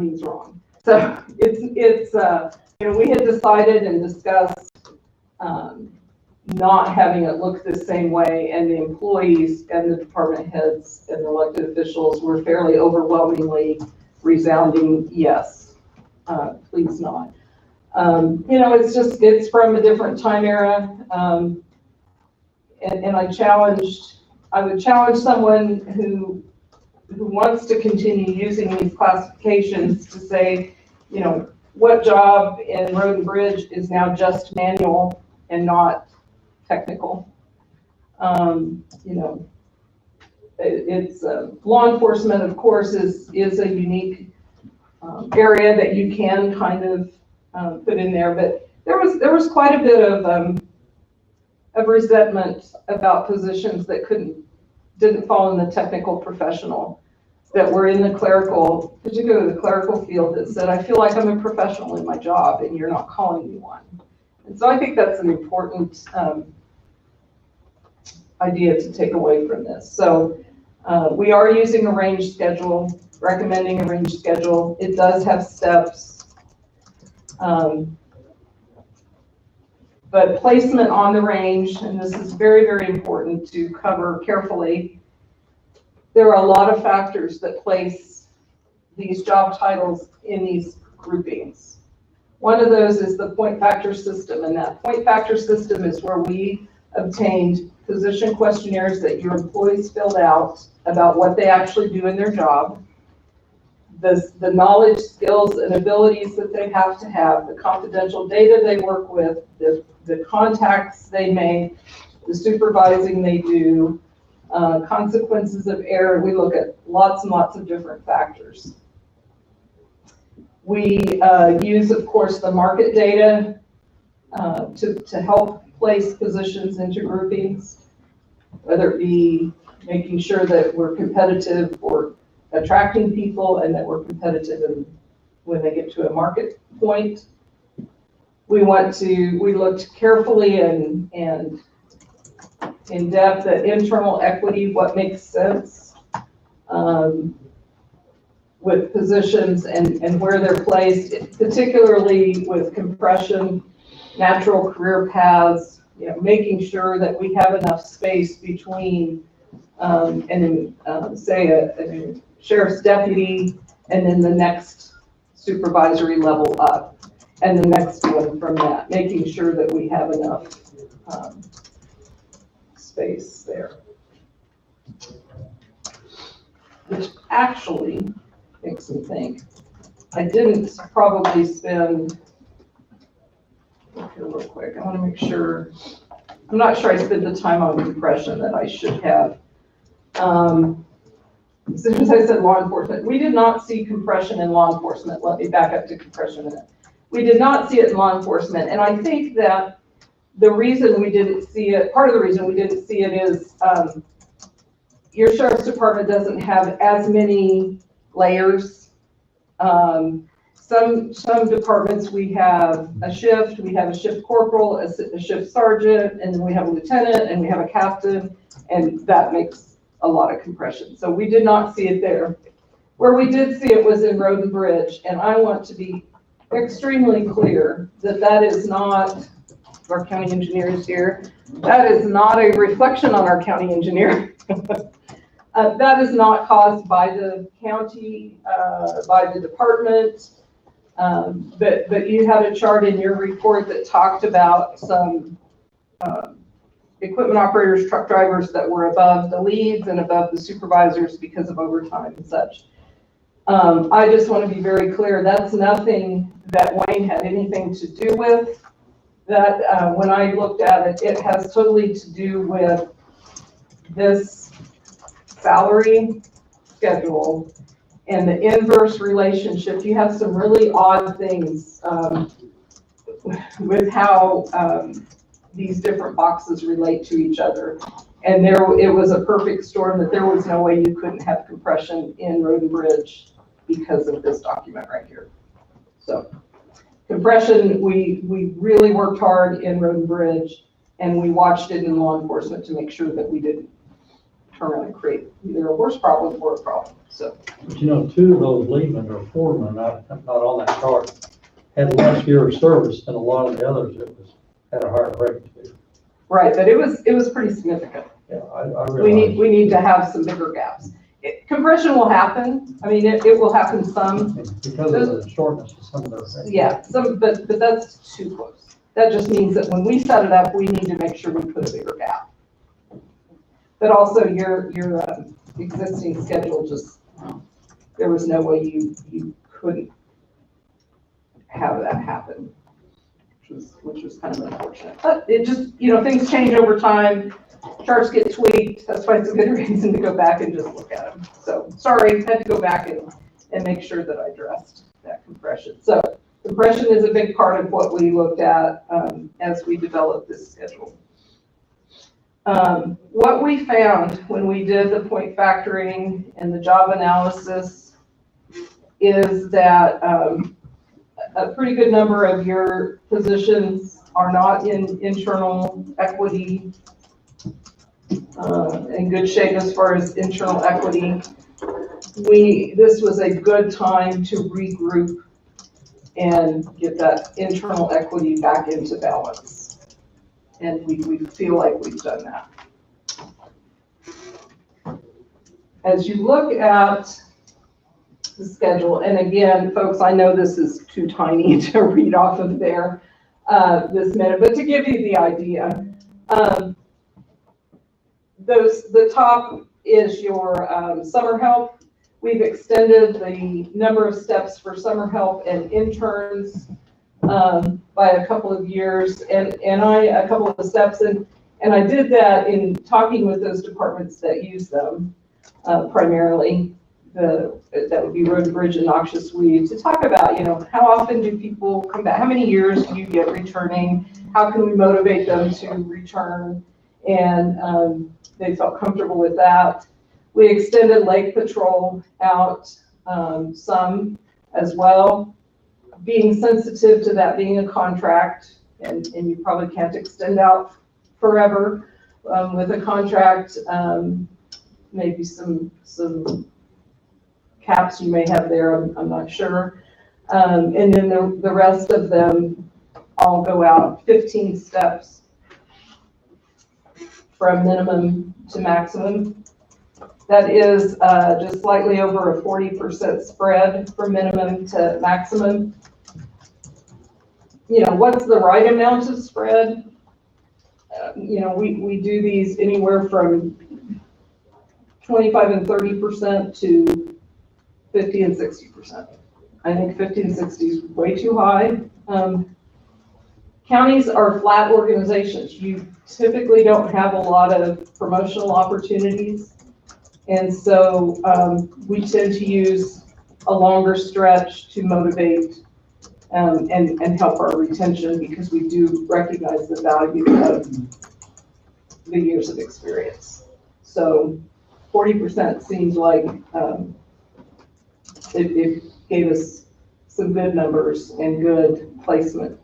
he's wrong. So it's we had decided and discussed not having it look the same way, and the employees and the department heads and the elected officials were fairly overwhelmingly resounding yes, please not. It's from a different time era, and I would challenge someone who wants to continue using these classifications to say, what job in Road and Bridge is now just manual and not technical. It's law enforcement, of course, is a unique area that you can kind of put in there, but there was quite a bit of resentment about positions that didn't fall in the technical professional, that were in the clerical, particularly the clerical field, that said, I feel like I'm a professional in my job and you're not calling me one. And so I think that's an important idea to take away from this. So we are using a range schedule, recommending a range schedule. It does have steps. But placement on the range, and this is very, very important to cover carefully, there are a lot of factors that place these job titles in these groupings. One of those is the point factor system, and that point factor system is where we obtained position questionnaires that your employees filled out about what they actually do in their job, the knowledge, skills, and abilities that they have to have, the confidential data they work with, the contacts they make, the supervising they do, consequences of error. We look at lots and lots of different factors. We use, of course, the market data to help place positions into groupings, whether it be making sure that we're competitive or attracting people and that we're competitive when they get to a market point. We looked carefully and in depth at internal equity, what makes sense with positions and where they're placed, particularly with compression, natural career paths, making sure that we have enough space between say a sheriff's deputy and then the next supervisory level up and the next one from that, making sure that we have enough space there. Which actually makes me think, I didn't probably spend, look here real quick, I want to make sure, I'm not sure I spent the time on compression that I should have. As soon as I said law enforcement, we did not see compression in law enforcement. Let me back up to compression a minute. We did not see it in law enforcement, and I think that the reason we didn't see it, part of the reason we didn't see it is your sheriff's department doesn't have as many layers. Some departments we have a shift corporal, a shift sergeant, and then we have a lieutenant, and we have a captain, and that makes a lot of compression. So we did not see it there. Where we did see it was in Road and Bridge, and I want to be extremely clear that is not, our county engineer is here, that is not a reflection on our county engineer. That is not caused by the county, by the department, but you had a chart in your report that talked about some equipment operators, truck drivers that were above the leads and above the supervisors because of overtime and such. I just want to be very clear, that's nothing that Wayne had anything to do with. That when I looked at it, it has totally to do with this salary schedule and the inverse relationship. You have some really odd things with how these different boxes relate to each other. And it was a perfect storm that there was no way you couldn't have compression in Road and Bridge because of this document right here. So compression, we really worked hard in Road and Bridge, and we watched it in law enforcement to make sure that we didn't turn around and create either a worse problem or a problem. So, But you know, two of those leadmen or foremen, not on that chart, had less year of service than a lot of the others that had a higher rate. right, but it was pretty significant. Yeah, I realize. We need to have some bigger gaps. Compression will happen. I mean, it will happen some. Because of the shortness of some of their. Yeah, but that's too close. That just means that when we set it up, we need to make sure we put a bigger gap. But also your existing schedule just, there was no way you couldn't have that happen, which was kind of unfortunate. But it just, things change over time. Charts get tweaked. That's why it's a good reason to go back and just look at them. So sorry, had to go back and make sure that I addressed that compression. So compression is a big part of what we looked at as we developed this schedule. What we found when we did the point factoring and the job analysis is that a pretty good number of your positions are not in internal equity, in good shape as far as internal equity. This was a good time to regroup and get that internal equity back into balance. And we feel like we've done that. As you look at the schedule, and again, folks, I know this is too tiny to read off of there this minute, but to give you the idea, the top is your summer help. We've extended the number of steps for summer help and interns by a couple of years, and a couple of steps, and I did that in talking with those departments that use them primarily. That would be Road and Bridge and Noxious Weeds, to talk about, how often do people come back? How many years do you get returning? How can we motivate them to return? And they felt comfortable with that. We extended Lake Patrol out some as well, being sensitive to that being a contract, and you probably can't extend out forever with a contract. Maybe some caps you may have there, I'm not sure. And then the rest of them all go out 15 steps from minimum to maximum. That is just slightly over a 40% spread from minimum to maximum. What's the right amount of spread? We do these anywhere from 25 and 30% to 50 and 60%. I think 50 and 60 is way too high. Counties are flat organizations. You typically don't have a lot of promotional opportunities. And so we tend to use a longer stretch to motivate and help our retention, because we do recognize the value of the years of experience. So 40% seems like it gave us some good numbers and good placement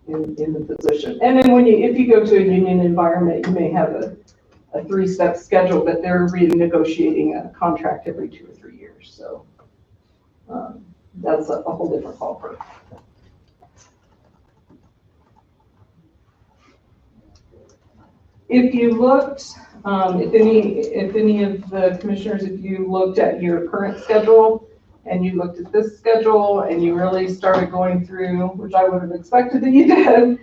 in the position. And then if you go to a union environment, you may have a 3-step schedule, but they're renegotiating a contract every 2 or 3 years. So that's a whole different ballpark. If you looked, if any of the commissioners, if you looked at your current schedule and you looked at this schedule and you really started going through, which I would have expected that you did,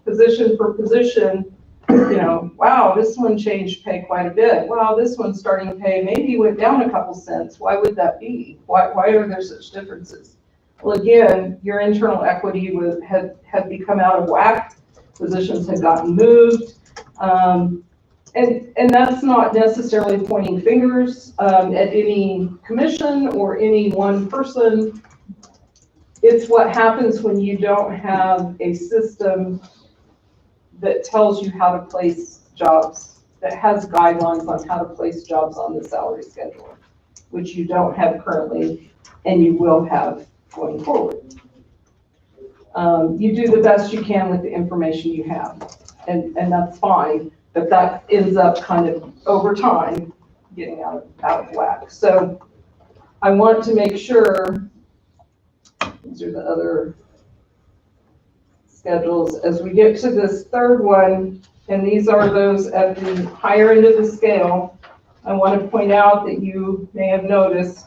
position for position, wow, this one changed pay quite a bit. Wow, this one's starting pay maybe went down a couple cents. Why would that be? Why are there such differences? Well, again, your internal equity had become out of whack. Positions had gotten moved. And that's not necessarily pointing fingers at any commission or any one person. It's what happens when you don't have a system that tells you how to place jobs, that has guidelines on how to place jobs on the salary schedule, which you don't have currently and you will have going forward. You do the best you can with the information you have, and that's fine. but that ends up kind of over time getting out of whack. So I want to make sure, these are the other schedules, as we get to this third one, and these are those at the higher end of the scale. I want to point out that you may have noticed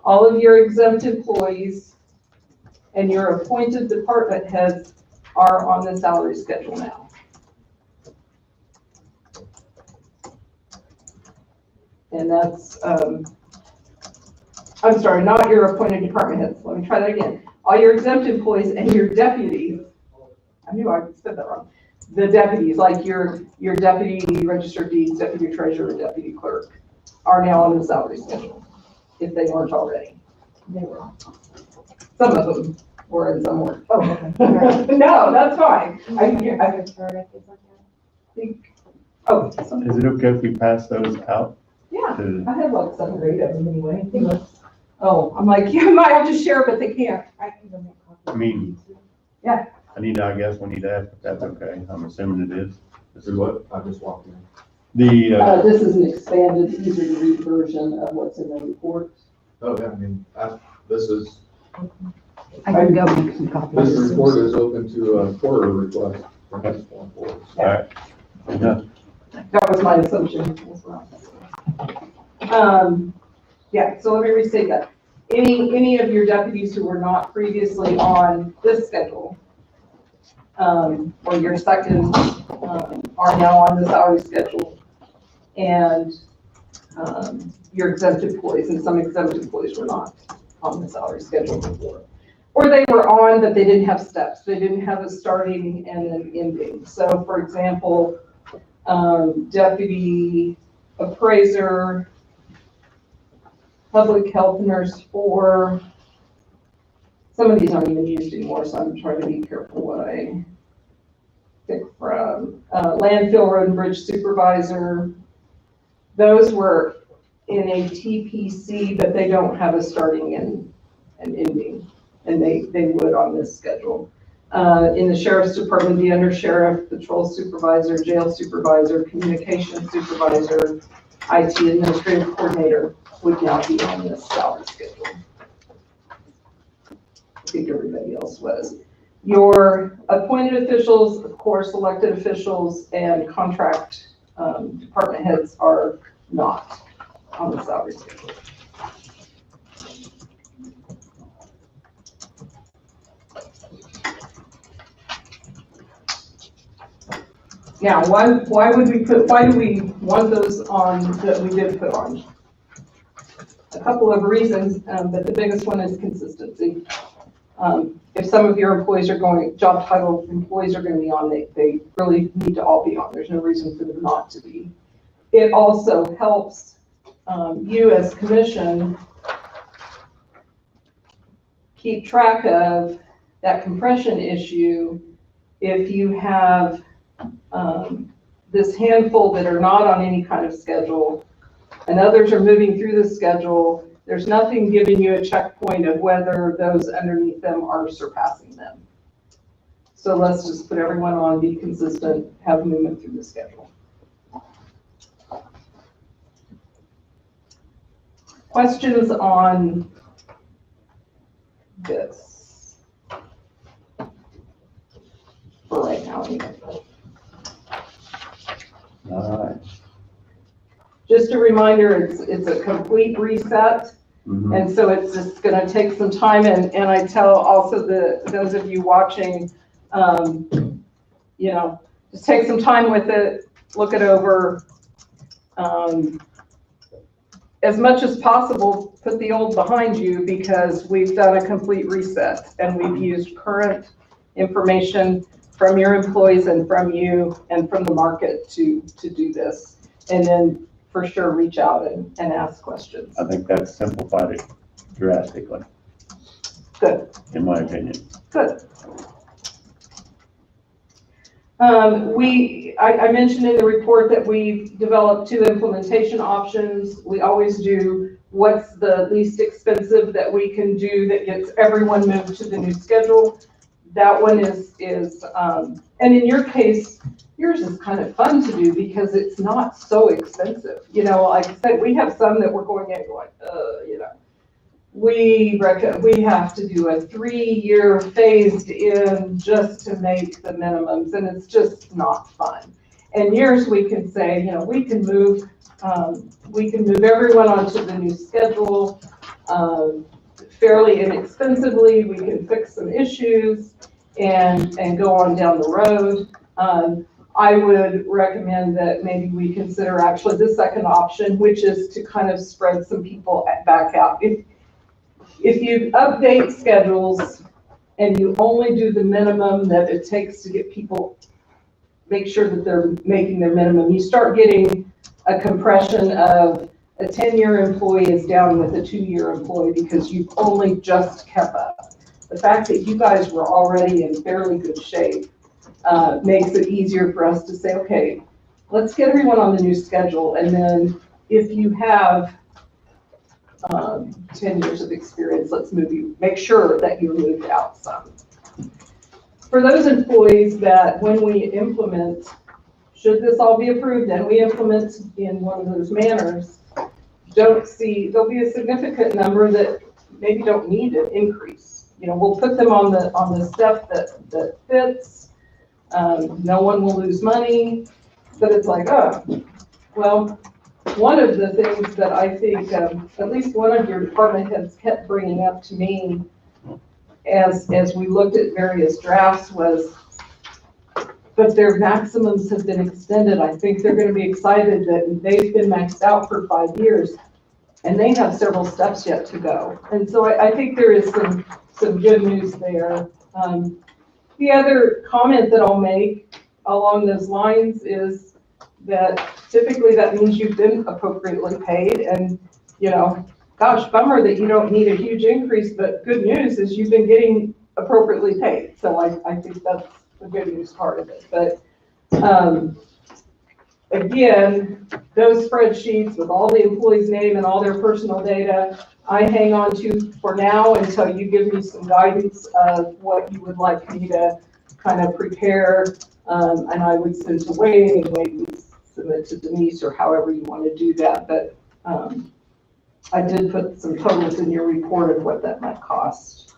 all of your exempt employees and your appointed department heads are on the salary schedule now. And that's, I'm sorry, not your appointed department heads. Let me try that again. All your exempt employees and your deputies, I knew I said that wrong. The deputies, like your deputy registered deeds, deputy treasurer, deputy clerk, are now on the salary schedule, if they weren't already. They were. Some of them were and some weren't. Oh, okay. No, that's fine. I think, oh, Is it okay if we pass those out? yeah, to- I have like 7 or 8 of them anyway. Oh, I'm like, you might have to share, but they can't. I can go make copies. I mean. Yeah. I guess we need to ask if that's okay. I'm assuming it is. This is what, I just walked in. The, This is an expanded, easier to read version of what's in the report. Oh, yeah, I mean, this is, I can go make some copies. this report is open to a quarter request for next one forward. all right. Yeah. That was my assumption as well. Yeah, so let me restate that. Any of your deputies who were not previously on this schedule, or your second, are now on the salary schedule. And, your exempt employees, and some exempt employees were not on the salary schedule before. Or they were on, but they didn't have steps. They didn't have a starting and an ending. So for example, deputy appraiser, public health nurse 4. Some of these aren't even used anymore, so I'm trying to be careful what I pick from. Landfill road and bridge supervisor. Those were in a TPC, but they don't have a starting and an ending, and they would on this schedule. In the sheriff's department, the undersheriff, patrol supervisor, jail supervisor, communications supervisor, IT administrative coordinator would now be on this salary schedule. I think everybody else was. Your appointed officials, of course, elected officials and contract department heads are not on the salary schedule. Now, why do we want those on that we did put on? A couple of reasons, but the biggest one is consistency. If some of your employees are going, job title employees are going to be on, they really need to all be on. There's no reason for them not to be. It also helps you as commission keep track of that compression issue. If you have this handful that are not on any kind of schedule and others are moving through the schedule, there's nothing giving you a checkpoint of whether those underneath them are surpassing them. So let's just put everyone on, be consistent, have movement through the schedule. Questions on this? For right now, anyway. All right. Just a reminder, it's a complete reset. Mhm. And so it's just gonna take some time, and I tell also those of you watching, just take some time with it, look it over. As much as possible, put the old behind you, because we've done a complete reset and we've used current information from your employees and from you and from the market to do this. And then for sure, reach out and ask questions. I think that's simplified it drastically, Good. in my opinion. Good. I mentioned in the report that we've developed 2 implementation options. We always do what's the least expensive that we can do that gets everyone moved to the new schedule. that one and in your case, yours is kind of fun to do because it's not so expensive. You know, like I said, we have some that we're going in going, you know, we have to do a 3-year phased in just to make the minimums, and it's just not fun. And yours, we can say, you know, we can move everyone onto the new schedule fairly inexpensively. We can fix some issues and go on down the road. I would recommend that maybe we consider actually the second option, which is to kind of spread some people back out. If you update schedules and you only do the minimum that it takes to get people, make sure that they're making their minimum, you start getting a compression of a 10-year employee is down with a 2-year employee because you've only just kept up. The fact that you guys were already in fairly good shape makes it easier for us to say, okay, let's get everyone on the new schedule. And then if you have 10 years of experience, let's make sure that you're moved out some. For those employees that when we implement, should this all be approved and we implement in one of those manners, there'll be a significant number that maybe don't need an increase. You know, we'll put them on the step that fits. No one will lose money, but it's like, oh, well, one of the things that I think at least one of your department heads kept bringing up to me as we looked at various drafts was, but their maximums have been extended. I think they're going to be excited that they've been maxed out for 5 years and they have several steps yet to go. And so I think there is some good news there. The other comment that I'll make along those lines is that typically that means you've been appropriately paid, and, you know, gosh, bummer that you don't need a huge increase, but good news is you've been getting appropriately paid. So I think that's the good news part of it. But again, those spreadsheets with all the employees' name and all their personal data, I hang on to for now until you give me some guidance of what you would like me to kind of prepare, and I would send to Wayne, and Wayne would submit to Denise, or however you want to do that. But I did put some totals in your report of what that might cost.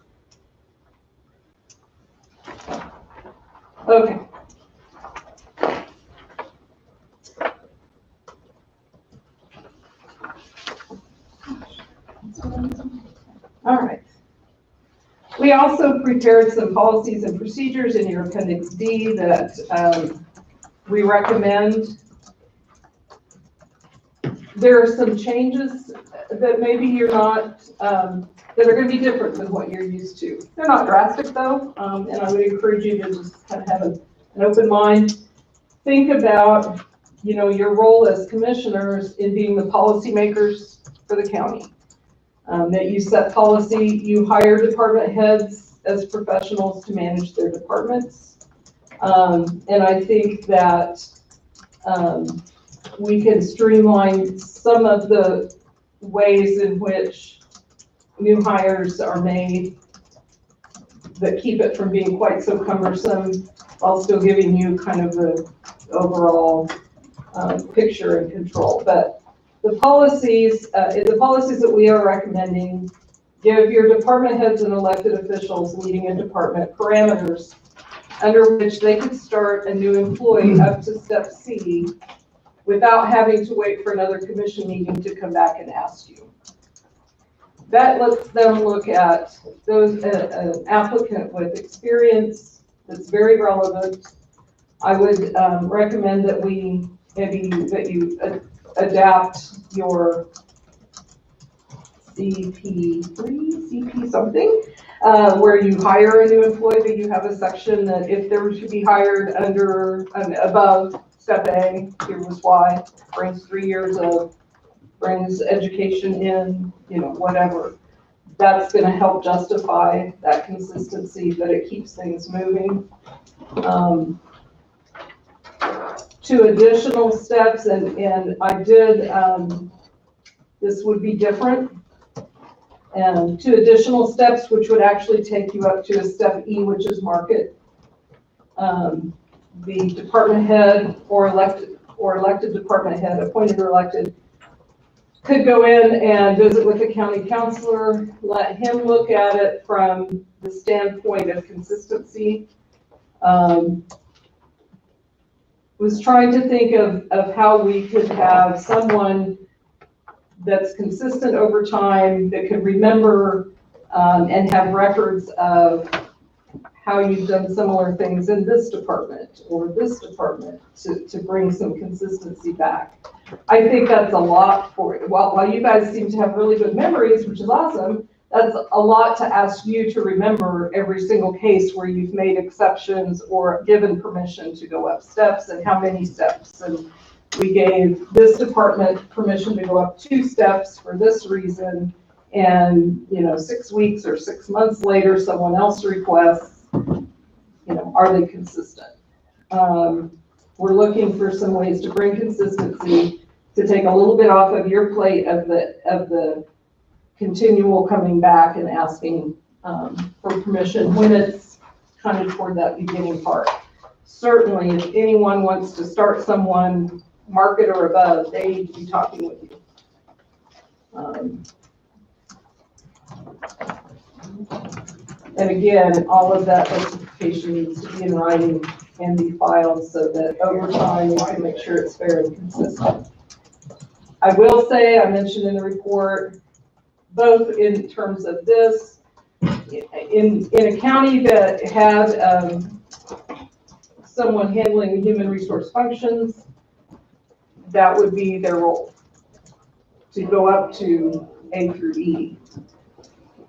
Okay. All right. We also prepared some policies and procedures in your Appendix D that we recommend. There are some changes that maybe you're not, that are going to be different than what you're used to. They're not drastic though, and I would encourage you to just kind of have an open mind. Think about, you know, your role as commissioners in being the policymakers for the county. That you set policy, you hire department heads as professionals to manage their departments. And I think that we can streamline some of the ways in which new hires are made that keep it from being quite so cumbersome while still giving you kind of the overall picture and control. But the policies that we are recommending give your department heads and elected officials leading a department parameters under which they could start a new employee up to step C without having to wait for another commission meeting to come back and ask you. That lets them look at those an applicant with experience that's very relevant. I would recommend that you adapt your CP something, where you hire a new employee, that you have a section that if they were to be hired under above step A, here was why, brings 3 years of, brings education in, you know, whatever. That's going to help justify that consistency, but it keeps things moving. 2 additional steps, and I did, this would be different. And 2 additional steps, which would actually take you up to a step E, which is market. The department head or elected department head, appointed or elected, could go in and visit with the county counselor, let him look at it from the standpoint of consistency. Was trying to think of how we could have someone that's consistent over time, that could remember and have records of how you've done similar things in this department or this department to bring some consistency back. I think that's a lot for, while you guys seem to have really good memories, which is awesome, that's a lot to ask you to remember every single case where you've made exceptions or given permission to go up steps and how many steps. And we gave this department permission to go up 2 steps for this reason. And, 6 weeks or 6 months later, someone else requests, are they consistent? We're looking for some ways to bring consistency, to take a little bit off of your plate of the continual coming back and asking for permission when it's kind of toward that beginning part. Certainly, if anyone wants to start someone market or above, they need to be talking with you. And again, all of that justification needs to be in writing and be filed so that over time we can make sure it's fair and consistent. I will say, I mentioned in the report, both in terms of this, in a county that had someone handling human resource functions, that would be their role, to go up to A through E.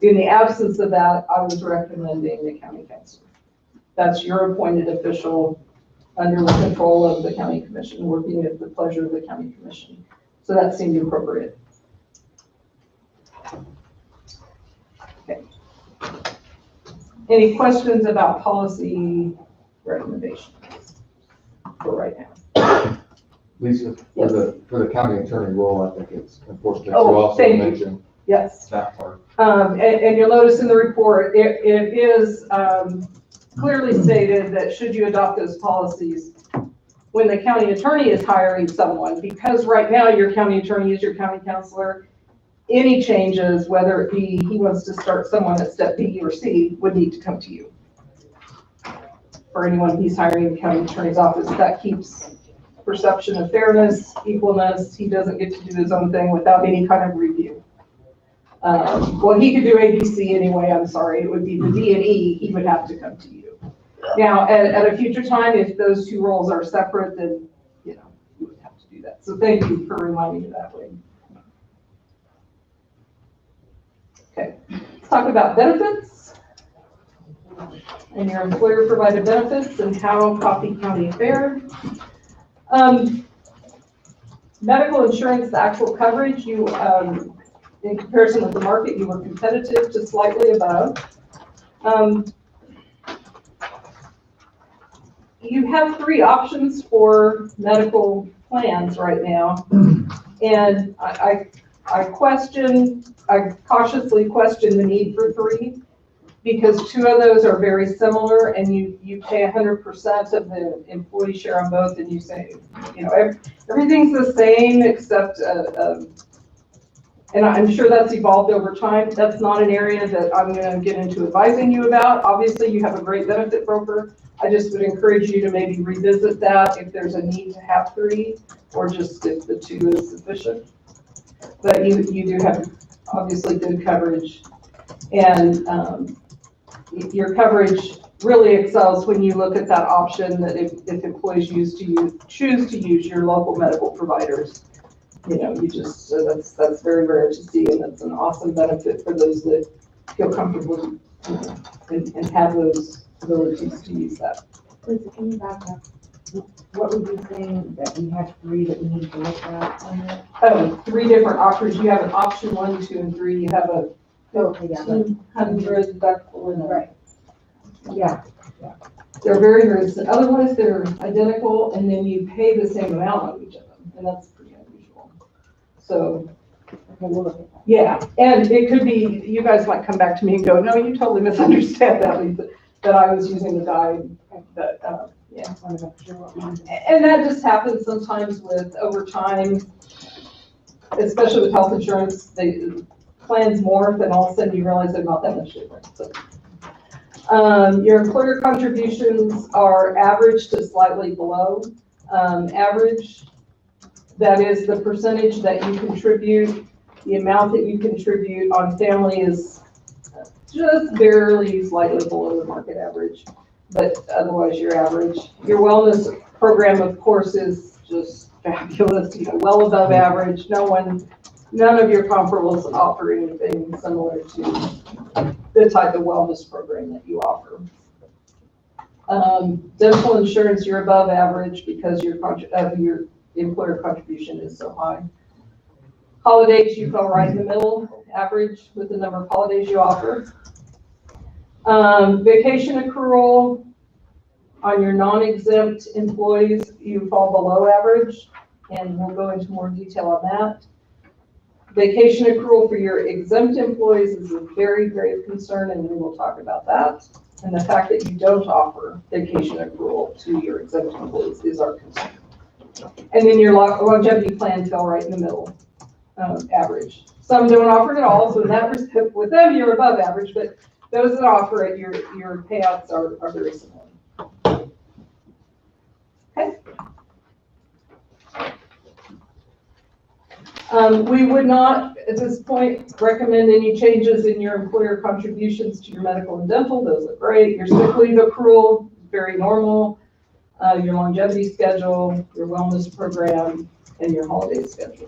In the absence of that, I was recommending the county councilor. That's your appointed official under the control of the county commission, working at the pleasure of the county commission. So that seemed appropriate. Okay. Any questions about policy recommendations for right now? Lisa, Yes. for the county attorney role, I think it's important that you Oh, also thank you. mention Yes. that part. And you'll notice in the report, it is clearly stated that should you adopt those policies, when the county attorney is hiring someone, because right now your county attorney is your county counselor, any changes, whether it be he wants to start someone at step B or C, would need to come to you. For anyone he's hiring in the county attorney's office, that keeps perception of fairness, equalness. He doesn't get to do his own thing without any kind of review. Well, he could do ABC anyway, I'm sorry. It would be the D and E, he would have to come to you. Now, at a future time, if those 2 roles are separate, then, you would have to do that. So thank you for reminding me that way. Okay, let's talk about benefits and your employer provided benefits and how Coffee County fared. Medical insurance, the actual coverage, you, in comparison with the market, you were competitive to slightly above. You have 3 options for medical plans right now. And I cautiously question the need for 3, because 2 of those are very similar and you pay 100% of the employee share on both, and you say, everything's the same except, and I'm sure that's evolved over time. That's not an area that I'm going to get into advising you about. Obviously, you have a great benefit broker. I just would encourage you to maybe revisit that if there's a need to have 3, or just if the 2 is sufficient. But you do have obviously good coverage, and your coverage really excels when you look at that option that if employees choose to use your local medical providers. That's very rare to see, and that's an awesome benefit for those that feel comfortable and have those abilities to use that. Lisa, can you back up? What were you saying that we have 3 that we need to look at on that? 3 different offers. You have an option 1, 2, and 3. You have a Okay, yeah, 100 deductible and right. Yeah. They're very, very, otherwise they're identical, and then you pay the same amount on each of them, and that's pretty unusual. So Okay, we'll look at that. Yeah, and it could be, you guys might come back to me and go, no, you totally misunderstand that, Lisa, that I was using the guide, that, yeah. Just want to make sure what we need. And that just happens sometimes with over time, especially with health insurance, the plans morph and all of a sudden you realize they're not that much different. So, your employer contributions are average to slightly below average. That is the percentage that you contribute. The amount that you contribute on family is just barely slightly below the market average, but otherwise you're average. Your wellness program, of course, is just fabulous, well above average. None of your comparables offer anything similar to the type of wellness program that you offer. Dental insurance, you're above average because your employer contribution is so high. Holidays, you fell right in the middle, average with the number of holidays you offer. Vacation accrual on your non-exempt employees, you fall below average, and we'll go into more detail on that. Vacation accrual for your exempt employees is a very grave concern, and we will talk about that. And the fact that you don't offer vacation accrual to your exempt employees is our concern. And then your longevity plan fell right in the middle, average. Some don't offer it at all, so in that respect, with them, you're above average, but those that offer it, your payouts are very similar. Okay. We would not, at this point, recommend any changes in your employer contributions to your medical and dental. Those are great. Your sick leave accrual, very normal. Your longevity schedule, your wellness program, and your holiday schedule.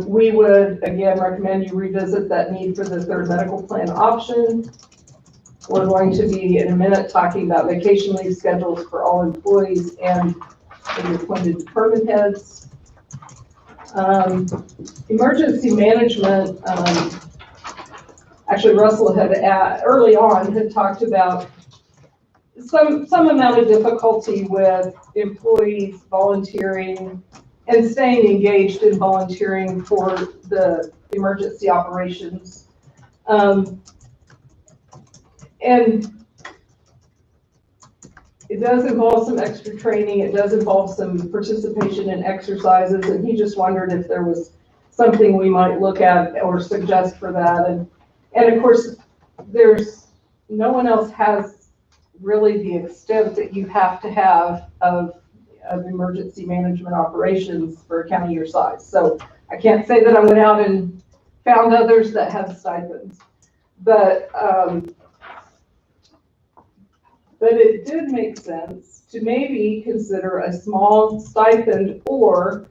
We would, again, recommend you revisit that need for the third medical plan option. We're going to be, in a minute, talking about vacation leave schedules for all employees and the appointed department heads. Emergency management, actually Russell had early on had talked about some amount of difficulty with employees volunteering and staying engaged in volunteering for the emergency operations. And it does involve some extra training. It does involve some participation in exercises. And he just wondered if there was something we might look at or suggest for that. And of course, there's no one else has really the extent that you have to have of emergency management operations for a county your size. So I can't say that I went out and found others that have stipends, but it did make sense to maybe consider a small stipend or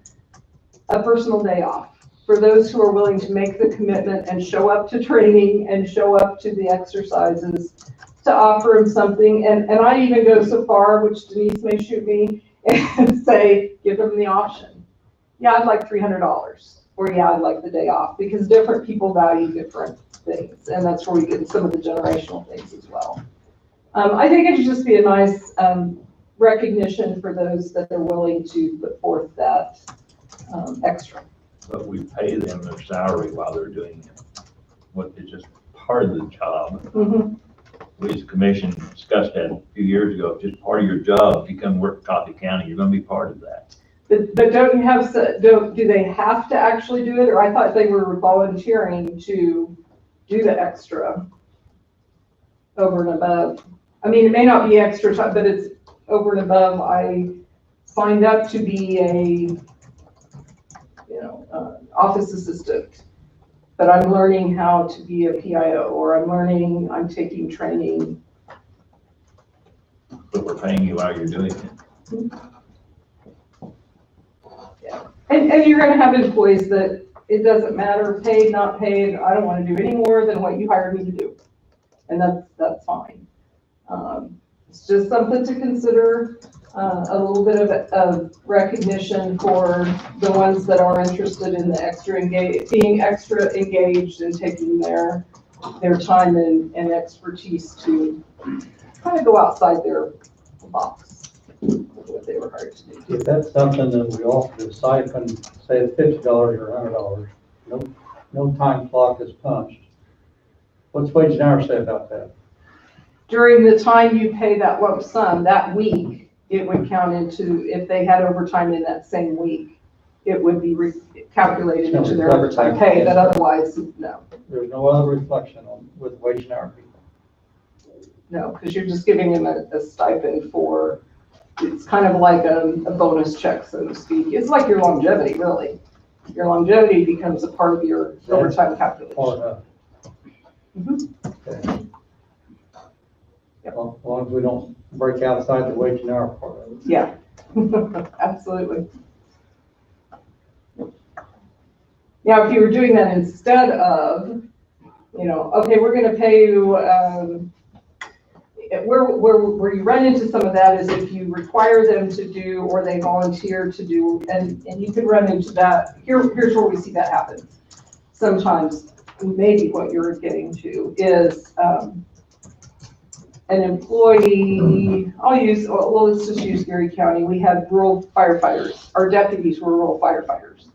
a personal day off for those who are willing to make the commitment and show up to training and show up to the exercises, to offer them something. And I even go so far, which Denise may shoot me, and say, give them the option. Yeah, I'd like $300, or yeah, I'd like the day off, because different people value different things. And that's where we get some of the generational things as well. I think it should just be a nice recognition for those that are willing to put forth that extra. But we pay them their salary while they're doing it. What is just part of the job. Mm-hmm. We as a commission discussed that a few years ago. If just part of your job, if you come work Coffee County, you're going to be part of that. But don't you have, do they have to actually do it? Or I thought they were volunteering to do the extra over and above. I mean, it may not be extra time, but it's over and above. I signed up to be a, office assistant, but I'm learning how to be a PIO, or I'm taking training. But we're paying you while you're doing it. Yeah. And you're going to have employees that it doesn't matter, paid, not paid. I don't want to do any more than what you hired me to do. And that's fine. It's just something to consider, a little bit of recognition for the ones that are interested in the being extra engaged and taking their time and expertise to kind of go outside their box. what they were hired to do. If that's something that we offer to stipend, say $50 or $100, no time clock is punched. What's wage and hour say about that? During the time you pay that lump sum, that week, it would count into, if they had overtime in that same week, it would be calculated into their overtime pay, but otherwise, no. There's no other reflection on with wage and hour people. No, because you're just giving them a stipend for, it's kind of like a bonus check, so to speak. It's like your longevity, really. Your longevity becomes a part of your overtime calculation. Part of Mhm. okay. As long as we don't break outside the wage and hour part of it. Yeah, absolutely. Now, if you were doing that instead of, okay, we're gonna pay you, where you run into some of that is if you require them to do, or they volunteer to do, and you could run into that, here's where we see that happen. Sometimes, maybe what you're getting to is, an employee, let's just use Geary County. We had rural firefighters. Our deputies were rural firefighters.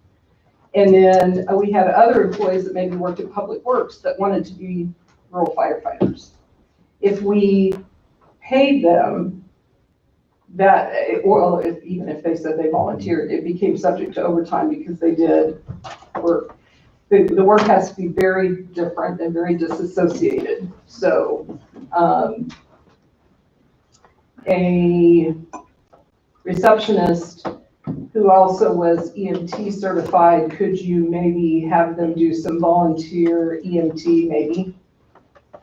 And then we had other employees that maybe worked at Public Works that wanted to be rural firefighters. If we paid them that, even if they said they volunteered, it became subject to overtime because they did work. The work has to be very different and very disassociated. So, a receptionist who also was EMT certified, could you maybe have them do some volunteer EMT maybe?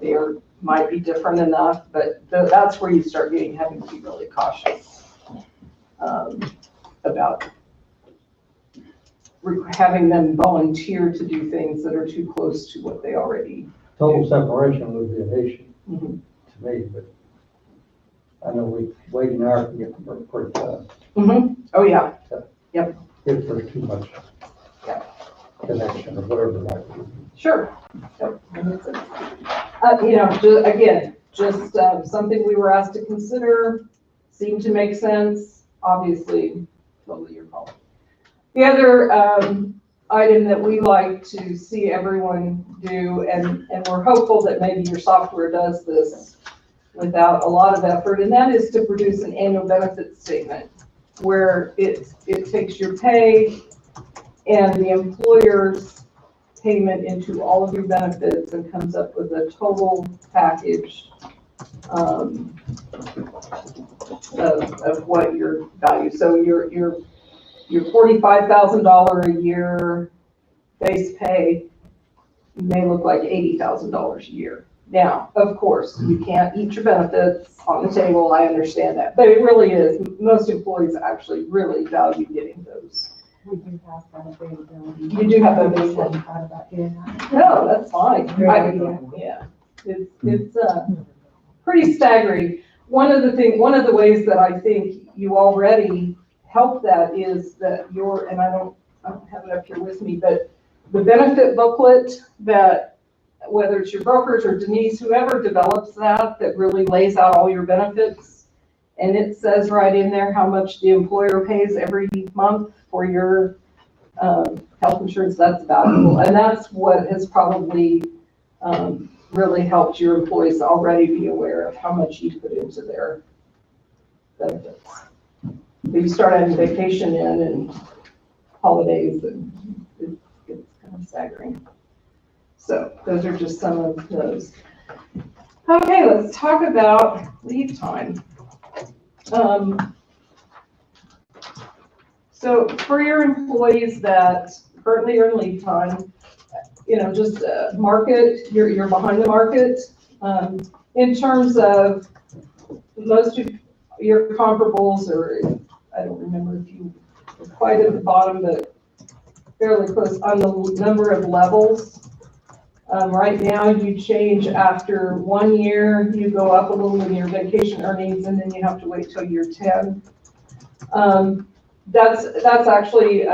They might be different enough, but that's where you start having to be really cautious about having them volunteer to do things that are too close to what they already Total separation would be an issue Mhm. to me, but I know wage and hour can get pretty tough Oh, yeah. if there's too much Yeah. connection or whatever it might be. Sure. Yep, that makes sense. Just something we were asked to consider, seemed to make sense, obviously, totally your call. The other item that we like to see everyone do, and we're hopeful that maybe your software does this without a lot of effort, and that is to produce an annual benefit statement where it takes your pay and the employer's payment into all of your benefits and comes up with a total package of what your value. So your $45,000 a year base pay may look like $80,000 a year. Now, of course, you can't eat your benefits on the table. I understand that, but it really is. Most employees actually really value getting those. We do have that availability. You do have that We availability. hadn't thought about doing that. No, that's fine. Yeah, it's pretty staggering. One of the ways that I think you already help that is that and I don't have it up here with me, but the benefit booklet that, whether it's your brokers or Denise, whoever develops that really lays out all your benefits. And it says right in there how much the employer pays every month for your health insurance. That's valuable. And that's what has probably really helped your employees already be aware of how much you put into their benefits. But you start adding vacation in and holidays, and it gets kind of staggering. So those are just some of those. Okay, let's talk about leave time. So for your employees that currently are in leave time, just market, you're behind the market. In terms of most of your comparables, or I don't remember if you were quite at the bottom, but fairly close on the number of levels. Right now, you change after 1 year, you go up a little in your vacation earnings, and then you have to wait till year 10. That's actually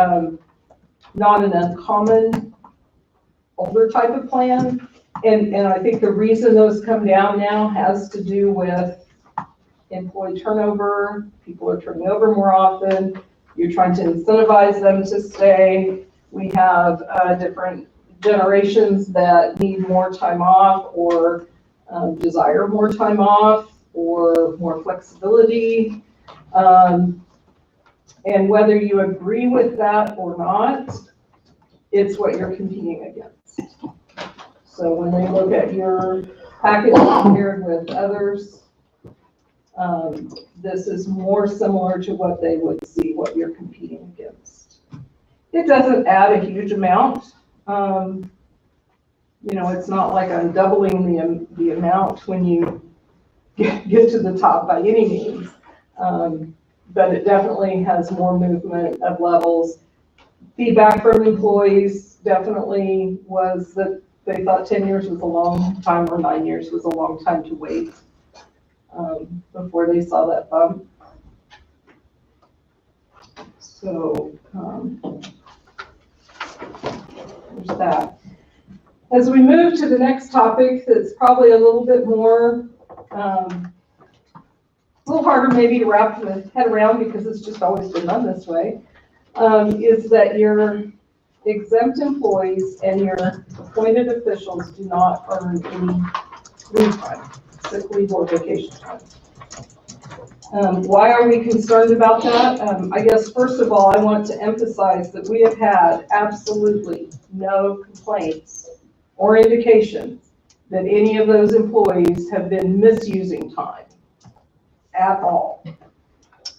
not an uncommon older type of plan. And I think the reason those come down now has to do with employee turnover, people are turning over more often. You're trying to incentivize them to stay. We have different generations that need more time off or desire more time off or more flexibility. And whether you agree with that or not, it's what you're competing against. So when they look at your package compared with others, this is more similar to what they would see, what you're competing against. It doesn't add a huge amount. You know, it's not like I'm doubling the amount when you get to the top by any means. But it definitely has more movement of levels. Feedback from employees definitely was that they thought 10 years was a long time or 9 years was a long time to wait before they saw that bump. So there's that. As we move to the next topic, that's probably a little bit more, a little harder maybe to wrap the head around because it's just always been done this way, is that your exempt employees and your appointed officials do not earn any leave time, sick leave or vacation time. Why are we concerned about that? I guess first of all, I want to emphasize that we have had absolutely no complaints or indications that any of those employees have been misusing time at all.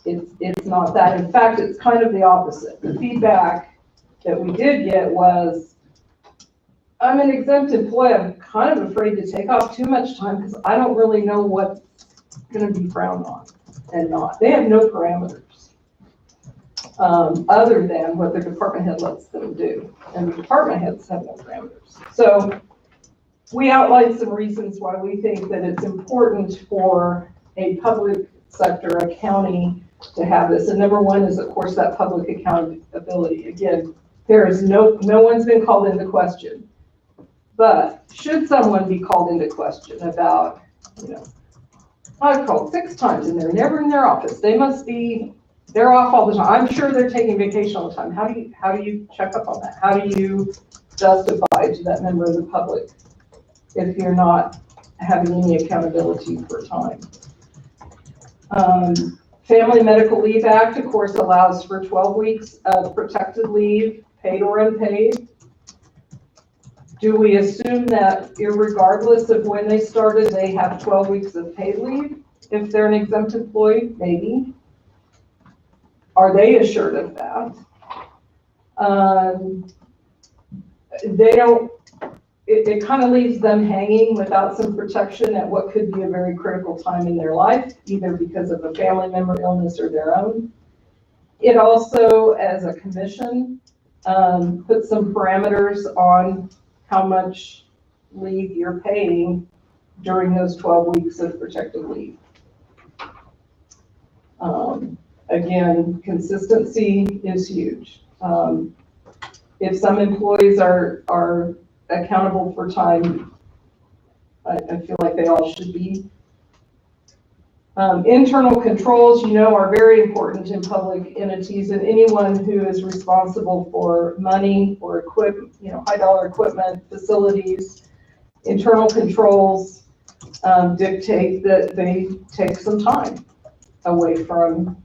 It's not that. In fact, it's kind of the opposite. The feedback that we did get was, I'm an exempt employee. I'm kind of afraid to take off too much time because I don't really know what's going to be frowned on and not. They have no parameters other than what their department head lets them do. And the department heads have no parameters. So we outlined some reasons why we think that it's important for a public sector, a county, to have this. And number one is, of course, that public accountability. Again, there is no one's been called into question. But should someone be called into question about, you know, I've called 6 times and they're never in their office. They're off all the time. I'm sure they're taking vacation all the time. How do you check up on that? How do you justify to that member of the public if you're not having any accountability for time? Family Medical Leave Act, of course, allows for 12 weeks of protected leave, paid or unpaid. Do we assume that irregardless of when they started, they have 12 weeks of paid leave? If they're an exempt employee, maybe. Are they assured of that? They don't, it kind of leaves them hanging without some protection at what could be a very critical time in their life, either because of a family member illness or their own. It also, as a commission, puts some parameters on how much leave you're paying during those 12 weeks of protected leave. Again, consistency is huge. If some employees are accountable for time, I feel like they all should be. Internal controls, you know, are very important in public entities, and anyone who is responsible for money or equipment, you know, high dollar equipment, facilities, internal controls dictate that they take some time away from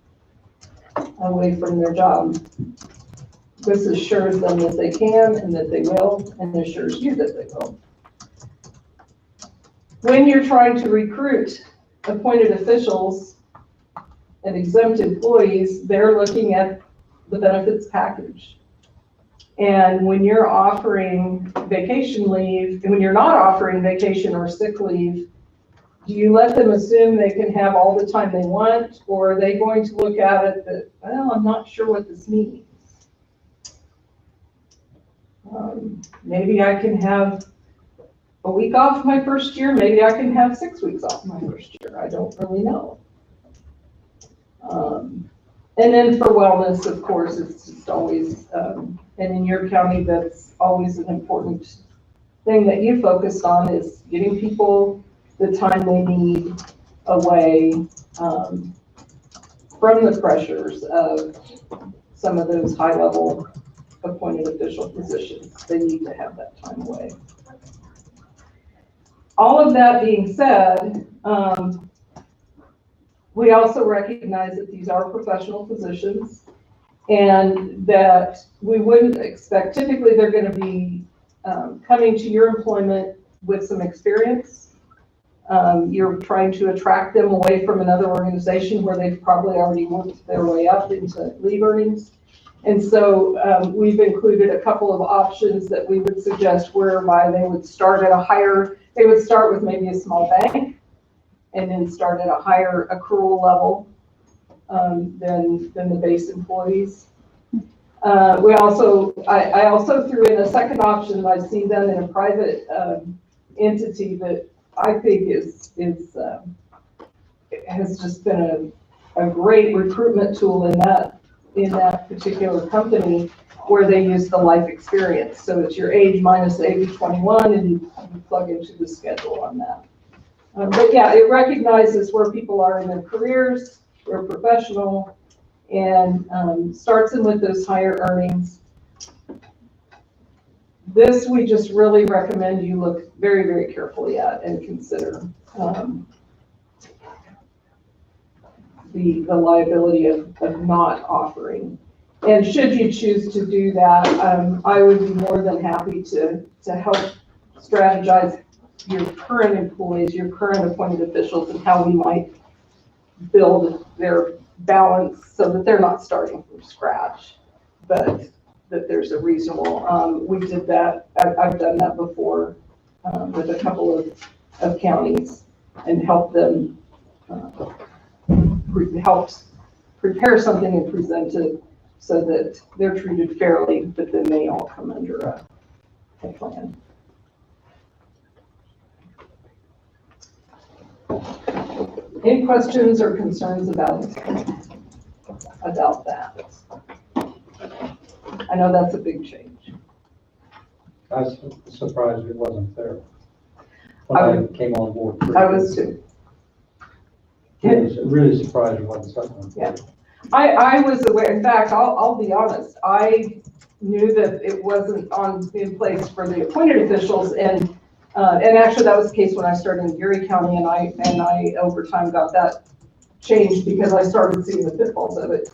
their job. This assures them that they can and that they will, and assures you that they will. When you're trying to recruit appointed officials and exempt employees, they're looking at the benefits package. And when you're offering vacation leave, and when you're not offering vacation or sick leave, do you let them assume they can have all the time they want, or are they going to look at it that, well, I'm not sure what this means? Maybe I can have a week off my first year, maybe I can have 6 weeks off my first year. I don't really know. And then for wellness, of course, it's just always, and in your county, that's always an important thing that you focus on is getting people the time they need away from the pressures of some of those high-level appointed official positions. They need to have that time away. All of that being said, we also recognize that these are professional positions and that we wouldn't expect, typically they're going to be coming to your employment with some experience. You're trying to attract them away from another organization where they've probably already worked their way up into leave earnings. And so we've included a couple of options that we would suggest whereby they would start at a higher, they would start with maybe a small bank and then start at a higher accrual level than the base employees. I also threw in a second option that I've seen done in a private entity that I think has just been a great recruitment tool in that particular company, where they use the life experience. So it's your age minus age 21, and you plug into the schedule on that. But yeah, it recognizes where people are in their careers, they're professional, and starts them with those higher earnings. This we just really recommend you look very, very carefully at and consider the liability of not offering. And should you choose to do that, I would be more than happy to help strategize your current employees, your current appointed officials, and how we might build their balance so that they're not starting from scratch, but that there's a reasonable, we did that, I've done that before with a couple of counties and helped them, helped prepare something and present it so that they're treated fairly, but then they all come under a plan. Any questions or concerns about that? I know that's a big change. I was surprised it wasn't there when I came on board. I was too. Really surprised it wasn't something. Yeah. I was aware, in fact, I'll be honest, I knew that it wasn't in place for the appointed officials, and actually that was the case when I started in Geary County, and I over time got that changed because I started seeing the pitfalls of it,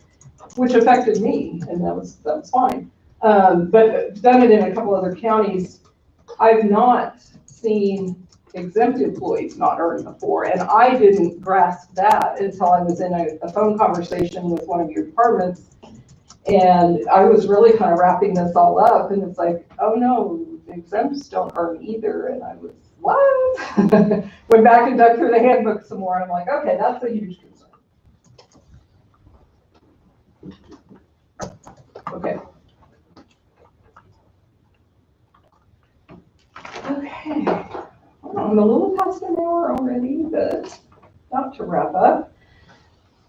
which affected me, and that was fine. But done it in a couple other counties, I've not seen exempt employees not earn before, and I didn't grasp that until I was in a phone conversation with one of your departments, and I was really kind of wrapping this all up, and it's like, oh no, exempts don't earn either, and I was, what? Went back and dug through the handbook some more, and I'm like, okay, that's a huge concern. Okay. Okay. I'm a little past an hour already, but about to wrap up.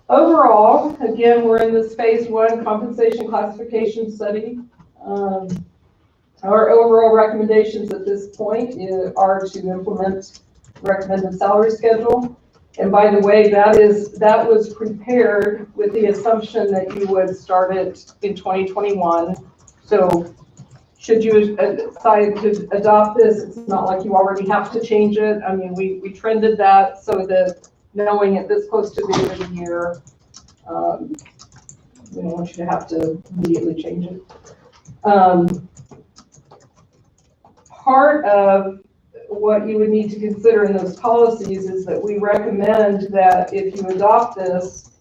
Overall, again, we're in this phase 1 compensation classification study. Our overall recommendations at this point are to implement recommended salary schedule. And by the way, that was prepared with the assumption that you would start it in 2021. So should you decide to adopt this, it's not like you already have to change it. I mean, we trended that so that knowing it this close to the end of the year, we don't want you to have to immediately change it. Part of what you would need to consider in those policies is that we recommend that if you adopt this,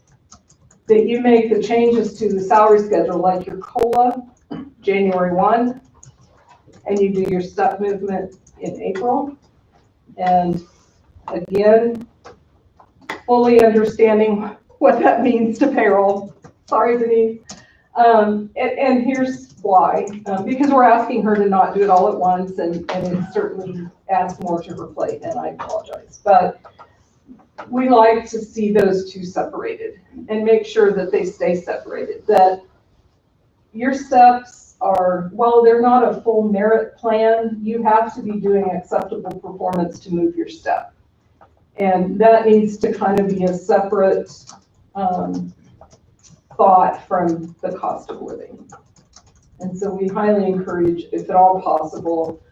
that you make the changes to the salary schedule, like your COLA, January 1, and you do your step movement in April. And again, fully understanding what that means to payroll. Sorry, Denise. And here's why. Because we're asking her to not do it all at once, and it certainly adds more to her plate, and I apologize. But we like to see those two separated and make sure that they stay separated. That your steps are, while they're not a full merit plan, you have to be doing acceptable performance to move your step. And that needs to kind of be a separate thought from the cost of living. And so we highly encourage, if at all possible,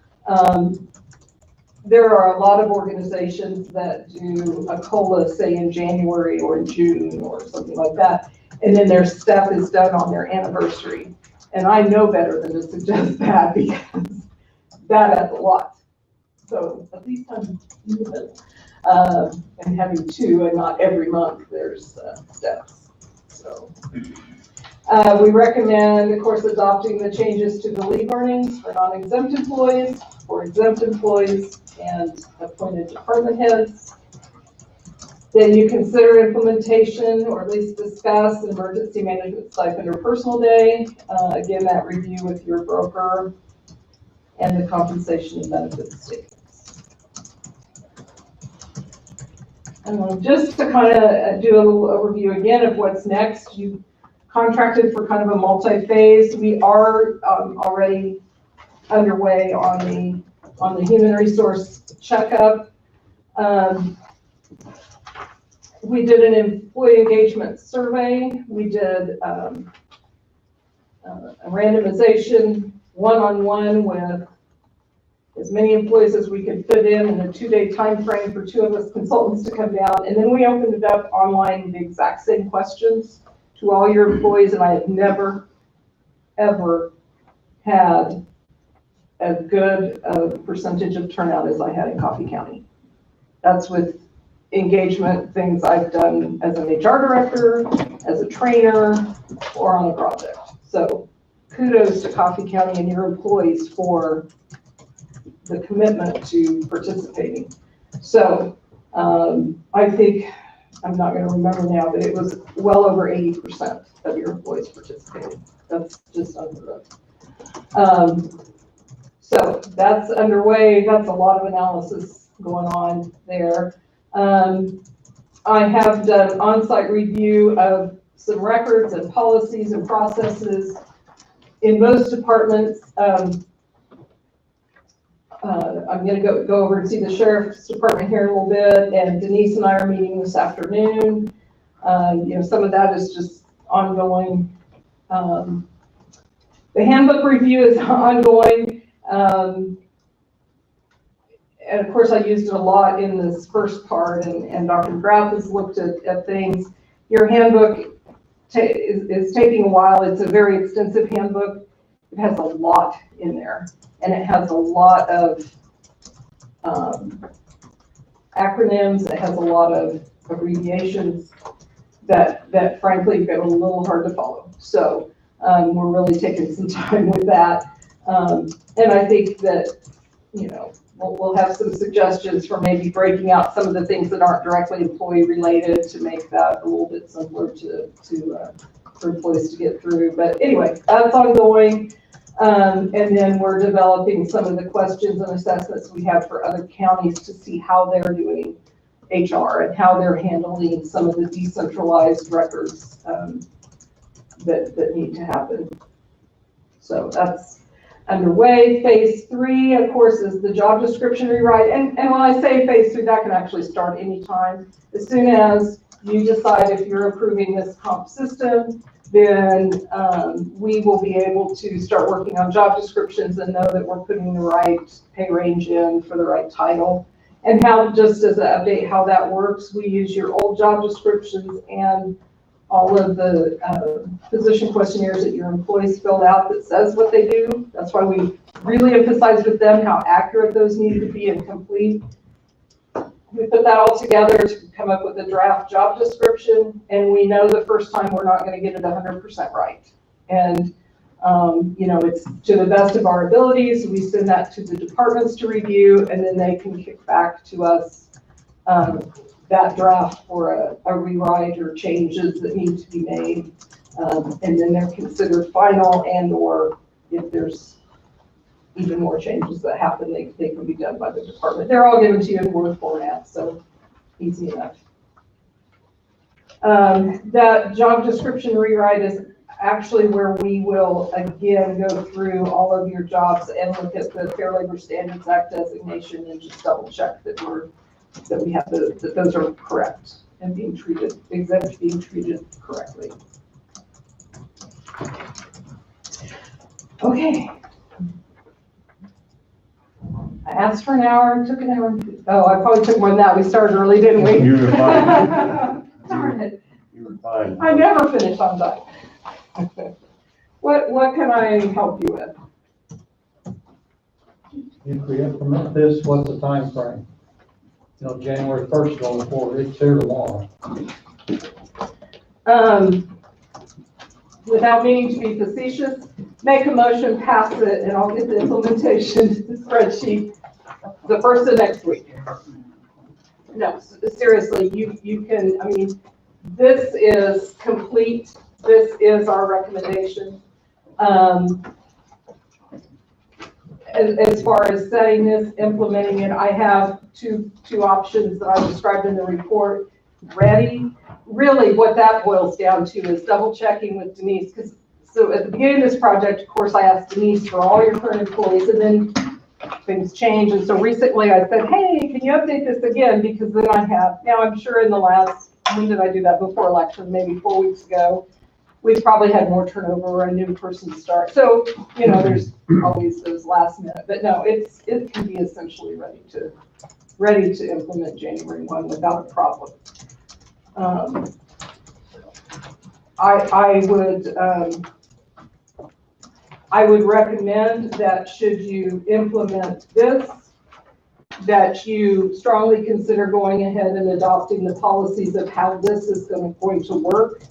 there are a lot of organizations that do a COLA, say in January or in June or something like that, and then their step is done on their anniversary. And I know better than to suggest that because that adds a lot. So at least I'm even, and having two and not every month there's steps. So we recommend, of course, adopting the changes to the leave earnings for non-exempt employees, for exempt employees, and appointed department heads. Then you consider implementation, or at least discuss emergency management stipend or personal day. Again, that review with your broker and the compensation and benefits statements. And just to kind of do a little overview again of what's next, you contracted for kind of a multi-phase. We are already underway on the human resource checkup. We did an employee engagement survey. We did a randomization one-on-one with as many employees as we could fit in a 2-day time frame for 2 of us consultants to come down. And then we opened it up online, the exact same questions to all your employees. And I have never, ever had as good a percentage of turnout as I had in Coffee County. That's with engagement things I've done as an HR director, as a trainer, or on a project. So kudos to Coffee County and your employees for the commitment to participating. So I think, I'm not going to remember now, but it was well over 80% of your employees participated. That's just unheard of. So that's underway. That's a lot of analysis going on there. I have done on-site review of some records and policies and processes in most departments. I'm going to go over and see the sheriff's department here in a little bit, and Denise and I are meeting this afternoon. Some of that is just ongoing. The handbook review is ongoing. And of course, I used it a lot in this first part, and Dr. McGrath has looked at things. Your handbook is taking a while. It's a very extensive handbook. It has a lot in there, and it has a lot of acronyms. It has a lot of abbreviations that frankly get a little hard to follow. So we're really taking some time with that. And I think that, we'll have some suggestions for maybe breaking out some of the things that aren't directly employee related to make that a little bit simpler for employees to get through. But anyway, that's ongoing. And then we're developing some of the questions and assessments we have for other counties to see how they're doing HR and how they're handling some of the decentralized records that need to happen. So that's underway. Phase 3, of course, is the job description rewrite. And when I say phase 3, that can actually start anytime. As soon as you decide if you're approving this comp system, then we will be able to start working on job descriptions and know that we're putting the right pay range in for the right title. And how, just as an update, how that works, we use your old job descriptions and all of the position questionnaires that your employees filled out that says what they do. That's why we really emphasize with them how accurate those need to be and complete. We put that all together to come up with a draft job description, and we know the first time we're not going to get it 100% right. And it's to the best of our abilities. We send that to the departments to review, and then they can kick back to us that draft for a rewrite or changes that need to be made. And then they're considered final, and or if there's even more changes that happen, they can be done by the department. They're all given to you in Word format, so easy enough. That job description rewrite is actually where we will again go through all of your jobs and look at the Fair Labor Standards Act designation and just double check that we're that we have that those are correct and being treated, exempt being treated correctly. Okay. I asked for an hour, took an hour. Oh, I probably took more than that. We started early, didn't we? You were fine. Darn it. You were fine. I never finish on time. What can I help you with? If we implement this, what's the time frame? You know, January 1st going forward, it's here tomorrow. Without meaning to be facetious, make a motion, pass it, and I'll get the implementation spreadsheet the first of next week. No, seriously, you can, I mean, this is complete. This is our recommendation. As far as setting this, implementing it, I have two options that I described in the report ready. Really, what that boils down to is double checking with Denise, because so at the beginning of this project, of course, I asked Denise for all your current employees, and then things change. And so recently I said, hey, can you update this again? Because then I have, now I'm sure in the last, when did I do that? Before election, maybe 4 weeks ago, we've probably had more turnover or a new person start. So, you know, there's always those last minute, but no, it can be essentially ready to implement January 1 without a problem. I would recommend that should you implement this, that you strongly consider going ahead and adopting the policies of how this is going to work.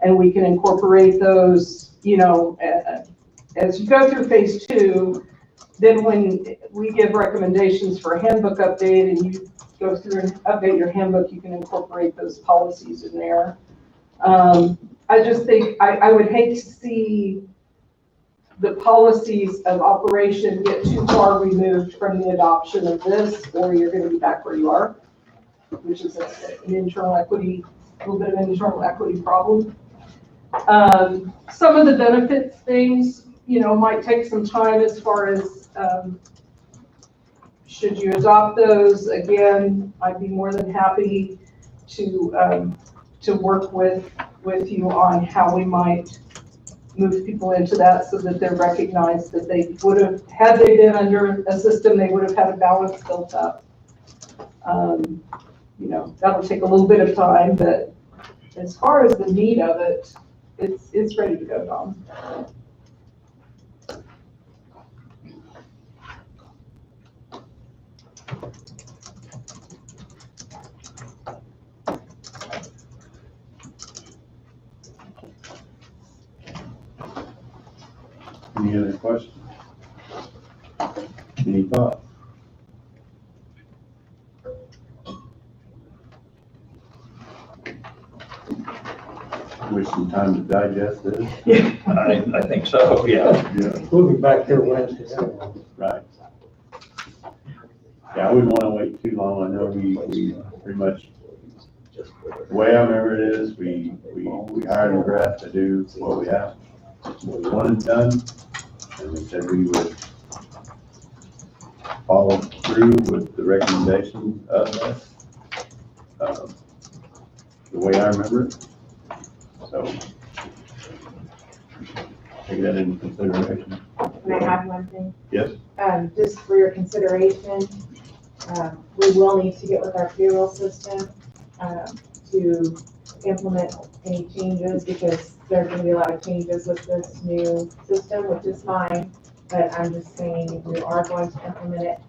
And we can incorporate those, you know, as you go through phase 2, then when we give recommendations for a handbook update and you go through and update your handbook, you can incorporate those policies in there. I just think I would hate to see the policies of operation get too far removed from the adoption of this, or you're going to be back where you are, which is an internal equity, a little bit of an internal equity problem. Some of the benefits things, you know, might take some time as far as should you adopt those. Again, I'd be more than happy to work with you on how we might move people into that so that they're recognized that they would have, had they been under a system, they would have had a balance built up. You know, that'll take a little bit of time, but as far as the need of it, it's ready to go, Don. Any other questions? Any thoughts? Wish some time to digest this. Yeah. I think so, yeah. Yeah. We'll be back here Wednesday. Right. Yeah, I wouldn't want to wait too long. I know we pretty much, the way I remember it is, we hired a rep to do what we have, what we wanted done, and we said we would follow through with the recommendation of this, the way I remember it. So take that into consideration. Can I add one thing? Yes? Just for your consideration, we will need to get with our payroll system to implement any changes, because there's going to be a lot of changes with this new system, which is fine. But I'm just saying, if we are going to implement it,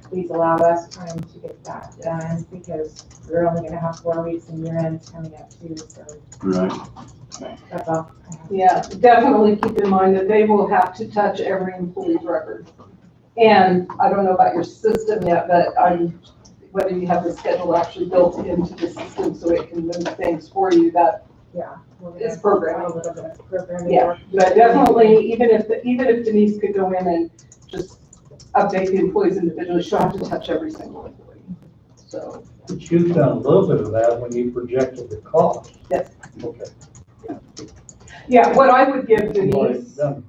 please allow us time to get that done, because we're only going to have 4 weeks and year end's coming up too. So Right. that's all. Yeah, definitely keep in mind that they will have to touch every employee's record. And I don't know about your system yet, but whether you have the schedule actually built into the system so it can move things for you, that Yeah. is programming. A little bit of programming. Yeah, but definitely, even if Denise could go in and just update the employees individually, she'll have to touch every single employee. So, But you've done a little bit of that when you projected the cost. yes. Okay. Yeah, what I would give You've already Denise, done.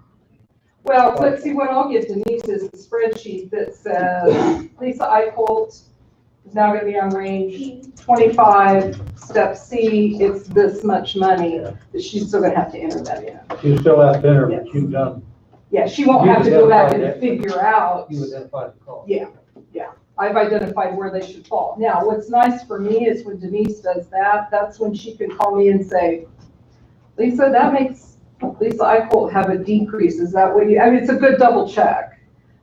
well, let's see, what I'll give Denise is a spreadsheet that says Lisa Eichholt is now gonna be on range 25, step C, it's this much money, that she's still gonna have to enter that in. You still have to enter, but you've done, Yeah, she won't have to go back and figure out. you identified the cost. Yeah, yeah. I've identified where they should fall. Now, what's nice for me is when Denise does that, that's when she can call me and say, Lisa, Lisa, I will have a decrease. Is that what you, I mean, it's a good double check.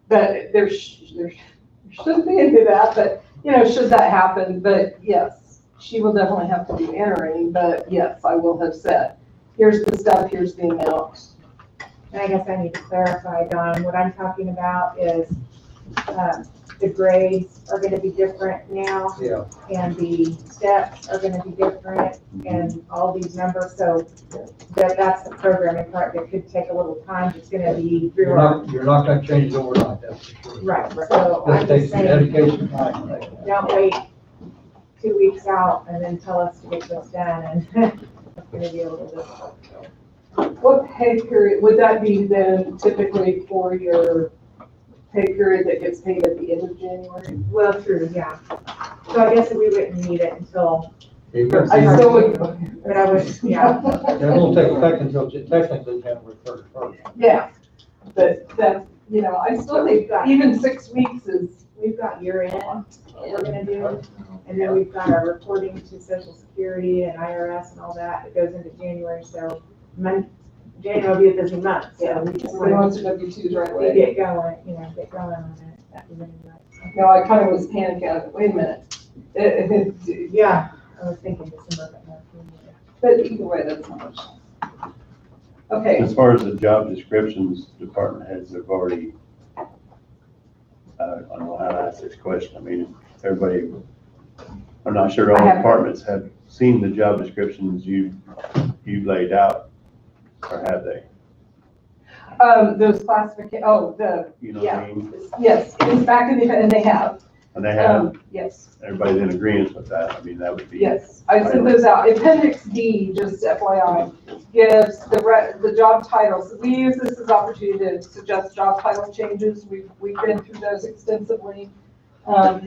But there shouldn't be any of that, but, you know, should that happen, but yes, she will definitely have to do entering, but yes, I will have said, here's the stuff, here's the amount. And I guess I need to clarify, Don, what I'm talking about is, the grades are gonna be different now, Yeah, and the steps are gonna be different, and all these numbers, so that's the programming part that could take a little time, it's gonna be through our. you're not gonna change it overnight, that's for sure. Right, so I'm That takes just some saying, dedication time. to make that. don't wait 2 weeks out and then tell us to get this done, and it's gonna be a little difficult, so. What pay period, would that be then typically for your pay period that gets paid at the end of January? Well, true, yeah. So I guess we wouldn't need it until, I still would. but I would, yeah. It won't take effect until technically January 31st. Yeah, but that, you know, I still think even 6 weeks is, We've got year end, what we're gonna do, and then we've got our reporting to Social Security and IRS and all that, it goes into January, so January will be a busy month, so we just everybody want wants to W-2s right to away. get going, get going on it, that would be nice. No, I kind of was panicking, wait a minute. Yeah, I was thinking December, but no. But either way, that's not much. Okay, As far as the job descriptions, department heads have already, I don't know how to ask this question. I mean, everybody, I'm not sure I all have- departments have seen the job descriptions you've laid out, or have they? those classification, You know what I mean? yes, it's back in the, and they have, And they have, yes, everybody's in agreement with that. I mean, that would be. yes. I sent those out. Appendix D, just FYI, gives the job titles. We use this as opportunity to suggest job title changes. We've been through those extensively. All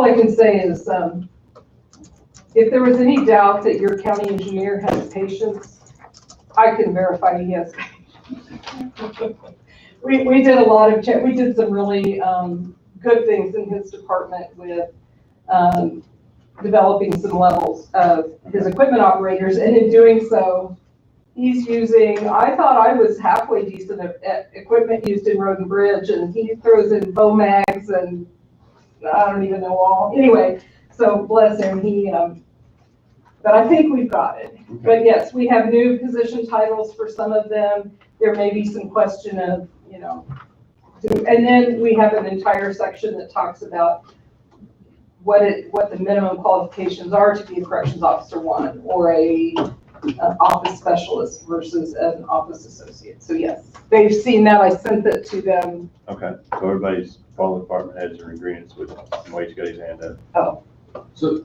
I can say is, if there was any doubt that your county engineer has patience, I can verify he has. We did a lot of we did some really good things in his department with developing some levels of his equipment operators, and in doing so, he's using, I thought I was halfway decent at equipment used in Road and Bridge, and he throws in Bomags and I don't even know all. Anyway, so bless him, but I think we've got it. But yes, we have new position titles for some of them. There may be some question of, and then we have an entire section that talks about what the minimum qualifications are to be a corrections officer one, or an office specialist versus an office associate. So yes, they've seen that. I sent it to them. Okay, so everybody's, all the department heads are in agreement with Wade's got his hand up. Oh, So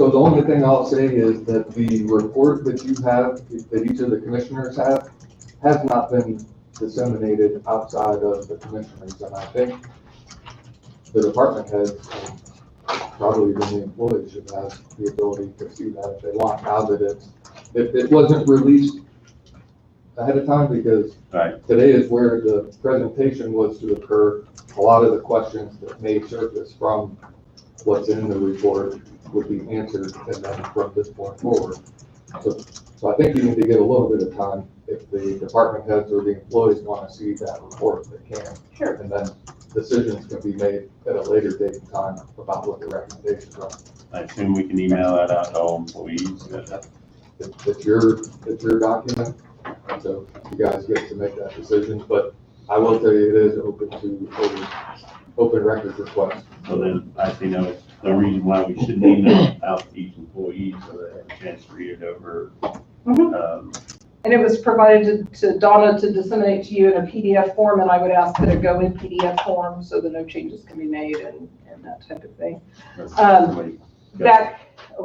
the only thing I'll say is that the report that you have, that each of the commissioners have, has not been disseminated outside of the commissioners, and I think the department heads, and probably even the employees, should have the ability to see that if they want, now that it wasn't released ahead of time, because Right. today is where the presentation was to occur. A lot of the questions that may surface from what's in the report would be answered, and then from this point forward. So I think you need to get a little bit of time. If the department heads or the employees want to see that report, they can. Sure. And then decisions can be made at a later date and time about what the recommendations are. I assume we can email that out to all employees. It's your document, so you guys get to make that decision, but I will tell you, it is open to open records requests. So then I see no reason why we shouldn't email out to each employee so they have a chance to read it over. and it was provided to Donna to disseminate to you in a PDF form, and I would ask that it go in PDF form so that no changes can be made and that type of thing. Somebody-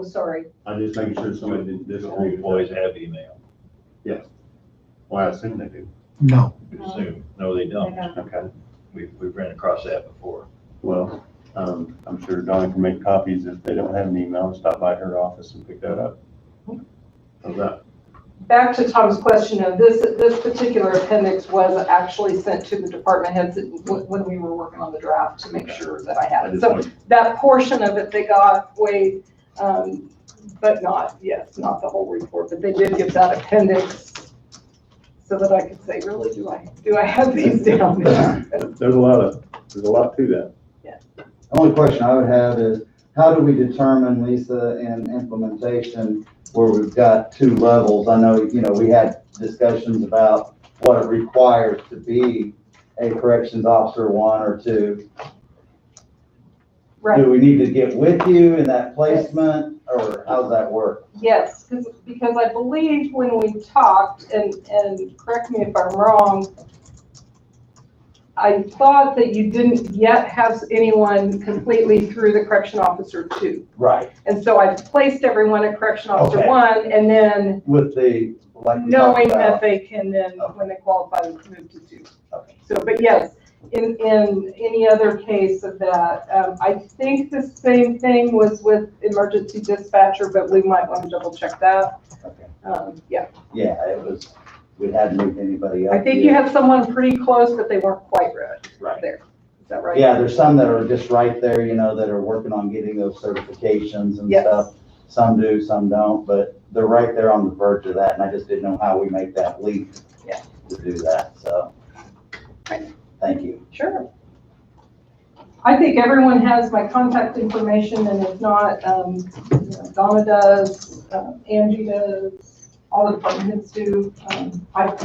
Sorry. I'm just making sure somebody didn't All disagree with employees that. have email. Well, I assume they do. No. We assume. No, they don't. Okay, We've ran across that before. well, I'm sure Donna can make copies if they don't have an email, stop by her office and pick that up. How's that? Back to Tom's question of this particular appendix was actually sent to the department heads when we were working on the draft to make sure that I had it. So that portion of it they got way, but not the whole report, but they did give that appendix so that I could say, really, do I have these down there? There's a lot to that. The only question I would have is, how do we determine, Lisa, in implementation where we've got two levels? I know, we had discussions about what it requires to be a corrections officer 1 or 2. Right. Do we need to get with you in that placement, or how's that work? Yes, because I believe when we talked, and correct me if I'm wrong, I thought that you didn't yet have anyone completely through the correction officer 2. Right. And so I placed everyone at correction officer Okay. 1, and then With the, like we talked knowing that about. they can then, when they qualify, move to 2. Okay. So, but yes, in any other case of that, I think the same thing was with emergency dispatcher, but we might want to double check that. Okay. Yeah, Yeah, it was, we hadn't moved anybody up. I think yet. you had someone pretty close, but they weren't quite Right. there. Is that right? Yeah, there's some that are just right there, that are working on getting those certifications and Yes. stuff. Some do, some don't, but they're right there on the verge of that, and I just didn't know how we make that leap. Yeah. To do that, so. Right. Thank you. Sure. I think everyone has my contact information, and if not, Donna does, Angie does, all the department heads do. I'm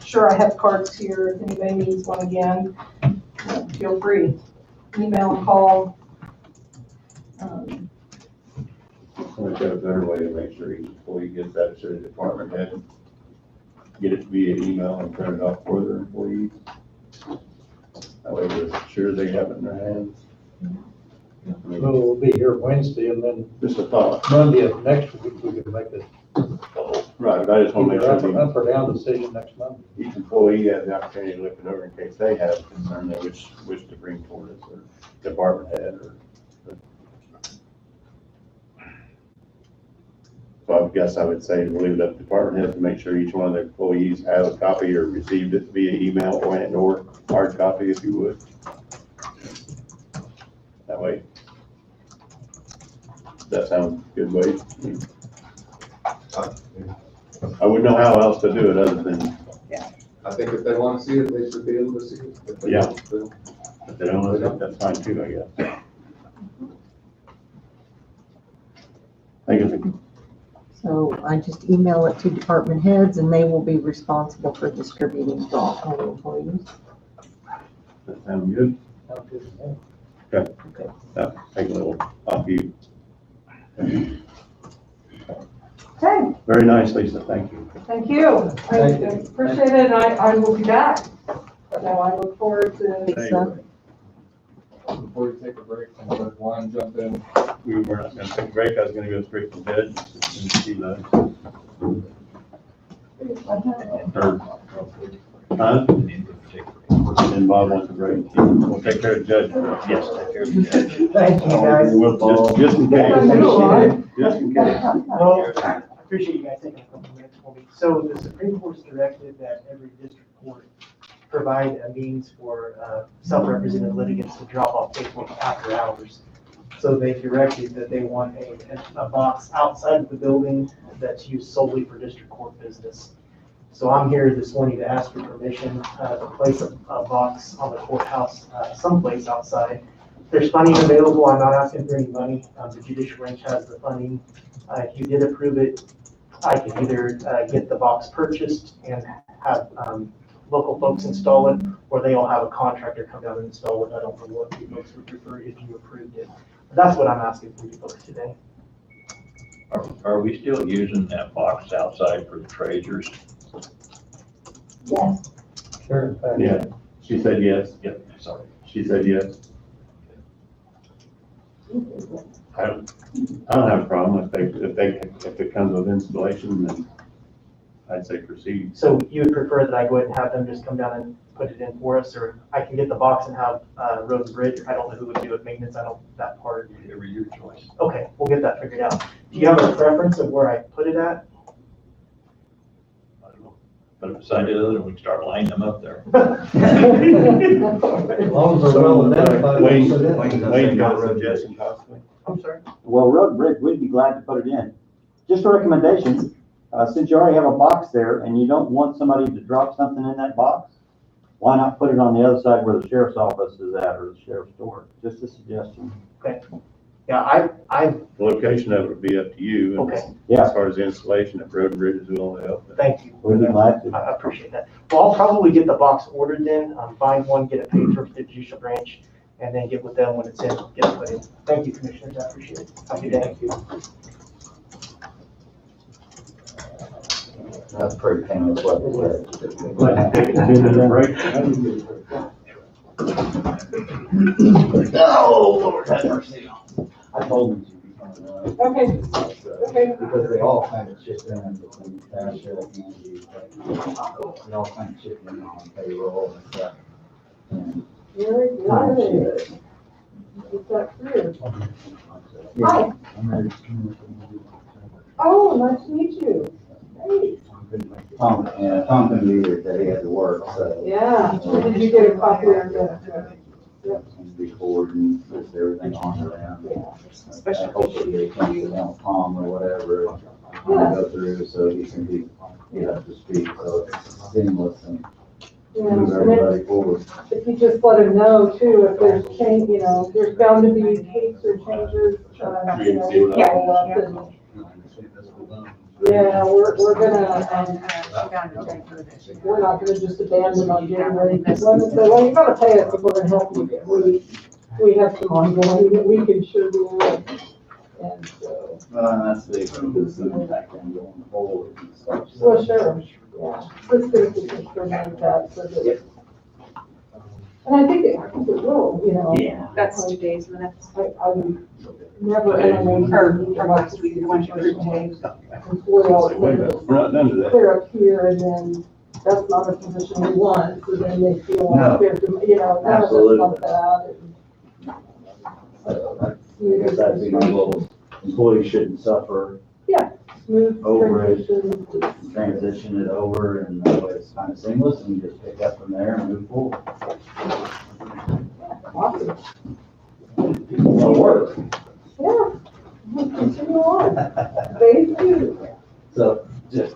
sure I have cards here if anybody needs one again. Feel free, email, call. We've got a better way to make sure each employee gets that to the department head. Get it via email and print it off for their employees. That way we're sure they have it in their hands. I mean, So we'll be here Wednesday, and then just a thought. Monday of next week, we can make a Right, but I just want to make either sure up or down decision next Monday. each employee has the opportunity to look it over in case they have a concern that which to bring toward us, or department head, or. So I guess I would say we'll leave it up to department head to make sure each one of the employees has a copy or received it via email or hard copy if you would. That way. That sounds good, Wade? I wouldn't know how else to do it other than, I think if they want to see it, they should be able to see it. If they Yeah. don't, then- if they don't, know, that's fine too, I guess. Thank you. So I just email it to department heads and they will be responsible for distributing to all employees. That sound good? Sounds good to me. Yeah, take a little off you. Okay, Very nice, Lisa, thank you. thank you. I Thank you. appreciate it, and I will be back. So I look forward to. So, Before we take a break, and let Juan jump in. We were not gonna take a break, I was gonna go straight to bed and see the. Huh? And Bob wants a break. We'll take care of Judge. Yes, take care of the judge. Thank you, guys. We'll just in case. Just in case. Well, I appreciate you guys taking a couple minutes for me. So the Supreme Court's directed that every district court provide a means for self-represented litigants to drop off paperwork after hours. So they directed that they want a box outside of the building that's used solely for district court business. So I'm here this morning to ask for permission to place a box on the courthouse someplace outside. There's funding available. I'm not asking for any money. The judicial branch has the funding. If you did approve it, I could either get the box purchased and have local folks install it, or they all have a contractor come down and install it. I don't know what you folks would prefer if you approved it. But that's what I'm asking for you folks today. Are we still using that box outside for the treasures? yes, Sure, in fact. Yeah, she said yes. Yep, sorry. She said yes. I don't have a problem if it comes with installation, then I'd say proceed. So you would prefer that I go ahead and have them just come down and put it in for us, or I can get the box and have, Road and Bridge. I don't know who would do it, maintenance, I don't, that part. Whatever your choice. Okay, we'll get that figured out. Do you have a preference of where I put it at? I don't know. Put it beside the other, and we can start lining them up there. As long as they're well identified. Wayne, we'll put it in. Wayne got a suggestion possibly? I'm sorry? Well, Road and Bridge, we'd be glad to put it in. Just a recommendation, since you already have a box there and you don't want somebody to drop something in that box, why not put it on the other side where the sheriff's office is at or the sheriff's door? Just a suggestion. Yeah, I, Location of it would be up to you. and okay, As far as the installation, if Road and Bridge is willing to help. thank you. We'd be glad to. I appreciate that. Well, I'll probably get the box ordered then, find one, get it paid for the judicial branch, and then get with them when it's in, get it put in. Thank you, commissioners, I appreciate it. Have a good day. That's pretty painless what it Like, take a 2-minute break. Oh, Lord, have mercy. I told them to be coming up. Okay, okay. Because they all kind of chip in between township and Andy. They all kind of chip in on payroll and stuff. And Very good. Get that through. Hi. I'm ready to Oh, nice to meet you. Great. Tom couldn't be here today, he had to work, so. Yeah. Did you get a copy of the? And record and put everything on there. Especially. Hopefully they can get on Tom or whatever, and go through so he can be, up to speed, so it's seamless and Yeah, move and then everybody forward. if you just let him know too, if there's change, there's bound to be tweaks or changes, we'll follow up and, yeah, we're gonna, we're not gonna just abandon on January. Let us say, well, you gotta pay us if we're gonna help you. We have some ongoing that we can sure do. And so, And that's the, back then going forward and stuff. well, sure, yeah. Let's see if we can promote that so that. And I think it will, Yeah. That's today's minutes. I would never, Or last week, the one you approved today. employ all the We're not done to that. clear up here, and then that's not a position we want, so then they feel No. like they're, none of us Absolutely. want that. So I guess that'd be my little, employees shouldn't suffer, Smooth Over it. transition. transition it over, and that way it's kind of seamless, and you just pick up from there and move forward. Awesome. It'll work. Yeah. Continue on. Phase 2. So just,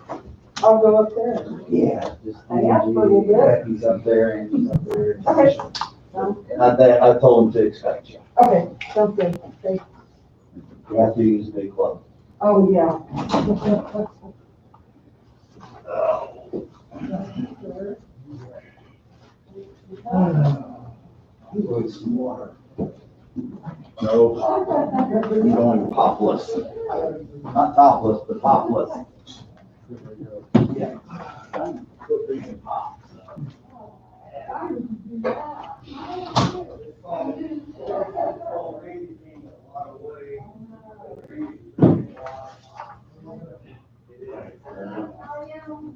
I'll go up there. yeah, just. I asked for a little bit. Becky's up there, and he's up there. Okay. I told him to expect you. Okay, sounds good. Thanks. You have to use a big club. Oh, yeah. You need some water. No, you're going topless. Not topless, but topless. Yeah.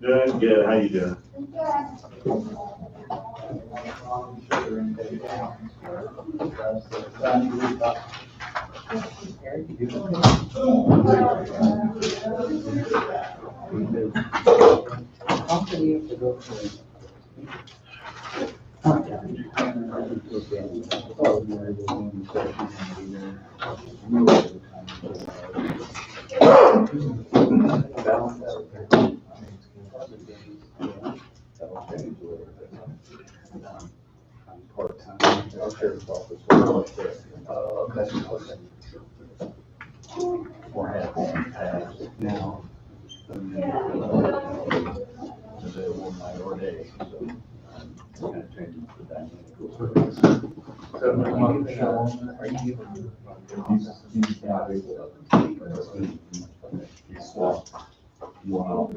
Doing good, how you doing? Now. Wow.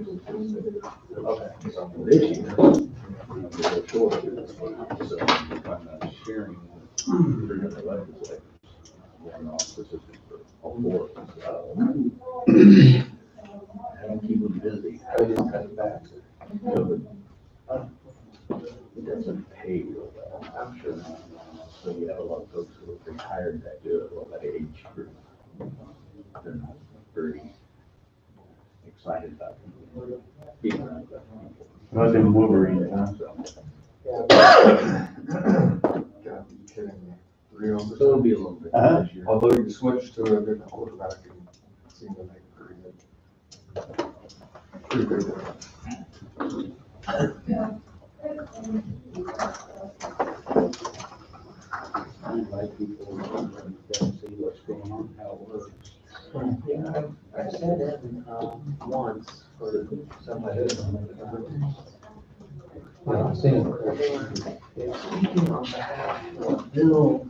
This year, they're short of it. So I'm not sharing three other legislators. One office is for all four. And keep them busy. I just cut back. It doesn't I'm sure. So you have a lot of folks who have retired that do it, well, that age group. They're not very excited about being around that people. Not them Wolverines, huh? God, you're kidding me. Real. So it'll be a little bit Uh-huh. this year. Although you switch to a different quarterback and seem to make pretty good difference. I invite people to see what's going on, how it works. Yeah, I've said that once for somebody. I've seen it. Speaking on behalf of Bill.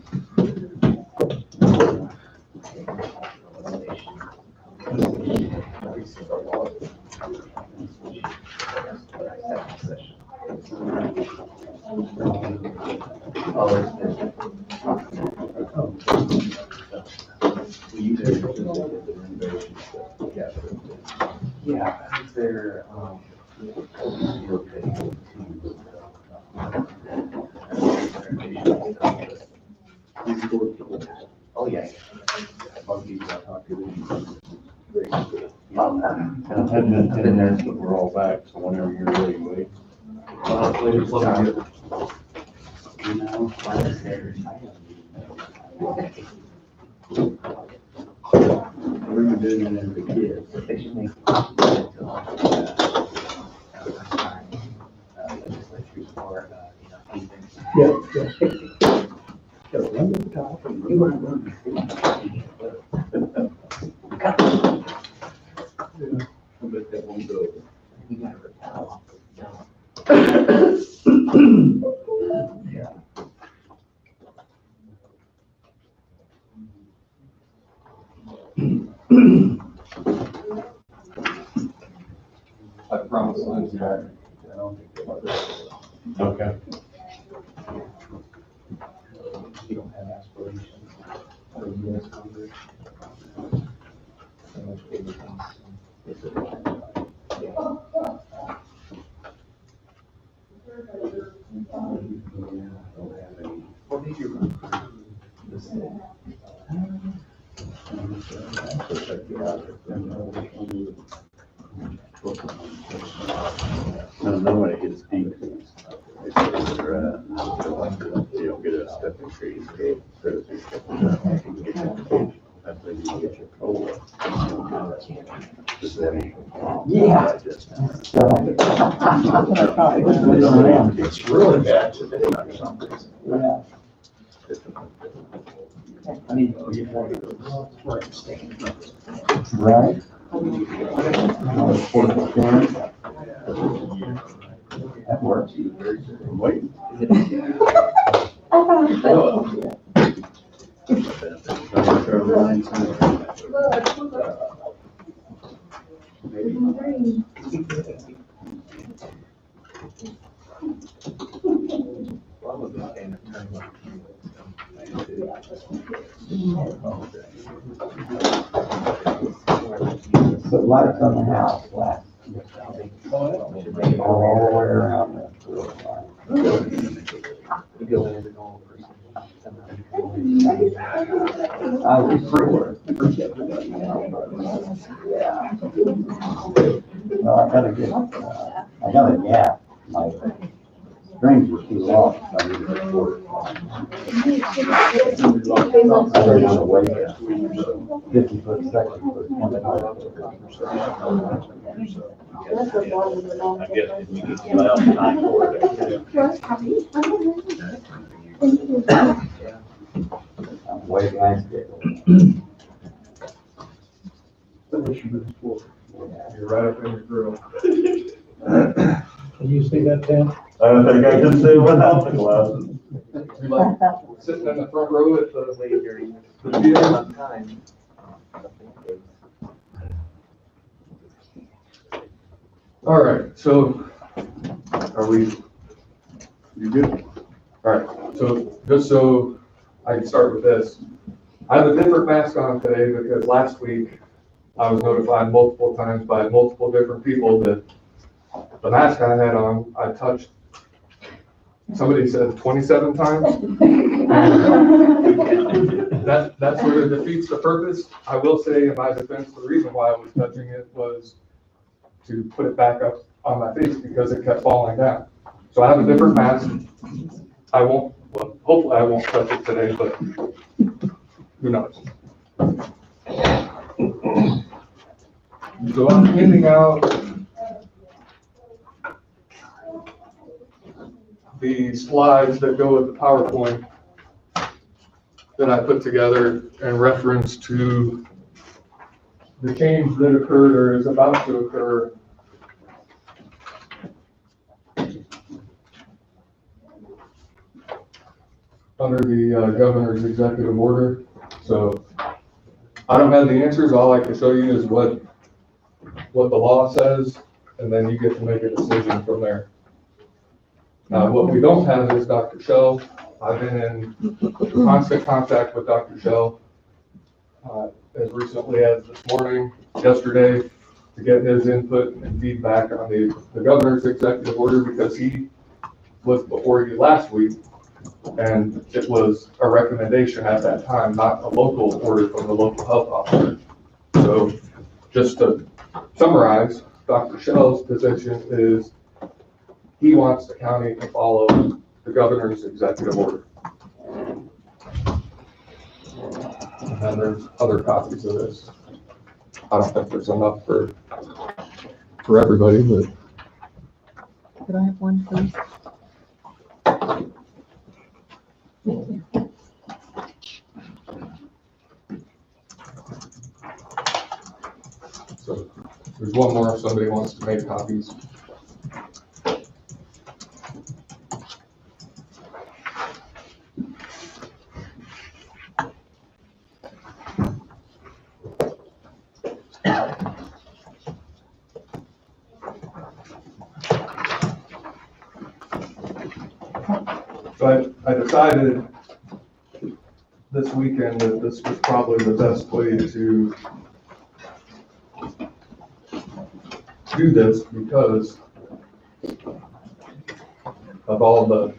Yeah, I think they're, oh, yeah. Bug people I talk to, I've had been in there, so we're all back, so whenever you're ready, wait. you know, while I was there, we were doing it as a kid, but they should make. Legislatures for, events. Yeah. You weren't running. But that won't go. You gotta retire. Yeah. I promise Lindsay that. I don't think they want Okay. you don't have aspirations for the US Congress. So much bigger things. It's a- yeah. Yeah, I don't have any. Well, maybe you're running for the state. No, nobody gets pink. They say they're, you don't get a stepping tree. That's when you get your COLA. Just then. Yeah. It's really bad today for some reason. Yeah. I mean, Right? That works. Wait. Put lights on the house, last. All the way around. you go in and all. I was free. Yeah. Well, I got a gap. My strings were too long. So I needed to work. I don't want to wait 50-foot section for 25. I guess if we get you out time for it. I'm way behind schedule. You're right up in your grill. Can you see that, Tim? I don't think I can say without the glasses. We like sitting in the front row at the During theater. some time. All right, so are we, you good? All right, so just so I can start with this. I have a different mask on today because last week I was notified multiple times by multiple different people that the mask I had on, I touched somebody said 27 times. That sort of defeats the purpose. I will say in my defense, the reason why I was touching it was to put it back up on my face because it kept falling down. So I have a different mask. I won't, well, hopefully I won't touch it today, but who knows? So I'm handing out the slides that go with the PowerPoint that I put together in reference to the change that occurred or is about to occur under the governor's executive order. So I don't have the answers. All I can show you is what the law says, and then you get to make a decision from there. Now, what we don't have is Dr. Shell. I've been in constant contact with Dr. Shell as recently as this morning, yesterday, to get his input and feedback on the governor's executive order, because he was before you last week, and it was a recommendation at that time, not a local order from the local health officer. So just to summarize, Dr. Shell's position is he wants the county to follow the governor's executive order. And then there's other copies of this. I don't think there's enough for everybody, but. Could I have one, please? So there's one more if somebody wants to make copies. So I decided this weekend that this was probably the best way to do this because of all the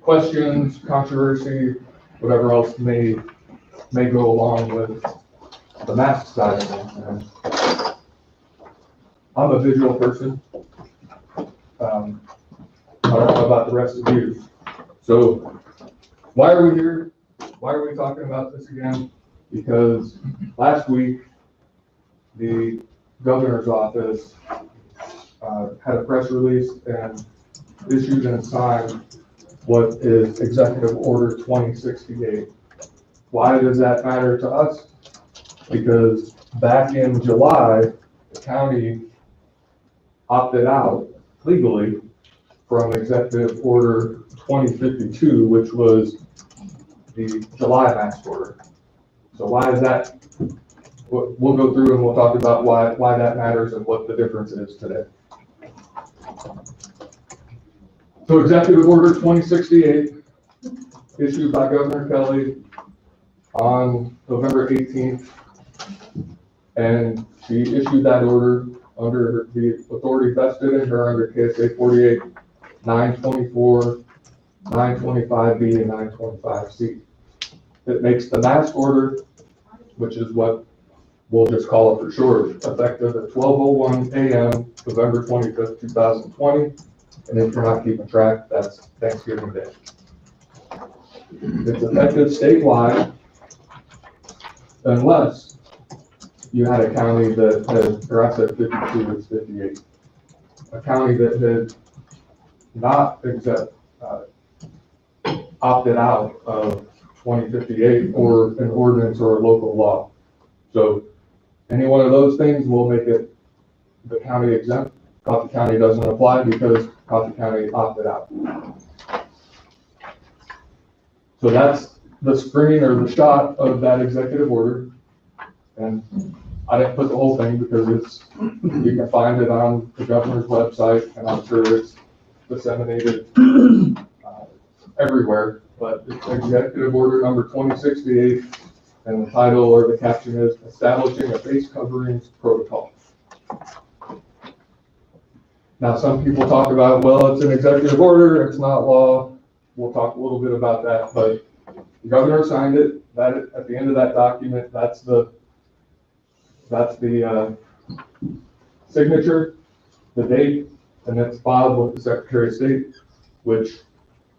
questions, controversy, whatever else may go along with the mask side of things. And I'm a visual person. I don't know about the rest of you. So why are we here? Why are we talking about this again? Because last week, the governor's office had a press release and issued and signed what is Executive Order 2068. Why does that matter to us? Because back in July, the county opted out legally from Executive Order 2052, which was the July mask order. So why is that? We'll go through and we'll talk about why that matters and what the difference is today. So Executive Order 2068, issued by Governor Kelly on November 18th, and she issued that order under the authority vested in her under KSA 48, 924, 925B, and 925C. It makes the mask order, which is what we'll just call it for short, effective at 12:01 a.m., November 25th, 2020. And if you're not keeping track, that's Thanksgiving Day. It's effective statewide unless you had a county that had, or I said 52, it's 58. A county that had not opted out of 2058 or an ordinance or a local law. So any one of those things will make it the county exempt. Coffee County doesn't apply because Coffee County opted out. So that's the screen or the shot of that executive order. And I didn't put the whole thing because you can find it on the governor's website, and I'm sure it's disseminated everywhere. But it's Executive Order number 2068, and the title or the caption is Establishing a Face Coverings Protocol. Now, some people talk about, well, it's an executive order, it's not law. We'll talk a little bit about that, but the governor signed it. That, at the end of that document, that's the signature, the date, and it's filed with the Secretary of State, which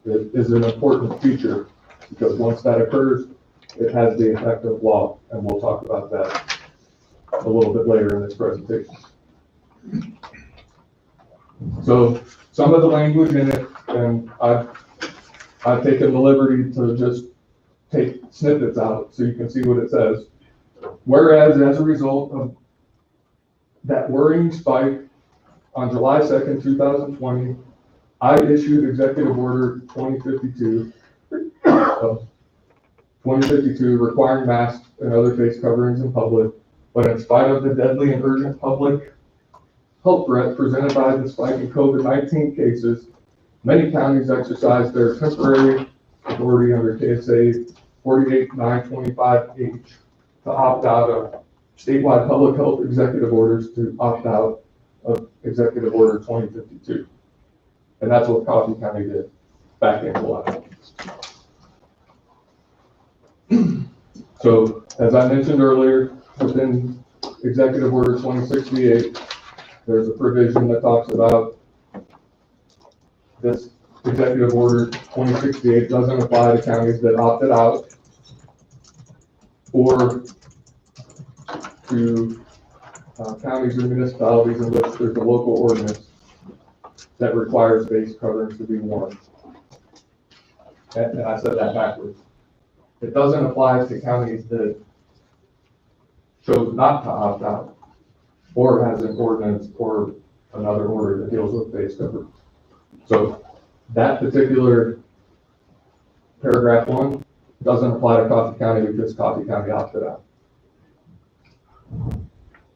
is an important feature, because once that occurs, it has the effect of law, and we'll talk about that a little bit later in this presentation. So some of the language in it, and I've taken the liberty to just take snippets out so you can see what it says. Whereas as a result of that worrying spike on July 2nd, 2020, I issued Executive Order 2052 requiring masks and other face coverings in public, but in spite of the deadly and urgent public health threat presented by the spike in COVID-19 cases, many counties exercised their temporary authority under KSA 48925H to opt out of statewide public health executive orders to opt out of Executive Order 2052. And that's what Coffee County did back in July. So, as I mentioned earlier, within Executive Order 2068, there's a provision that talks about this Executive Order 2068 doesn't apply to counties that opted out or to counties or municipalities in which there's a local ordinance that requires face coverings to be worn. And I said that backwards. It doesn't apply to counties that chose not to opt out or has an ordinance or another order that deals with face coverings. So that particular paragraph 1 doesn't apply to Coffee County because Coffee County opted out.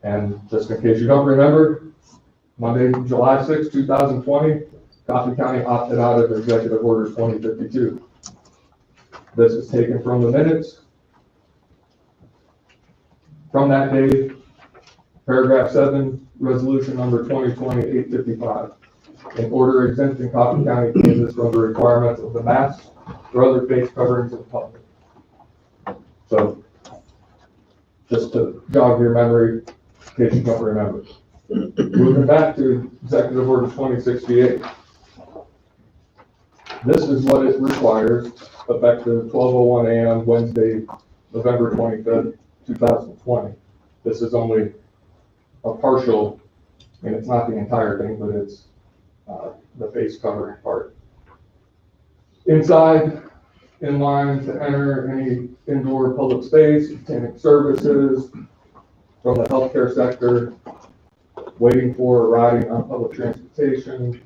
And just in case you don't remember, Monday, July 6, 2020, Coffee County opted out of Executive Order 2052. This is taken from the minutes from that day, paragraph 7, resolution number 2020-855. An order exempting Coffee County, Kansas from the requirements of the mask or other face coverings in public. So, just to jog your memory, in case you don't remember. Moving back to Executive Order 2068. This is what it requires, effective 12:01 a.m. Wednesday, November 25th, 2020. This is only a partial, and it's not the entire thing, but it's the face covering part. Inside, in line to enter any indoor public space, obtaining services from the healthcare sector, waiting for or riding on public transportation,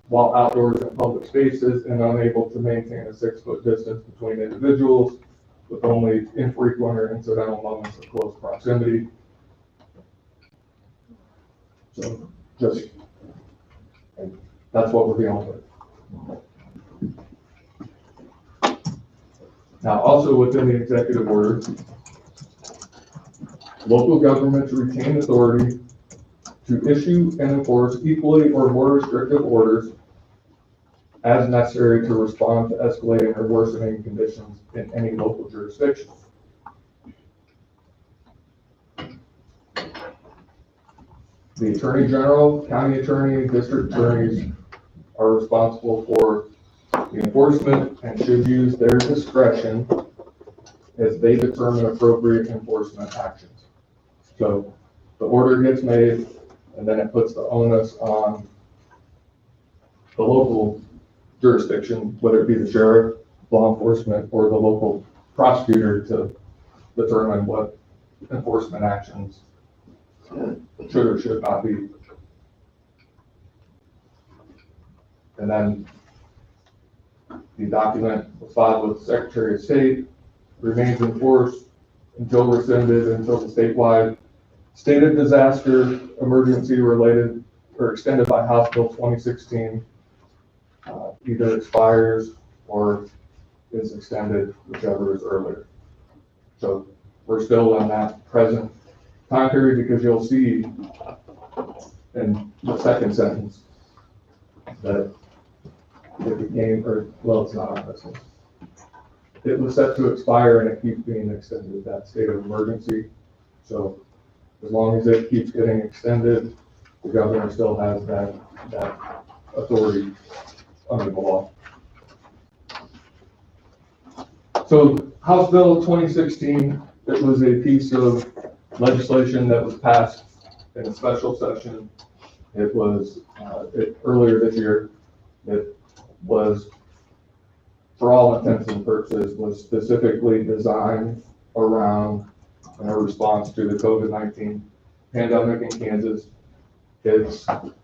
while outdoors in public spaces and unable to maintain a 6-foot distance between individuals with only infrequent or incidental moments of close proximity. So just, that's what we're dealing with. Now, also within the executive order, local governments retain authority to issue and enforce equally or more restrictive orders as necessary to respond to escalating or worsening conditions in any local jurisdiction. The Attorney General, County Attorney, District Attorneys are responsible for the enforcement and should use their discretion as they determine appropriate enforcement actions. So the order gets made, and then it puts the onus on the local jurisdiction, whether it be the sheriff, law enforcement, or the local prosecutor to determine what enforcement actions should or should not be. And then the document was filed with the Secretary of State, remains in force until rescinded until the statewide state of disaster emergency related or extended by House Bill 2016 either expires or is extended, whichever is earlier. So we're still in that present time period because you'll see in the second sentence, that it became, or, well, it's not on this one. It was set to expire and it keeps being extended, that state of emergency. So as long as it keeps getting extended, the governor still has that authority under the law. So House Bill 2016, it was a piece of legislation that was passed in a special session. It was, earlier this year, it was, for all intents and purposes, was specifically designed around in a response to the COVID-19 pandemic in Kansas. It's $40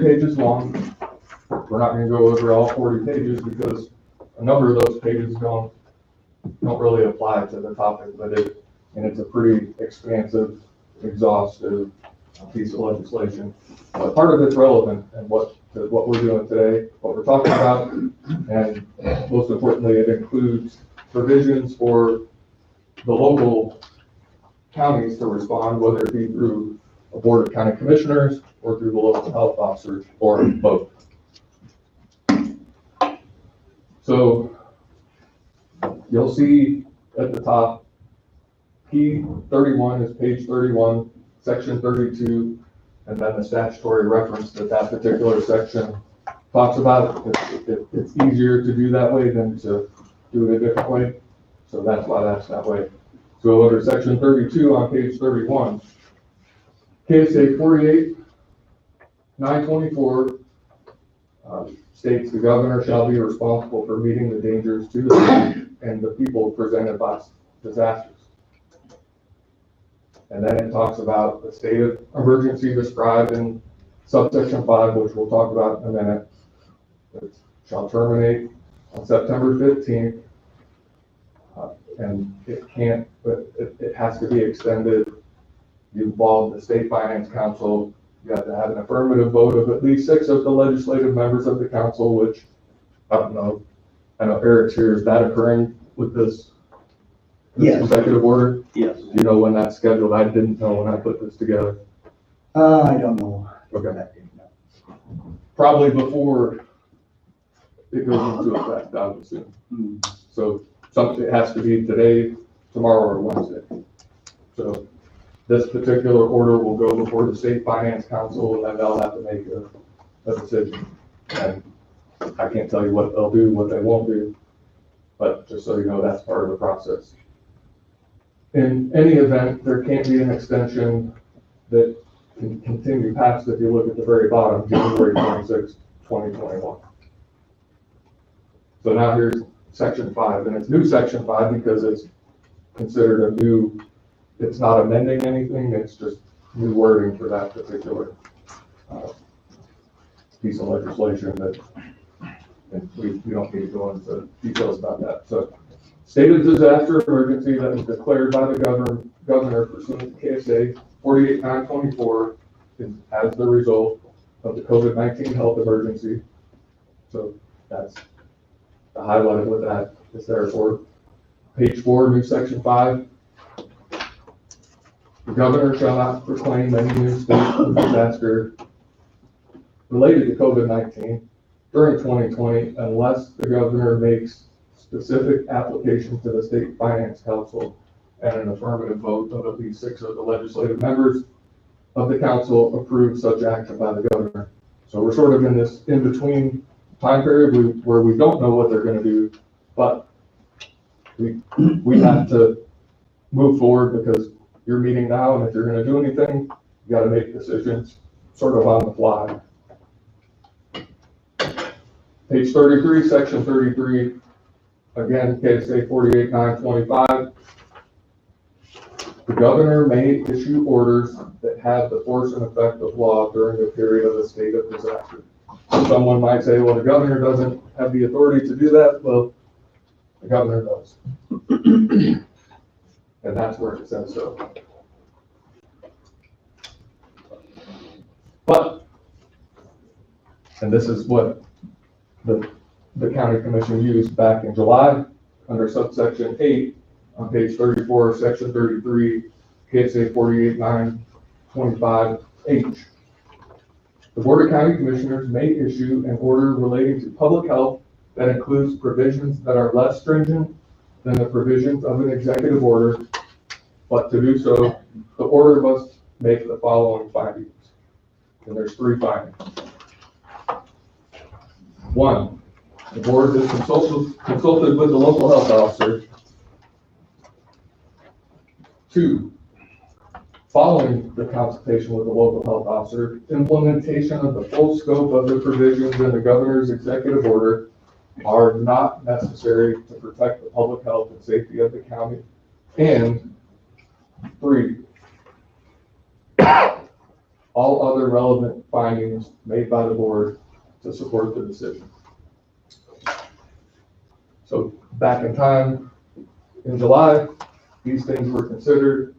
pages long. We're not going to go over all 40 pages because a number of those pages don't really apply to the topic, but it's a pretty expansive, exhaustive piece of legislation. But part of it's relevant and what we're doing today, what we're talking about, and most importantly, it includes provisions for the local counties to respond, whether it be through a board of county commissioners or through the local health officers, or both. So you'll see at the top, P31 is page 31, section 32, and then the statutory reference that particular section talks about. It's easier to do that way than to do it a different way. So that's why that's that way. So under section 32 on page 31, KSA 48-924 states the governor shall be responsible for meeting the dangers to the city and the people presented by disasters. And then it talks about the state of emergency described in subsection 5, which we'll talk about in a minute. It shall terminate on September 15th, and it can't, but it has to be extended. You involve the state finance council. You have to have an affirmative vote of at least 6 of the legislative members of the council, which I don't know. I know Eric's here. Is that occurring with this Yes. executive order? Yes. Do you know when that's scheduled? I didn't know when I put this together. I don't know. Okay. Probably before it goes into effect, I would assume. So something, it has to be today, tomorrow, or Wednesday. So this particular order will go before the state finance council, and then they'll have to make a decision. And I can't tell you what they'll do, what they won't do, but just so you know, that's part of the process. In any event, there can't be an extension that can continue past, if you look at the very bottom, January 26, 2021. So now here's section 5, and it's new section 5 because it's considered a new, it's not amending anything, it's just new wording for that particular piece of legislation that, and we don't need to go into details about that. So state of disaster emergency that was declared by the governor pursuant to KSA 48-924 is as the result of the COVID-19 health emergency. So that's the highlight of what that is there for. Page 4, new section 5. The governor shall not proclaim any new state of disaster related to COVID-19 during 2020 unless the governor makes specific application to the state finance council and an affirmative vote of at least 6 of the legislative members of the council approve such action by the governor. So we're sort of in this in-between time period where we don't know what they're going to do, but we have to move forward because you're meeting now, and if you're going to do anything, you got to make decisions sort of on the fly. Page 33, section 33, again, KSA 48-925. The governor may issue orders that have the force and effect of law during the period of a state of disaster. Someone might say, well, the governor doesn't have the authority to do that. Well, the governor does. And that's where it says so. But, and this is what the county commission used back in July, under subsection 8, on page 34, section 33, KSA 48.925H. The Board of County Commissioners may issue an order relating to public health that includes provisions that are less stringent than the provisions of an executive order, but to do so, the order must make the following findings. And there's 3 findings. 1, the board has consulted with the local health officer. 2, following the consultation with the local health officer, implementation of the full scope of the provisions in the governor's executive order are not necessary to protect the public health and safety of the county. And 3, all other relevant findings made by the board to support the decision. So back in time, in July, these things were considered.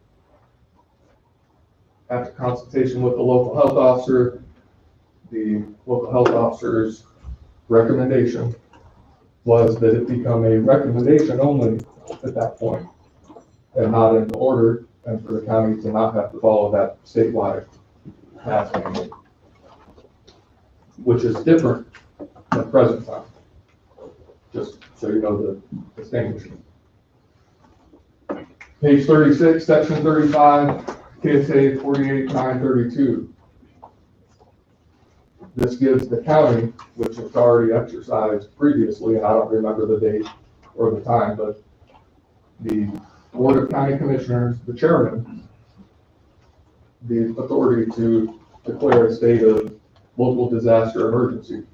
After consultation with the local health officer, the local health officer's recommendation was that it become a recommendation only at that point, and not an order, and for the county to not have to follow that statewide mask mandate, which is different than present time. Just so you know the distinction. Page 36, section 35, KSA 48.932. This gives the county, which it's already exercised previously, and I don't remember the date or the time, but the Board of County Commissioners, the chairman, the authority to declare a state of local disaster emergency.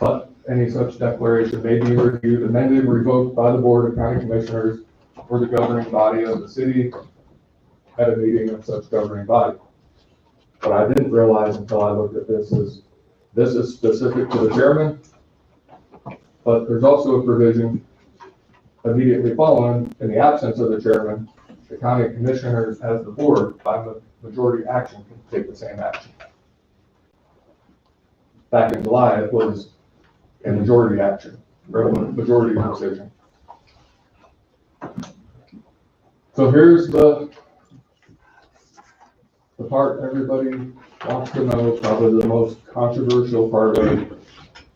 But any such declaration may be reviewed, amended, revoked by the Board of County Commissioners or the governing body of the city at a meeting of such governing body. But I didn't realize until I looked at this is specific to the chairman, but there's also a provision immediately following, in the absence of the chairman, the county commissioners as the board by majority action can take the same action. Back in July, it was a majority action, or a majority decision. So here's the part everybody wants to know, probably the most controversial part of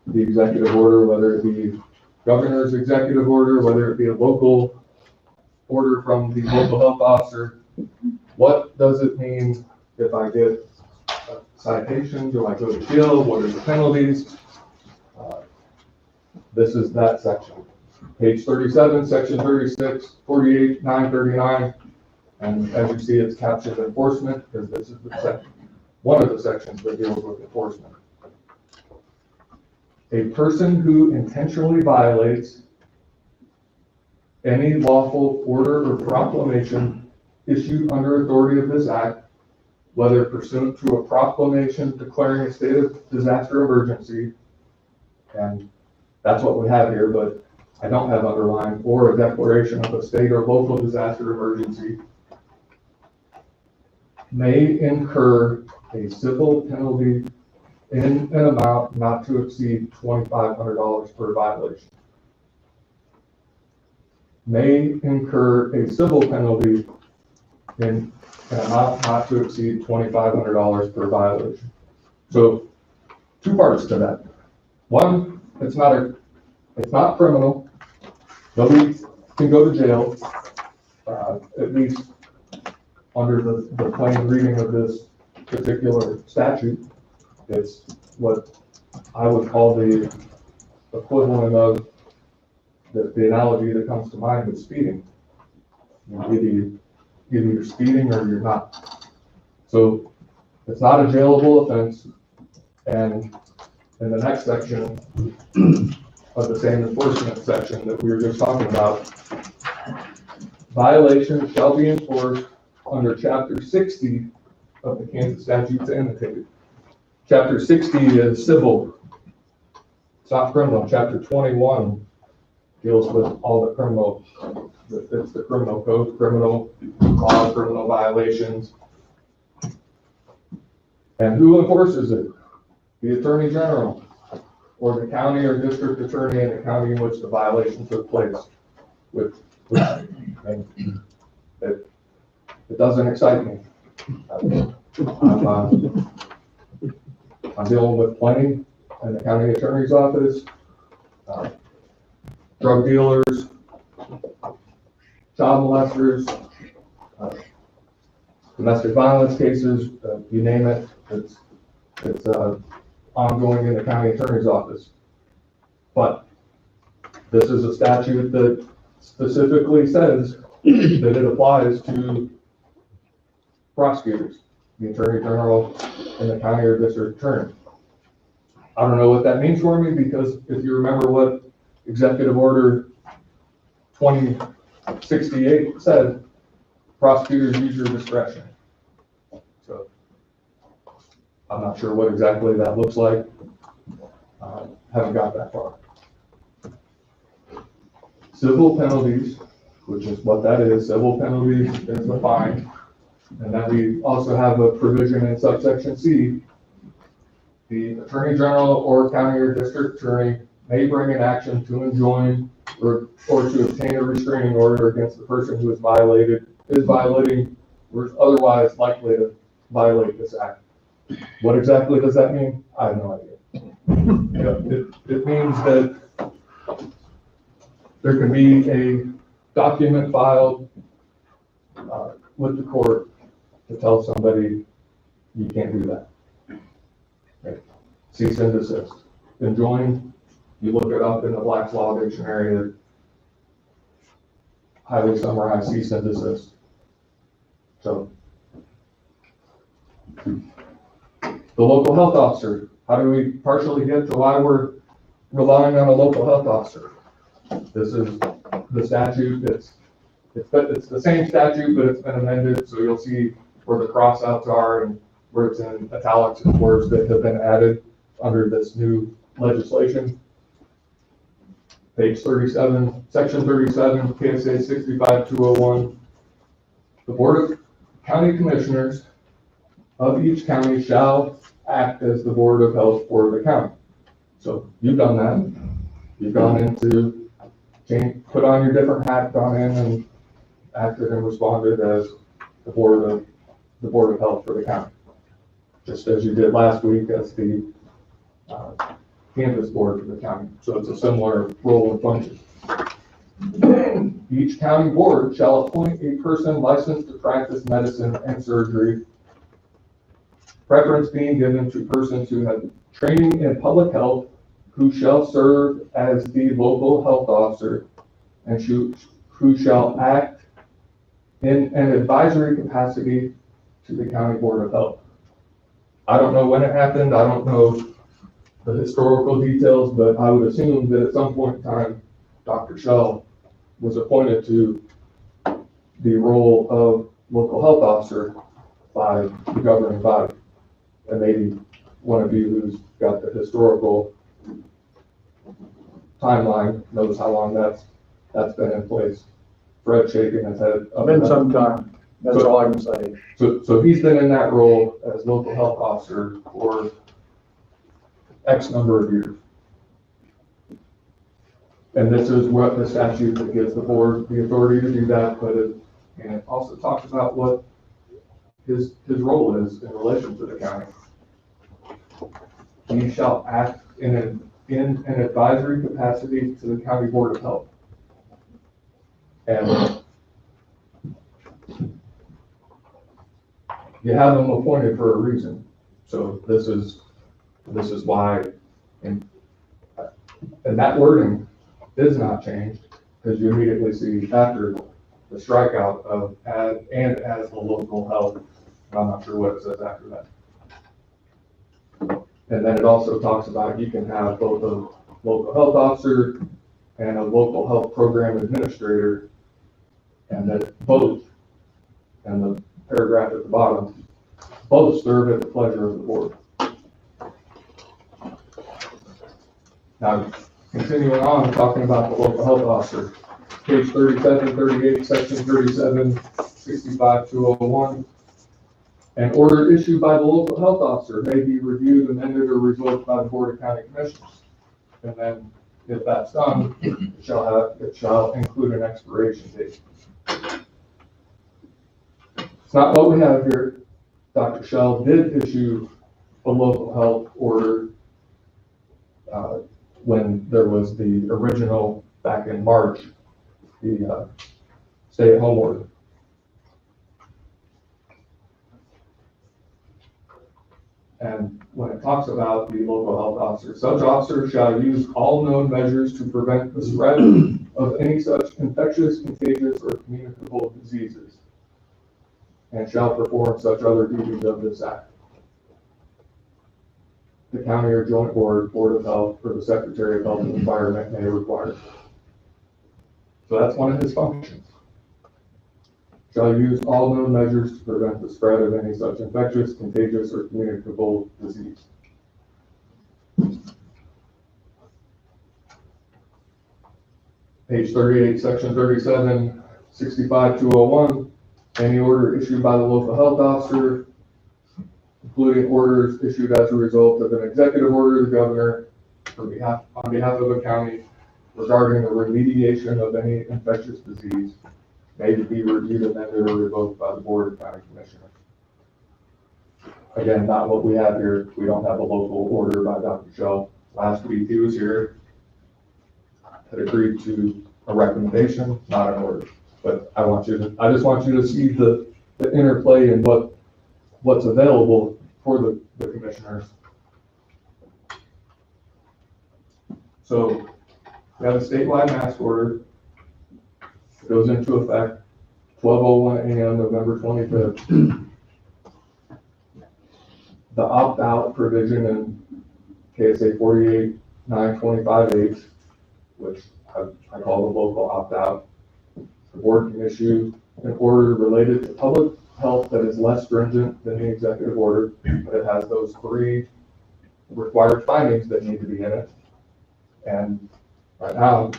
the executive order, whether it be governor's executive order, whether it be a local order from the local health officer. What does it mean if I get a citation? Do I go to jail? What are the penalties? This is that section. Page 37, section 36, 48.939. And as you see, it's captioned enforcement, because this is the section, one of the sections that deals with enforcement. A person who intentionally violates any lawful order or proclamation issued under authority of this act, whether pursuant to a proclamation declaring a state of disaster emergency, and that's what we have here, but I don't have underlined, or a declaration of a state or local disaster emergency, may incur a civil penalty in an amount not to exceed $2,500 per violation. May incur a civil penalty in an amount not to exceed $2,500 per violation. So 2 parts to that. One, it's not criminal. Nobody can go to jail, at least under the plain reading of this particular statute. It's what I would call the equivalent of the analogy that comes to mind with speeding. Either you're speeding or you're not. So it's not a jailable offense. And in the next section of the same enforcement section that we were just talking about, violations shall be enforced under Chapter 60 of the Kansas statutes annotated. Chapter 60 is civil. It's not criminal. Chapter 21 deals with all the criminal, it's the criminal code, criminal law, criminal violations. And who enforces it? The Attorney General, or the county or district attorney in the county in which the violation took place. And it doesn't excite me. I'm dealing with plenty in the county attorney's office, drug dealers, child molesters, domestic violence cases, you name it, it's ongoing in the county attorney's office. But this is a statute that specifically says that it applies to prosecutors, the attorney general, and the county or district attorney. I don't know what that means for me, because if you remember what Executive Order 2068 said, prosecutors use your discretion. So I'm not sure what exactly that looks like. Haven't got that far. Civil penalties, which is what that is, civil penalties is the fine. And then we also have a provision in subsection C. The Attorney General or county or district attorney may bring an action to enjoin or to obtain a restraining order against the person who is violating, or is otherwise likely to violate this act. What exactly does that mean? I have no idea. It means that there can be a document filed with the court to tell somebody you can't do that. Okay. Cease and desist. Enjoin, you look it up in the Black's Law Dictionary, highly summarized cease and desist. So, the local health officer, how do we partially get to why we're relying on a local health officer? This is the statute, it's the same statute, but it's been amended, so you'll see where the crossouts are and where it's in italics and words that have been added under this new legislation. Page 37, section 37, KSA 65201. The Board of County Commissioners of each county shall act as the Board of Health for the county. So you've done that. You've gone into, put on your different hat, gone in and acted and responded as the Board of Health for the county. Just as you did last week as the Canvas Board for the county. So it's a similar role and function. Each county board shall appoint a person licensed to practice medicine and surgery, preference being given to persons who have training in public health, who shall serve as the local health officer, and who shall act in an advisory capacity to the county board of health. I don't know when it happened. I don't know the historical details, but I would assume that at some point in time, Dr. Shell was appointed to the role of local health officer by the governing body. And maybe one of you who's got the historical timeline knows how long that's been in place. Fred shaking his head. Been some time. That's all I can say. So he's been in that role as local health officer for X number of years. And this is what the statute that gives the board the authority to do that, but it also talks about what his role is in relation to the county. He shall act in an advisory capacity to the county board of health. And you have them appointed for a reason. So this is why, and that wording is not changed, because you immediately see after the strikeout of and as the local health. I'm not sure what it says after that. And then it also talks about you can have both a local health officer and a local health program administrator, and that both, and the paragraph at the bottom, both serve at the pleasure of the board. Now, Continuing on, talking about the local health officer. Page 37, 38, section 37, 65-201. An order issued by the local health officer may be reviewed, amended, or revoked by the Board of County Commissioners. And then, if that's done, it shall include an expiration date. It's not what we have here. Dr. Shell did issue a local health order when there was the original, back in March, the stay-at-home order. And when it talks about the local health officer, such officer shall use all known measures to prevent the spread of any such infectious, contagious, or communicable diseases, and shall perform such other duties of this act. The county or joint board of health, or the secretary of health and environment may require. So that's one of his functions. Shall use all known measures to prevent the spread of any such infectious, contagious, or communicable disease. Page 38, section 37, 65-201. Any order issued by the local health officer, including orders issued as a result of an executive order of the governor on behalf of a county regarding the remediation of any infectious disease, may be reviewed, amended, or revoked by the Board of County Commissioners. Again, not what we have here. We don't have a local order by Dr. Shell. Last week he was here, had agreed to a recommendation, not an order. But I just want you to see the interplay and what's available for the commissioners. So we have a statewide mask order. It goes into effect 12:01 a.m. November 25th. The opt-out provision in KSA 48.925H, which I call the local opt-out. The board can issue an order related to public health that is less stringent than the executive order, but it has those 3 required findings that need to be in it. And right now,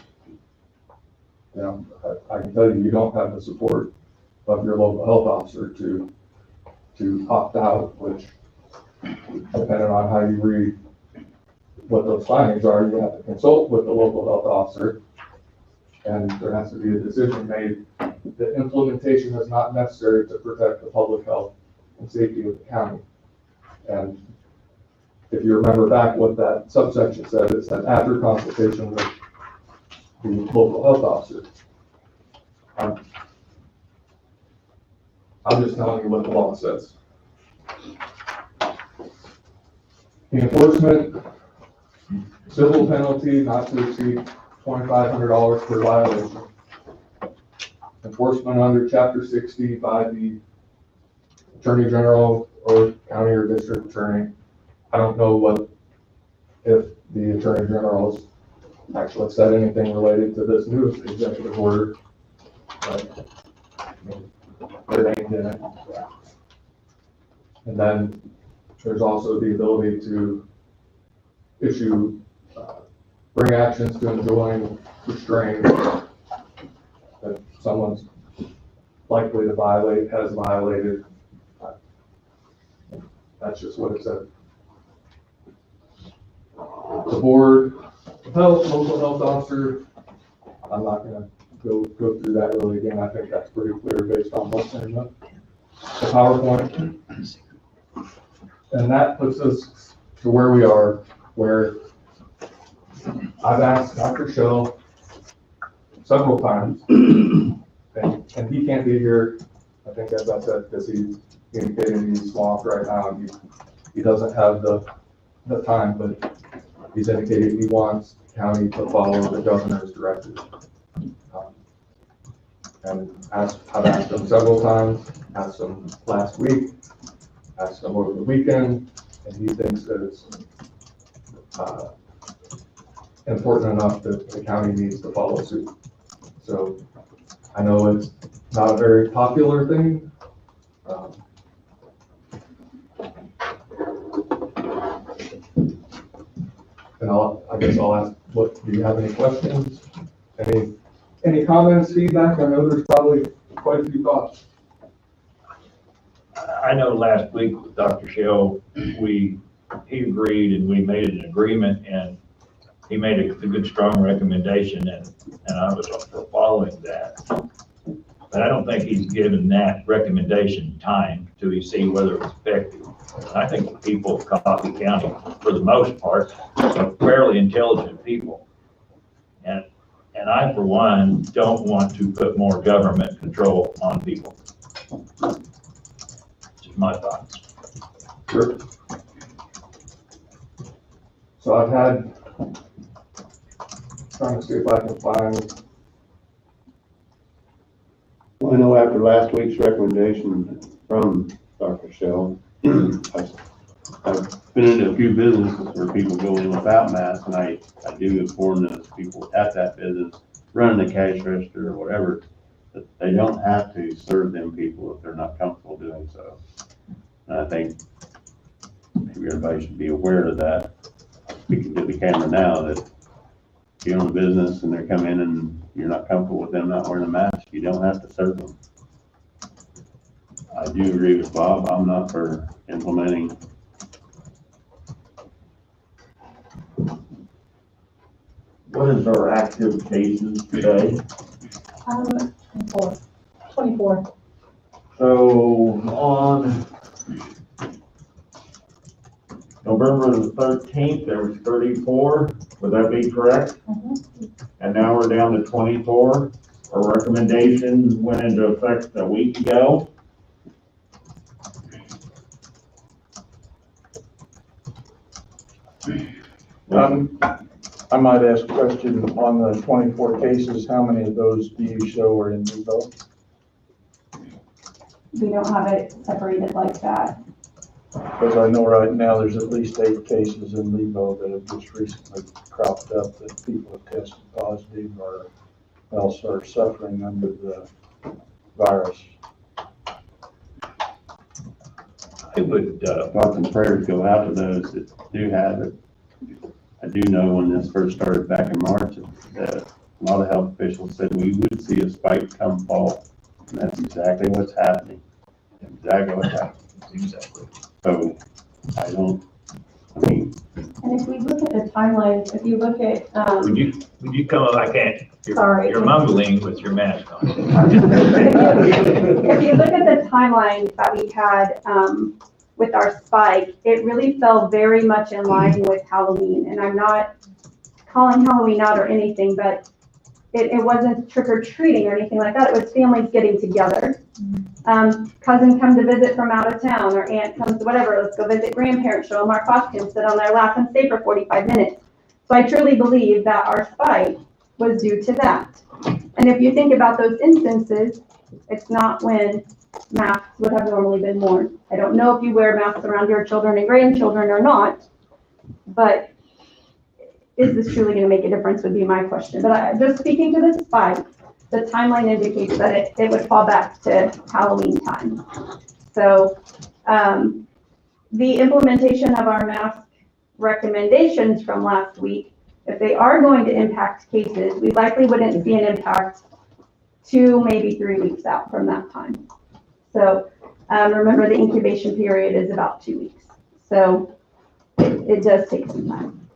you know, I can tell you, you don't have the support of your local health officer to opt out, which, depending on how you read what those findings are, you have to consult with the local health officer, and there has to be a decision made. The implementation is not necessary to protect the public health and safety of the county. And if you remember back what that subsection said, it said after consultation with the local health officer. I'm just telling you what the law says. The enforcement, civil penalty not to exceed $2,500 per violation. Enforcement under Chapter 60 by the Attorney General or county or district attorney. I don't know if the Attorney General has actually said anything related to this new executive order, but they're named in it. And then there's also the ability to issue, bring actions to enjoin, restrain that someone's likely to violate, has violated. That's just what it said. The board of health, local health officer, I'm not gonna go through that really again. I think that's pretty clear based on what's in the PowerPoint. And that puts us to where we are, where I've asked Dr. Shell several times, and he can't be here, I think, as I said, because he's indicated he's swamped right now, and he doesn't have the time, but he's indicated he wants the county to follow the governor's directive. And I've asked him several times, asked him last week, asked him over the weekend, and he thinks that it's important enough that the county needs to follow suit. So I know it's not a very popular thing. And I guess I'll ask What, do you have any questions? Any comments, feedback? I know there's probably quite a few thoughts. I know last week with Dr. Shell, he agreed and we made an agreement and he made a good, strong recommendation and I was for following that. But I don't think he's given that recommendation time to see whether it's effective. I think the people of Coffee County, for the most part, are fairly intelligent people. And I, for one, don't want to put more government control on people. Just my thoughts. Sure. So I've had, trying to see if I can find, Well, I know after last week's recommendation from Dr. Shell, I've been in a few businesses where people go in without masks, and I do inform those people at that business, running the cash register or whatever, that they don't have to serve them people if they're not comfortable doing so. And I think maybe everybody should be aware of that. Speaking to the camera now, that if you own a business and they're coming in and you're not comfortable with them not wearing a mask, you don't have to serve them. I do agree with Bob. I'm not for implementing. What is our active cases today? 24. So on November the 13th, there was 34. Would that be correct? And now we're down to 24. Our recommendation went into effect a week ago. I might ask a question on the 24 cases, how many of those do you show are in Vivo? We don't have it separated like that. Because I know right now there's at least 8 cases in Vivo that have just recently cropped up that people have tested positive or else are suffering under the virus. I would, Thoughts and prayers go out to those that do have it. I do know when this first started back in March, that a lot of health officials said we would see a spike come fall. And that's exactly what's happening. Exactly what's happening. exactly. So I mean, And if we look at the timeline, if you look at, Would you come up, I can't, Sorry. you're mumbling with your mask on. if you look at the timeline that we had, with our spike, it really fell very much in line with Halloween. And I'm not calling Halloween out or anything, but it wasn't trick or treating or anything like that. It was families getting together. Cousin come to visit from out of town, or aunt comes to whatever, let's go visit grandparents, show them our costumes, sit on their lap and stay for 45 minutes. So I truly believe that our spike was due to that. And if you think about those instances, it's not when masks would have normally been worn. I don't know if you wear masks around your children and grandchildren or not, but is this truly going to make a difference would be my question. But just speaking to the spike, the timeline indicates that it would fall back to Halloween time. So the implementation of our mask recommendations from last week, if they are going to impact cases, we likely wouldn't see an impact 2, maybe 3 weeks out from that time. So remember, the incubation period is about 2 weeks. So it does take some time.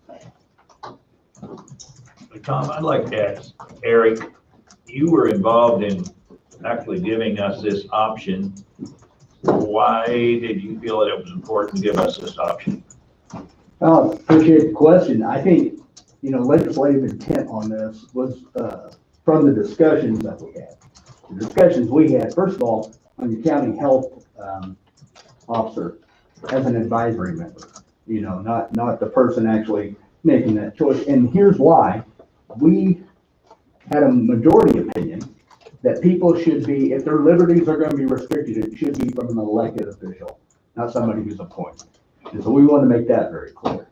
Tom, I'd like to ask Eric, you were involved in actually giving us this option. Why did you feel that it was important to give us this option? Oh, appreciate the question. I think, legislative intent on this was from the discussions that we had. The discussions we had, first of all, on your county health officer as an advisory member, not the person actually making that choice. And here's why. We had a majority opinion that people should be, if their liberties are going to be restricted, it should be from an elected official, not somebody who's appointed. And so we want to make that very clear.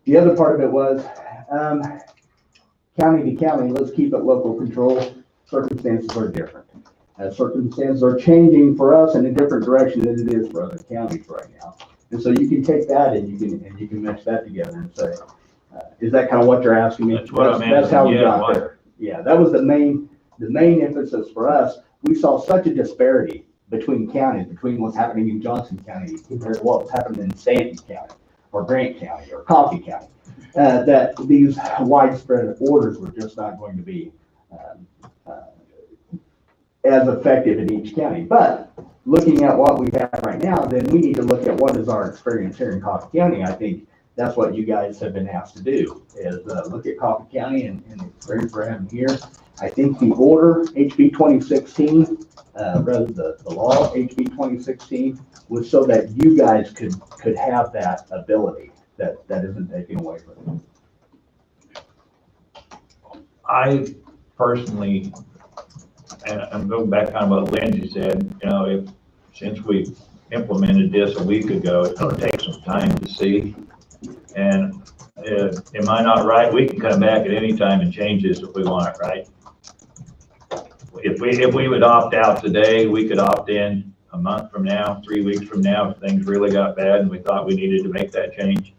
The other part of it was county to county, let's keep it local control. Circumstances are different. Circumstances are changing for us in a different direction than it is for other counties right now. And so you can take that and you can match that together and say, Is that kind of what you're asking me? That's what I'm That's how we asking, yeah, got why? there. Yeah, that was the main emphasis for us. We saw such a disparity between counties, between what's happening in Johnson County compared to what was happening in Sandy County or Grant County or Coffee County, that these widespread orders were just not going to be as effective in each county. But looking at what we have right now, then we need to look at what is our experience here in Coffee County. I think that's what you guys have been asked to do, is look at Coffee County and the experience we're having here. I think the order, HB 2016, rather the law, HB 2016, was so that you guys could have that ability that isn't taken away from you. I personally, and I'm going back on what Lindsay said, you know, since we implemented this a week ago, it's gonna take some time to see. And am I not right? We can come back at any time and change this if we want, right? If we would opt out today, we could opt in a month from now, 3 weeks from now, if things really got bad and we thought we needed to make that change.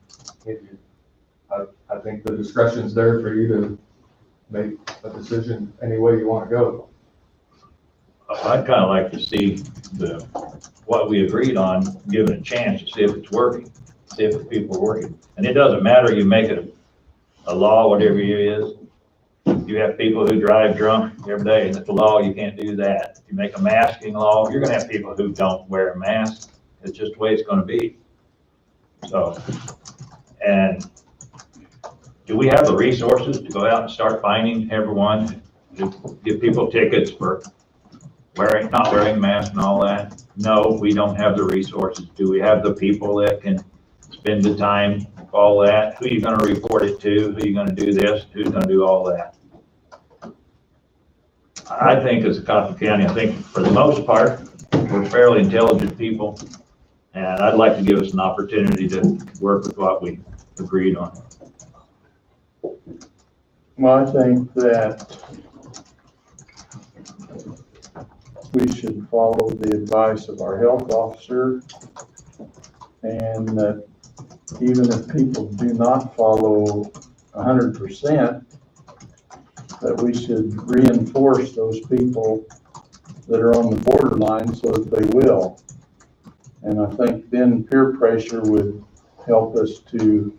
I think the discretion's there for you to make a decision any way you want to go. I'd kind of like to see what we agreed on, given a chance to see if it's working, see if the people are working. And it doesn't matter, you make it a law, whatever it is. You have people who drive drunk every day, and it's a law, you can't do that. If you make a masking law, you're gonna have people who don't wear a mask. It's just the way it's gonna be. So, and do we have the resources to go out and start finding everyone, to give people tickets for not wearing masks and all that? No, we don't have the resources. Do we have the people that can spend the time, all that? Who are you gonna report it to? Who are you gonna do this? Who's gonna do all that? I think as a Coffee County, I think for the most part, we're fairly intelligent people. And I'd like to give us an opportunity to work with what we agreed on. Well, I think that we should follow the advice of our health officer, and that even if people do not follow 100%, that we should reinforce those people that are on the borderline so that they will. And I think then peer pressure would help us to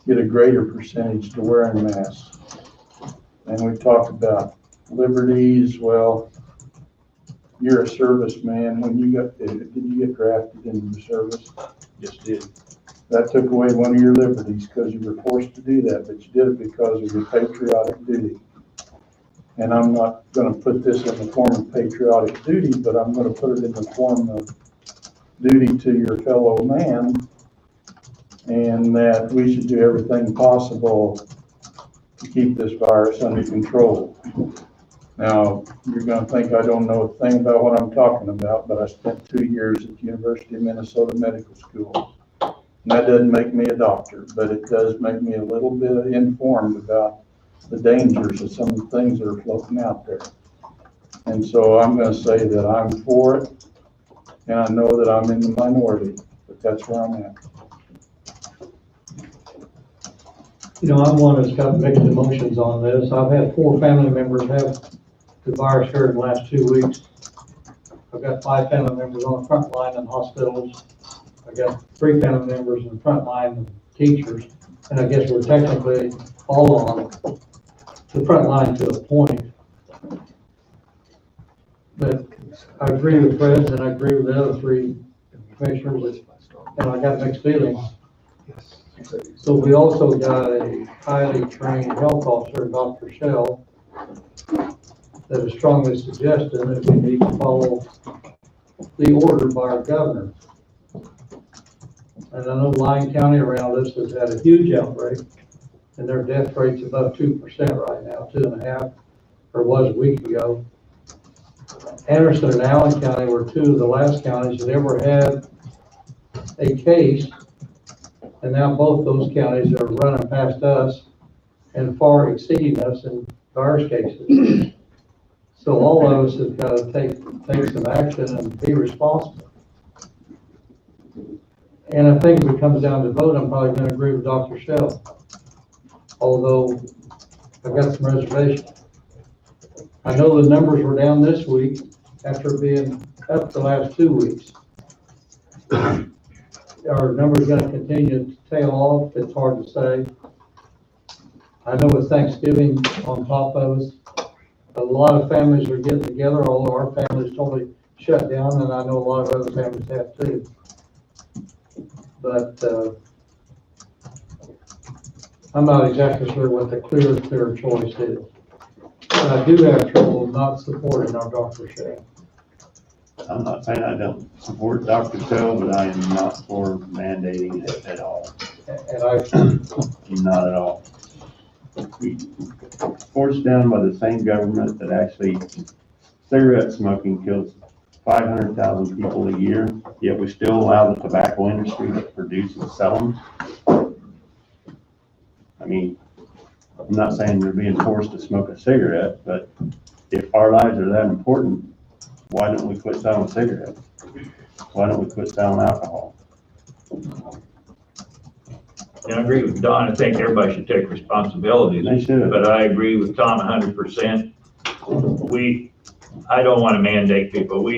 get a greater percentage to wearing masks. And we talked about liberties. Well, you're a serviceman. When you did you get drafted into the service? Yes, did. That took away one of your liberties because you were forced to do that, but you did it because of your patriotic duty. And I'm not going to put this in the form of patriotic duty, but I'm going to put it in the form of duty to your fellow man, and that we should do everything possible to keep this virus under control. Now, you're going to think I don't know a thing about what I'm talking about, but I spent 2 years at the University of Minnesota Medical School. And that doesn't make me a doctor, but it does make me a little bit informed about the dangers of some of the things that are floating out there. And so I'm going to say that I'm for it, and I know that I'm in the minority, but that's where I'm at. You know, I'm one that's got mixed emotions on this. I've had 4 family members have the virus here in the last 2 weeks. I've got 5 family members on the front line in hospitals. I've got 3 family members in the front line of teachers. And I guess we're technically all on the front line to a point. But I agree with Fred and I agree with the other 3 commissioners, and I got mixed feelings. So we also got a highly trained health officer, Dr. Shell, that is strongly suggesting that we need to follow the order by our governor. And I know Lyon County around us has had a huge outbreak, and their death rate's above 2% right now, 2.5%, or was a week ago. Anderson and Allen County were 2 of the last counties that ever had a case, and now both those counties are running past us and far exceeding us in virus cases. So all of us have got to take some action and be responsible. And I think if it comes down to vote, I'm probably going to agree with Dr. Shell. although I've got some reservations. I know the numbers were down this week after being up the last 2 weeks. Are numbers gonna continue to tail off? It's hard to say. I know it's Thanksgiving on top of us. A lot of families are getting together, although our family's totally shut down, and I know a lot of other families have too. But, I'm not exactly sure what the clear choice is. But I do have trouble not supporting our Dr. Shea. I'm not saying I don't support Dr. Shell, but I am not for mandating it at all. And I, Not at all. We forced down by the same government that actually cigarette smoking kills 500,000 people a year, yet we still allow the tobacco industry to produce and sell them. I mean, I'm not saying they're being forced to smoke a cigarette, but if our lives are that important, why don't we quit selling cigarettes? Why don't we quit selling alcohol? And I agree with Don. I think everybody should take responsibility. They should. But I agree with Tom 100%. I don't want to mandate people.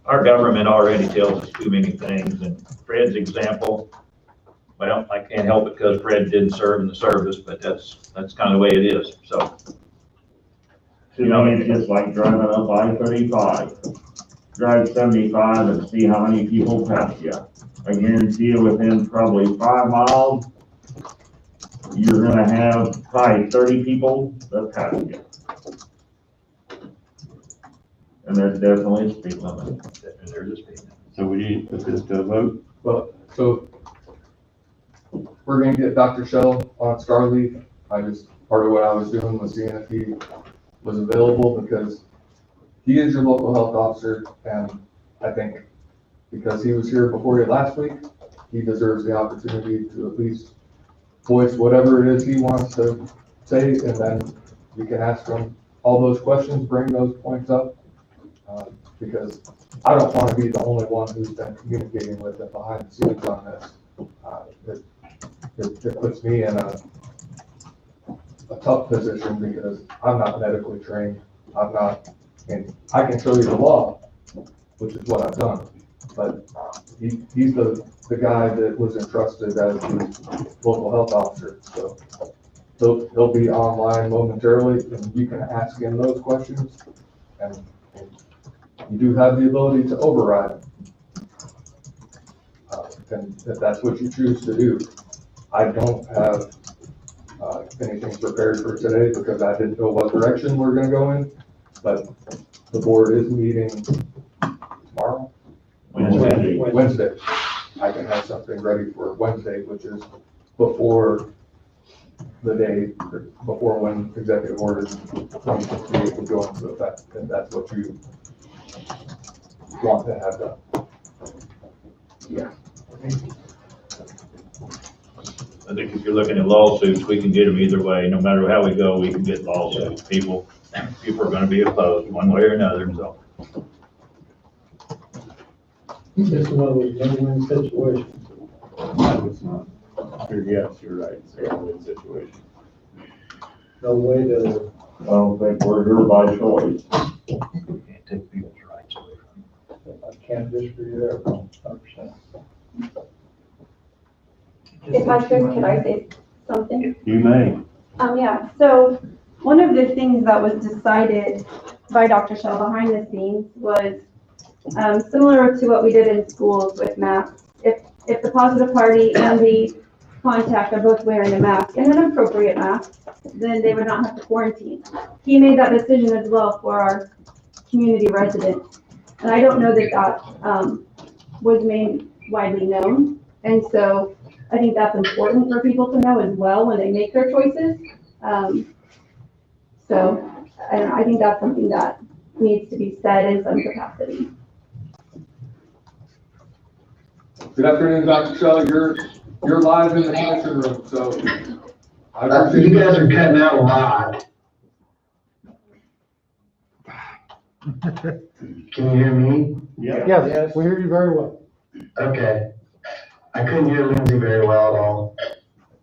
Our government already tells us too many things. And Fred's example, well, I can't help it because Fred didn't serve in the service, but that's kind of the way it is. So, To me, it's just like driving up I-35. Drive 75 and see how many people pass you. I guarantee you within probably 5 miles, you're gonna have probably 30 people that pass you. And there's definitely a speed limit. there's a speed limit. So we need to put this to a vote. Well, so we're gonna get Dr. Shell on Star Leaf. Part of what I was doing was seeing if he was available because he is your local health officer, and I think because he was here before you last week, he deserves the opportunity to at least voice whatever it is he wants to say, and then you can ask him all those questions, bring those points up, because I don't want to be the only one who's been communicating with him behind the scenes on this. It puts me in a tough position because I'm not medically trained. And I can show you the law, which is what I've done, but he's the guy that was entrusted as the local health officer. So he'll be online momentarily, and you can ask him those questions, and you do have the ability to override him. And if that's what you choose to do. I don't have anything prepared for today because I didn't know what direction we're gonna go in, but the board is meeting tomorrow? Wednesday. I can have something ready for Wednesday, which is before the day, before when executive order 2068 will go into effect, if that's what you want to have done. Yeah. I think if you're looking at lawsuits, we can get them either way. No matter how we go, we can get lawsuits. People are going to be opposed one way or another, so. this is one of those win-win situations. No, it's not. Yes, you're right. It's a win situation. No way to, I don't think we're here by choice. You can't take people's rights away from them. I can't disagree there, 100%. If I could I say something? You may. Yeah, so one of the things that was decided by Dr. Shell behind the scenes was similar to what we did in schools with masks. If the positive party and the contact are both wearing a mask and an appropriate mask, then they would not have to quarantine. He made that decision as well for our community residents. And I don't know that that was made widely known. And so I think that's important for people to know as well when they make their choices. So I think that's something that needs to be said in some capacity. Good afternoon, Dr. Shell. You're live in the commission room, so. You guys are cutting out a lot. Can you hear me? Yeah. Yes, we hear you very well. Okay. I couldn't hear Lindsay very well at all.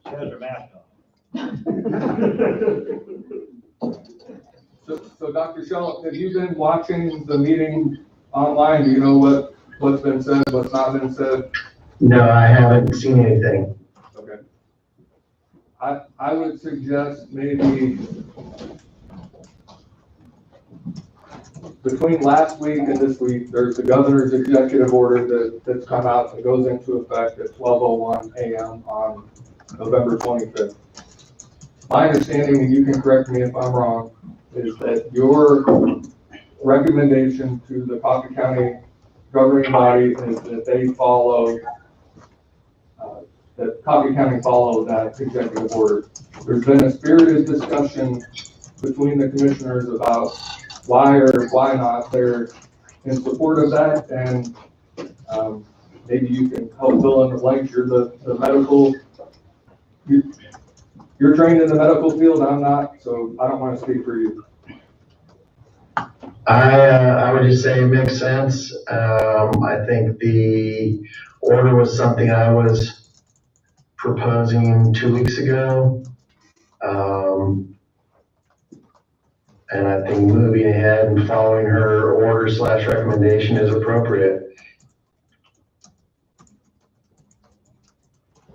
She has her mask on. So Dr. Shell, have you been watching the meeting online? Do you know what's been said, what's not been said? No, I haven't seen anything. Okay. I would suggest maybe between last week and this week, there's the governor's executive order that's come out that goes into effect at 12:01 a.m. on November 25th. My understanding, and you can correct me if I'm wrong, is that your recommendation to the Coffee County governing body is that they follow, that Coffee County follow that executive order. There's been a spirited discussion between the commissioners about why or why not they're in support of that, and maybe you can help fill in the blanks. You're the medical, you're trained in the medical field, I'm not, so I don't want to speak for you. I would just say it makes sense. I think the order was something I was proposing 2 weeks ago. And I think moving ahead and following her order / recommendation is appropriate.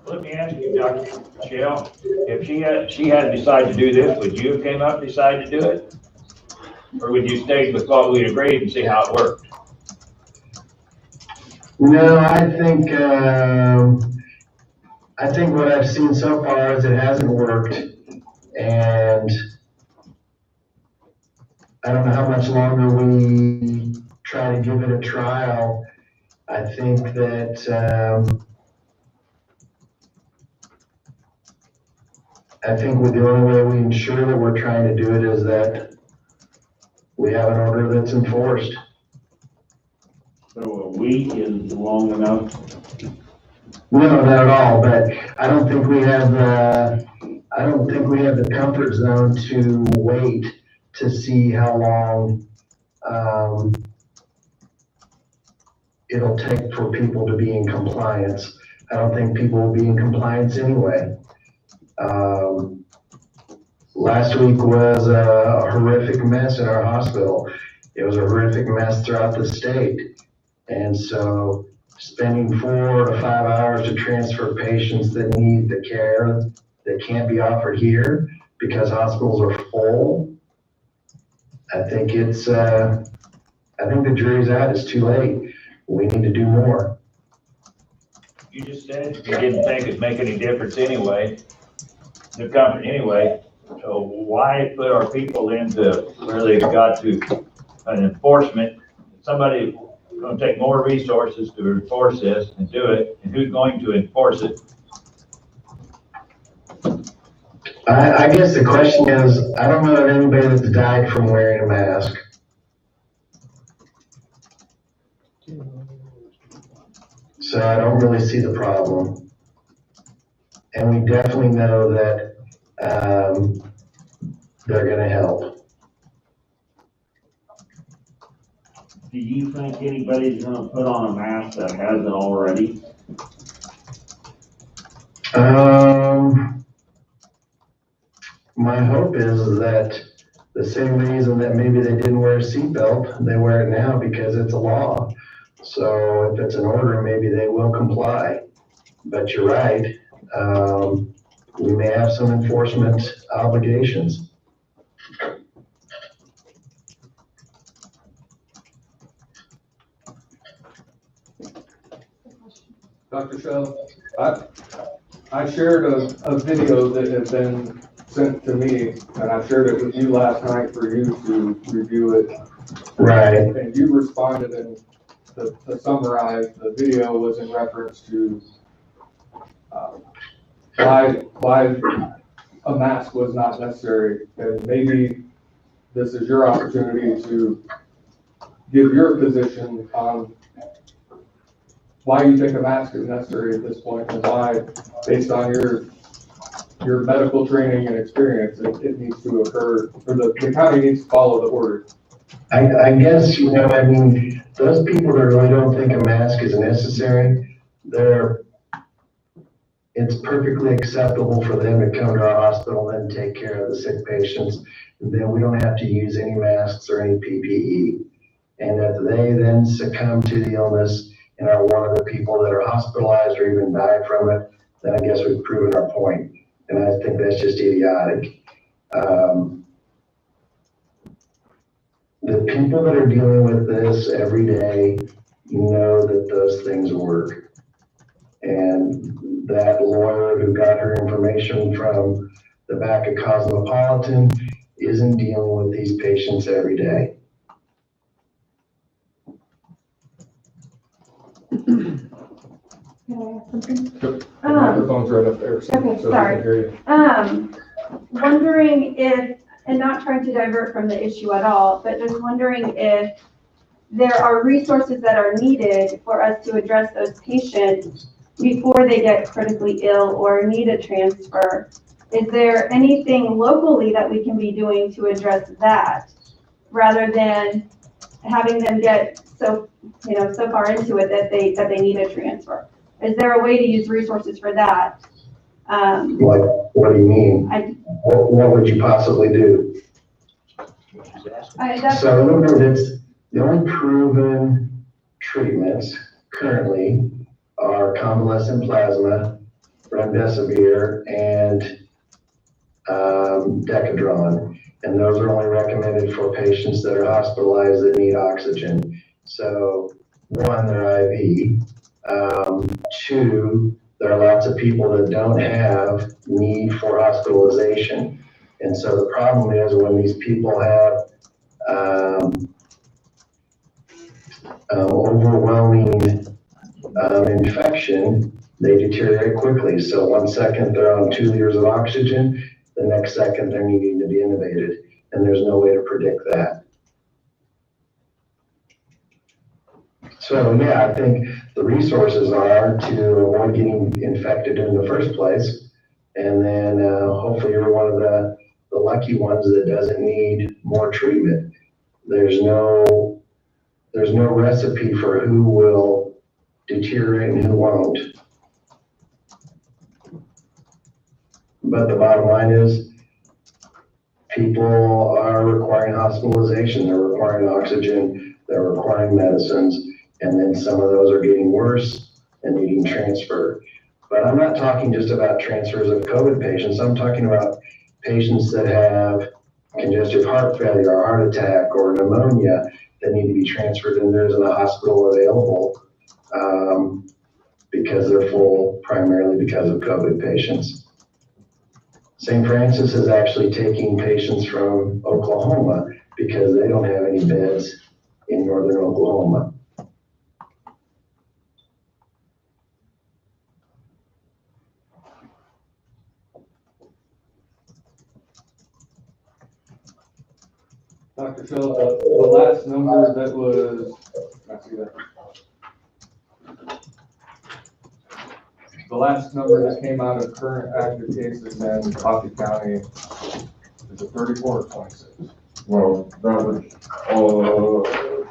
Let me ask you, Dr. Shell, if she had decided to do this, would you have came up and decided to do it? Or would you stay with what we agreed and see how it worked? No, I think what I've seen so far is it hasn't worked, and I don't know how much longer we try to give it a trial. I think that with the only way we ensure that we're trying to do it is that we have an order that's enforced. So a week is long enough? No, not at all, but I don't think we have the comfort zone to wait to see how long it'll take for people to be in compliance. I don't think people will be in compliance anyway. Last week was a horrific mess in our hospital. It was a horrific mess throughout the state. And so spending 4 to 5 hours to transfer patients that need the care that can't be offered here because hospitals are full, I think the jury's out. It's too late. We need to do more. You just said you didn't think it'd make any difference anyway, the company anyway. So why put our people into where they've got to an enforcement? Somebody going to take more resources to enforce this and do it, and who's going to enforce it? I guess the question is, I don't know of anybody that's died from wearing a mask. So I don't really see the problem. And we definitely know that they're going to help. Do you think anybody's gonna put on a mask that hasn't already? My hope is that the same reason that maybe they didn't wear a seatbelt, they wear it now because it's a law. So if it's an order, maybe they will comply. But you're right, we may have some enforcement obligations. Dr. Shell, I shared a video that had been sent to me, and I shared it with you last night for you to review it. Right. And you responded, and to summarize, the video was in reference to why a mask was not necessary, and maybe this is your opportunity to give your position on why you think a mask is necessary at this point, and why, based on your medical training and experience, it needs to occur, or the county needs to follow the order. I guess, I mean, those people that really don't think a mask is necessary, they're it's perfectly acceptable for them to come to our hospital and take care of the sick patients. Then we don't have to use any masks or any PPE. And if they then succumb to the illness and are one of the people that are hospitalized or even die from it, then I guess we've proven our point. And I think that's just idiotic. The people that are dealing with this every day know that those things work. And that lawyer who got her information from the back of Cosmopolitan isn't dealing with these patients every day. Can I ask something? The microphone's right up there, so Okay, we can sorry. hear you. Wondering if, and not trying to divert from the issue at all, but just wondering if there are resources that are needed for us to address those patients before they get critically ill or need a transfer. Is there anything locally that we can be doing to address that rather than having them get so far into it that they need a transfer? Is there a way to use resources for that? What do you mean? What would you possibly do? So it's the only proven treatments currently are convalescent plasma, remdesivir, and Decadron. And those are only recommended for patients that are hospitalized that need oxygen. So one, they're IV. Two, there are lots of people that don't have need for hospitalization. And so the problem is when these people have overwhelming infection, they deteriorate quickly. So 1 second they're on 2 liters of oxygen, the next second they're needing to be intubated, and there's no way to predict that. So yeah, I think the resources are to avoid getting infected in the first place, and then hopefully you're one of the lucky ones that doesn't need more treatment. There's no recipe for who will deteriorate and who won't. But the bottom line is people are requiring hospitalization, they're requiring oxygen, they're requiring medicines, and then some of those are getting worse and needing transfer. But I'm not talking just about transfers of COVID patients. I'm talking about patients that have congestive heart failure or heart attack or pneumonia that need to be transferred, and there isn't a hospital available because they're full primarily because of COVID patients. St. Francis is actually taking patients from Oklahoma because they don't have any beds in northern Oklahoma. Dr. Phil, the last number that was, I see that. The last number that came out of current active cases in Coffee County is it 34 or 26? Well, that was,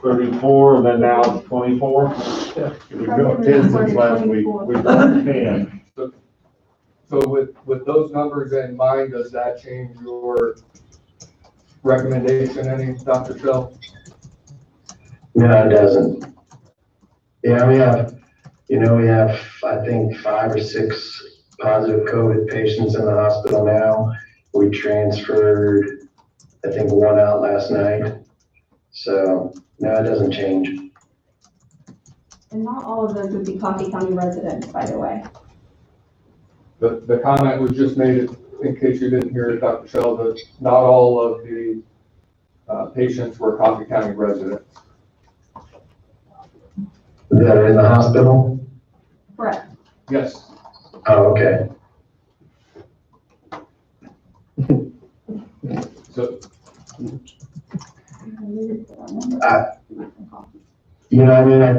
34, and then now it's 24. Yeah. We've got 10 since last week. We've got 10. So with those numbers in mind, does that change your recommendation any, Dr. Shell? No, it doesn't. Yeah, we have, I think 5 or 6 positive COVID patients in the hospital now. We transferred, I think 1 out last night. So no, it doesn't change. And not all of those would be Coffee County residents, by the way. The comment was just made, in case you didn't hear it, Dr. Shell, that not all of the patients were Coffee County residents. That are in the hospital? Correct. Yes. Oh, okay. So, I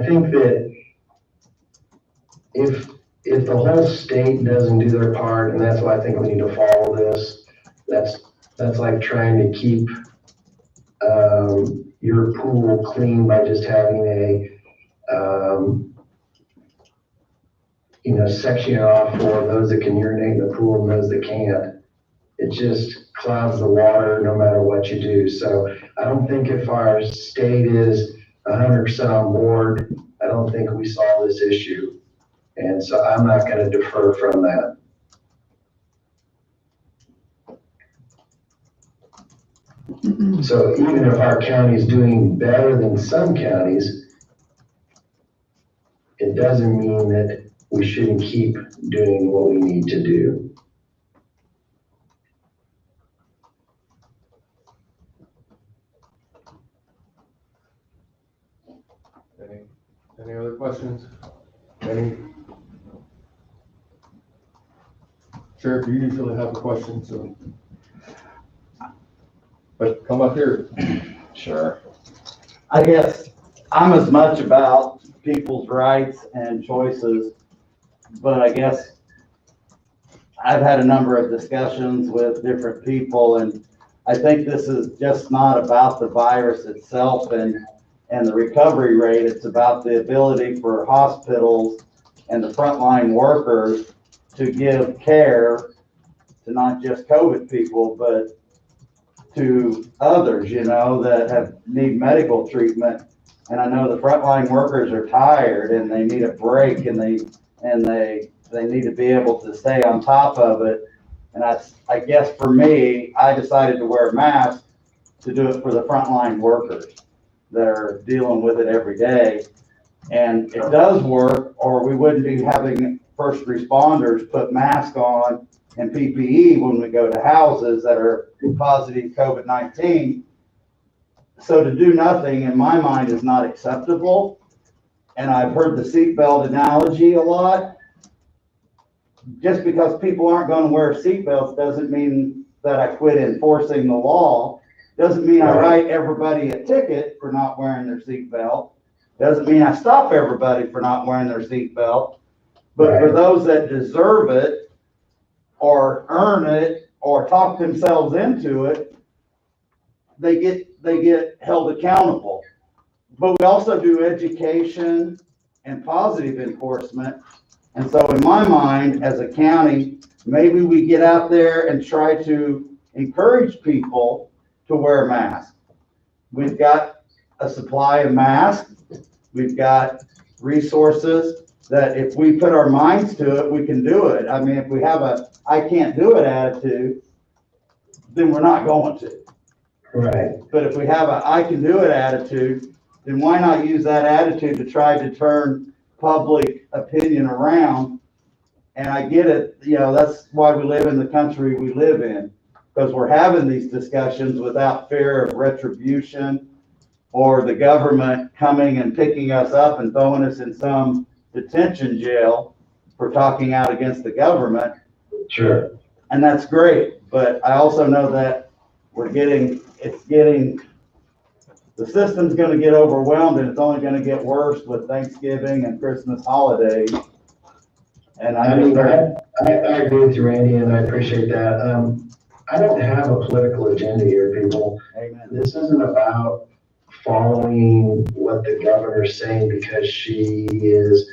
think that if the whole state doesn't do their part, and that's why I think we need to follow this, that's like trying to keep your pool clean by just having sectioning it off for those that can urinate in the pool and those that can't. It just clouds the water no matter what you do. So I don't think if our state is 100% on board, I don't think we solve this issue. And so I'm not going to defer from that. So even if our county is doing better than some counties, it doesn't mean that we shouldn't keep doing what we need to do. Any other questions? Any? Sheriff, you usually have a question, so. But come up here. Sure. I guess I'm as much about people's rights and choices, but I guess I've had a number of discussions with different people, and I think this is just not about the virus itself and the recovery rate. It's about the ability for hospitals and the frontline workers to give care to not just COVID people, but to others, that need medical treatment. And I know the frontline workers are tired and they need a break, and they need to be able to stay on top of it. And I guess for me, I decided to wear a mask to do it for the frontline workers that are dealing with it every day. And it does work, or we wouldn't be having first responders put masks on and PPE when we go to houses that are positive COVID-19. So to do nothing, in my mind, is not acceptable. And I've heard the seatbelt analogy a lot. Just because people aren't going to wear seatbelts doesn't mean that I quit enforcing the law. Doesn't mean I write everybody a ticket for not wearing their seatbelt. Doesn't mean I stop everybody for not wearing their seatbelt. But for those that deserve it, or earn it, or talk themselves into it, they get held accountable. But we also do education and positive enforcement. And so in my mind, as a county, maybe we get out there and try to encourage people to wear masks. We've got a supply of masks. We've got resources that if we put our minds to it, we can do it. I mean, if we have a I can't do it attitude, then we're not going to. Right. But if we have a I can do it attitude, then why not use that attitude to try to turn public opinion around? And I get it, that's why we live in the country we live in, because we're having these discussions without fear of retribution or the government coming and picking us up and throwing us in some detention jail for talking out against the government. Sure. And that's great, but I also know that the system's going to get overwhelmed, and it's only going to get worse with Thanksgiving and Christmas holidays. And I agree with you, Randy, and I appreciate that. I don't have a political agenda here, people. Amen. This isn't about following what the governor's saying because she is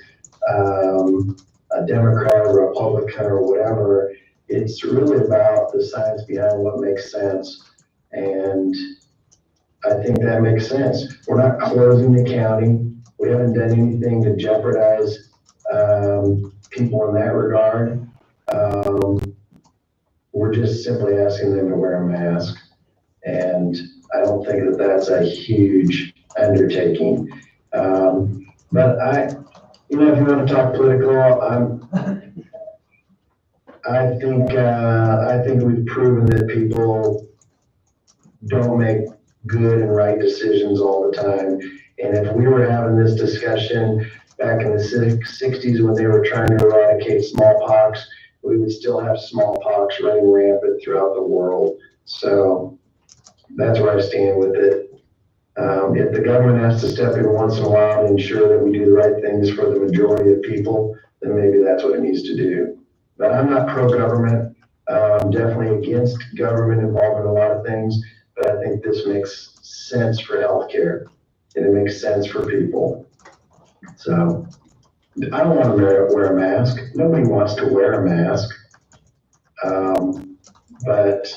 a Democrat or Republican or whatever. It's really about the science behind what makes sense. And I think that makes sense. We're not closing the county. We haven't done anything to jeopardize people in that regard. We're just simply asking them to wear a mask. And I don't think that that's a huge undertaking. But if you want to talk political, I think we've proven that people don't make good and right decisions all the time. And if we were having this discussion back in the 60s when they were trying to eradicate smallpox, we would still have smallpox running rampant throughout the world. So that's where I stand with it. If the government has to step in once in a while to ensure that we do the right things for the majority of people, then maybe that's what it needs to do. But I'm not pro-government. I'm definitely against government involvement in a lot of things, but I think this makes sense for healthcare, and it makes sense for people. So I don't want to wear a mask. Nobody wants to wear a mask. But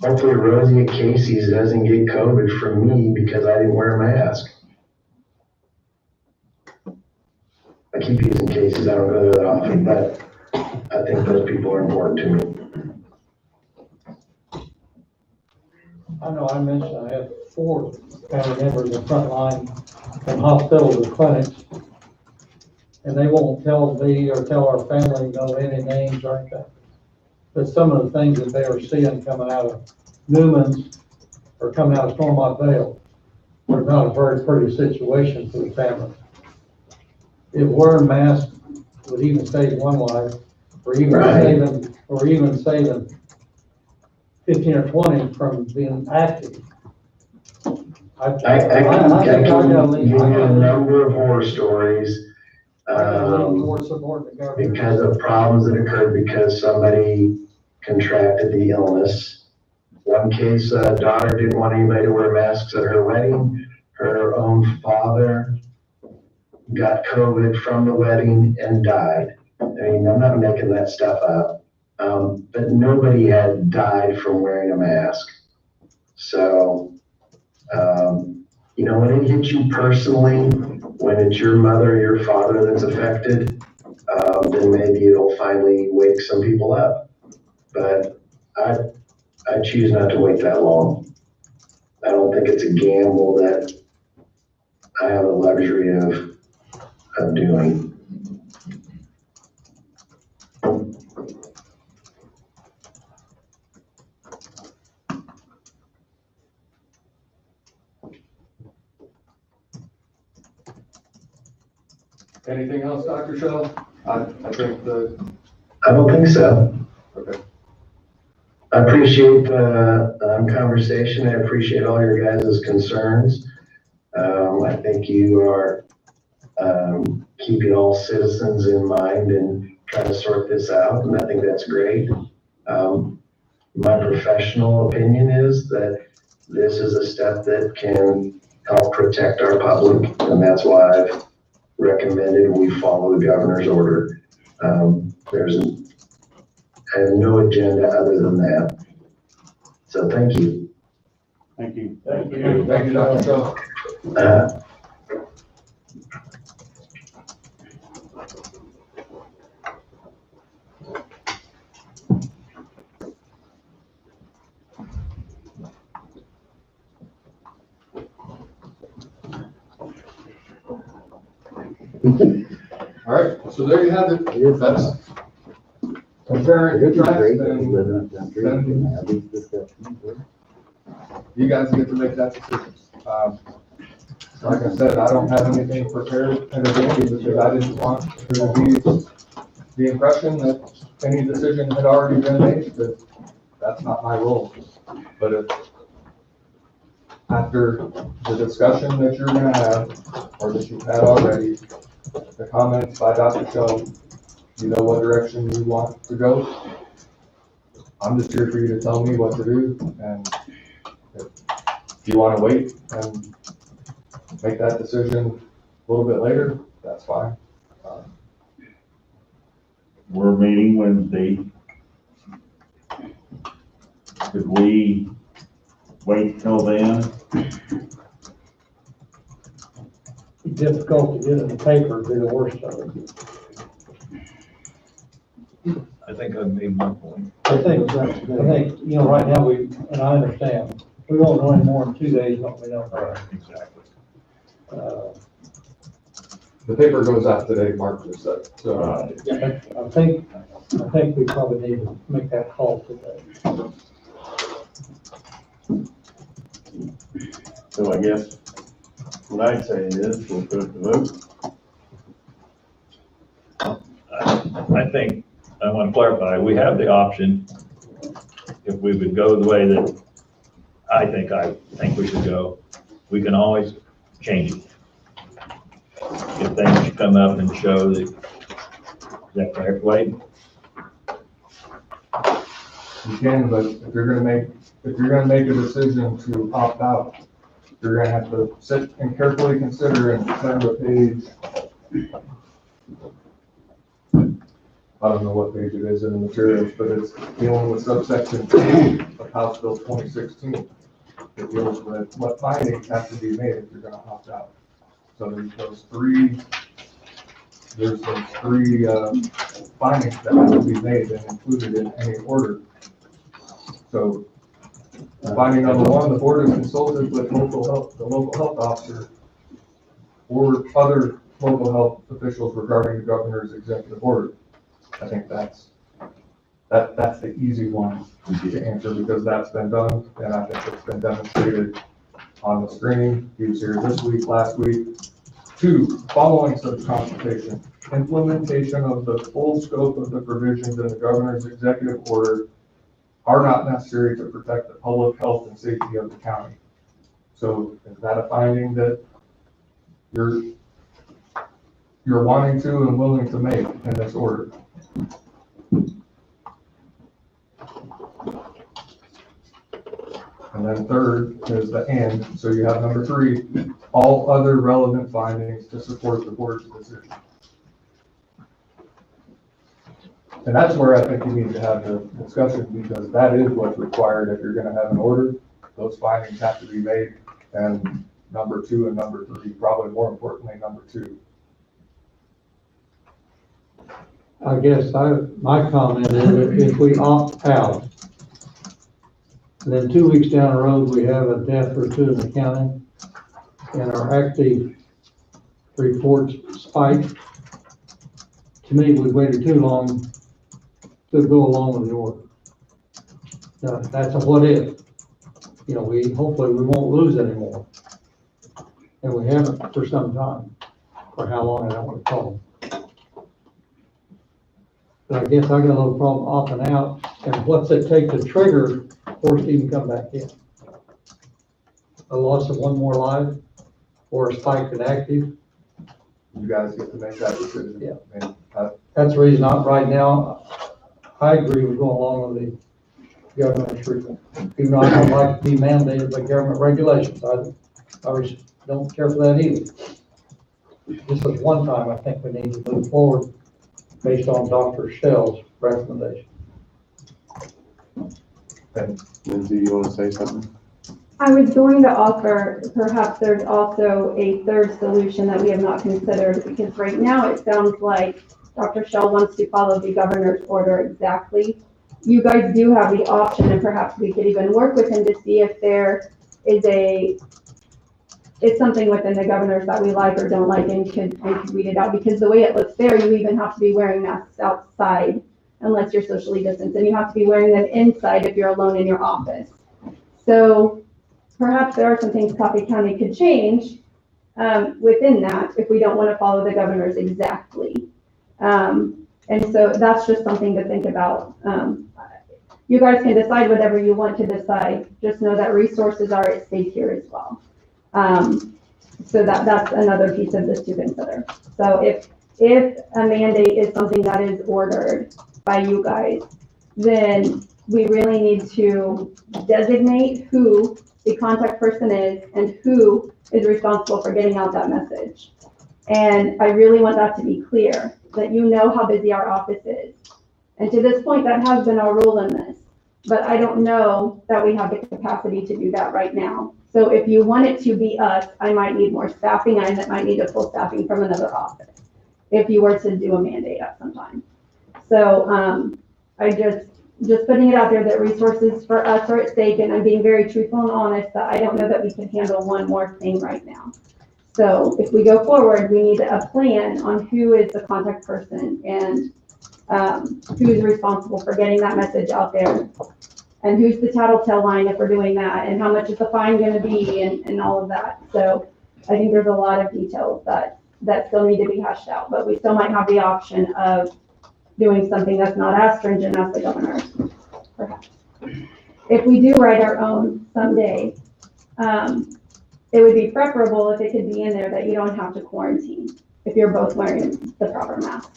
hopefully Rosie at Casey's doesn't get COVID from me because I didn't wear a mask. I keep using Casey's, I don't go there that often, but I think those people are important to me. I know I mentioned I have 4 family members in front line from hospitals or clinics, and they won't tell me or tell our family, any names or anything. But some of the things that they are seeing coming out of Newman's or coming out of Stormont Vale are not a very pretty situation for the family. If wearing masks would even save one life, or even saving 15 or 20 from being active. I can give you a number of horror stories. Because of problems that occurred because somebody contracted the illness. One case, a daughter didn't want anybody to wear masks at her wedding. Her own father got COVID from the wedding and died. I mean, I'm not making that stuff up. But nobody had died from wearing a mask. So, when it hits you personally, when it's your mother or your father that's affected, then maybe it'll finally wake some people up. But I choose not to wait that long. I don't think it's a gamble that I have the luxury of doing. Anything else, Dr. Shell? I think I don't think so. Okay. I appreciate the conversation. I appreciate all your guys' concerns. I think you are keeping all citizens in mind and trying to sort this out, and I think that's great. My professional opinion is that this is a step that can help protect our public, and that's why I've recommended we follow the governor's order. I have no agenda other than that. So thank you. Thank you. Thank you. Thank you, Dr. Shell. All right, so there you have it. That's comparing, contrast, and you guys get to make that decision. Like I said, I don't have anything prepared in advance because I didn't want to be the impression that any decision had already been made, but that's not my role. But if after the discussion that you're gonna have, or that you've had already, the comments by Dr. Shell, you know what direction you want to go. I'm just here for you to tell me what to do, and if you want to wait and make that decision a little bit later, that's fine. We're meeting Wednesday. Could we wait till then? Difficult to get in the paper, be the worst of it. I think I've made my point. I think, right now and I understand, we won't know any more in 2 days than we know. Right, exactly. The paper goes out today, Mark just said, so. I think we probably need to make that call today. So I guess what I'd say is we'll put it to vote. I think, I want to clarify, we have the option, if we would go the way that I think we should go, we can always change it. If things come up and show that, is that correct, Wade? You can, but if you're gonna make a decision to opt out, you're gonna have to sit and carefully consider and turn the page I don't know what page it is in the materials, but it's dealing with subsection 8 of House Bill 2016. It deals with what findings have to be made if you're gonna opt out. So there's those three findings that have to be made and included in any order. So finding number one, the board has consulted with the local health officer or other local health officials regarding the governor's executive order. I think that's the easy one to answer because that's been done, and I think it's been demonstrated on the screen. He was here this week, last week. 2, following such consultation, implementation of the full scope of the provisions in the governor's executive order are not necessary to protect the public health and safety of the county. So is that a finding that you're wanting to and willing to make in this order? And then 3rd is the and. So you have number 3, all other relevant findings to support the board's decision. And that's where I think you need to have the discussion because that is what's required if you're going to have an order. Those findings have to be made. And number 2 and number 3, probably more importantly, number 2. I guess my comment is if we opt out, and then 2 weeks down the road, we have a death or 2 in the county, and our active reports spike, to me, we waited too long to go along with the order. Now, that's a what if. You know, hopefully we won't lose anymore. And we haven't for some time. For how long, I don't want to call. But I guess I got a little problem opting out, and what's it take to trigger for us to even come back in? A loss of 1 more life, or a spike in active? You guys get to make that decision. Yeah. And, That's the reason right now, I agree with going along with the government treatment. Even though I don't like to be mandated by government regulations, I don't care for that either. This is one time I think we need to move forward based on Dr. Shell's recommendation. and Lindsay, you want to say something? I was going to offer, perhaps there's also a 3rd solution that we have not considered, because right now it sounds like Dr. Shell wants to follow the governor's order exactly. You guys do have the option, and perhaps we could even work with him to see if there is something within the governor's that we like or don't like and could weed it out, because the way it looks there, you even have to be wearing masks outside unless you're socially distanced, and you have to be wearing them inside if you're alone in your office. So perhaps there are some things Coffee County could change within that if we don't want to follow the governor's exactly. And so that's just something to think about. You guys can decide whatever you want to decide. Just know that resources are at stake here as well. So that's another piece of this to consider. So if a mandate is something that is ordered by you guys, then we really need to designate who the contact person is and who is responsible for getting out that message. And I really want that to be clear, that you know how busy our office is. And to this point, that has been our rule in this, but I don't know that we have the capacity to do that right now. So if you want it to be us, I might need more staffing. I might need a full staffing from another office if you were to do a mandate at some time. So I just putting it out there that resources for us are at stake, and I'm being very truthful and honest that I don't know that we can handle one more thing right now. So if we go forward, we need a plan on who is the contact person and who is responsible for getting that message out there, and who's the tattletale line if we're doing that, and how much is the fine going to be, and all of that. So I think there's a lot of details that still need to be hashed out, but we still might have the option of doing something that's not as stringent as the governor's, perhaps. If we do write our own someday, it would be preferable if it could be in there that you don't have to quarantine if you're both wearing the proper mask.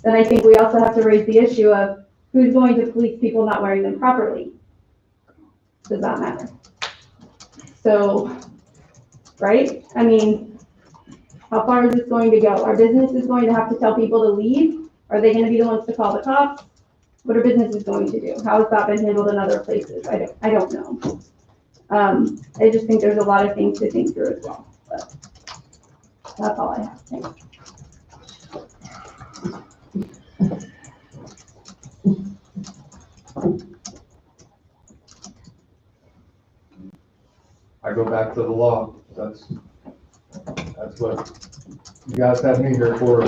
Then I think we also have to raise the issue of who's going to police people not wearing them properly. Does that matter? So, right? I mean, How far is this going to go? Are businesses going to have to tell people to leave? Are they gonna be the ones to call the cops? What are businesses going to do? How has that been handled in other places? I don't know. I just think there's a lot of things to think through as well, but that's all I have. Thanks. I go back to the law. That's what you guys have me here for.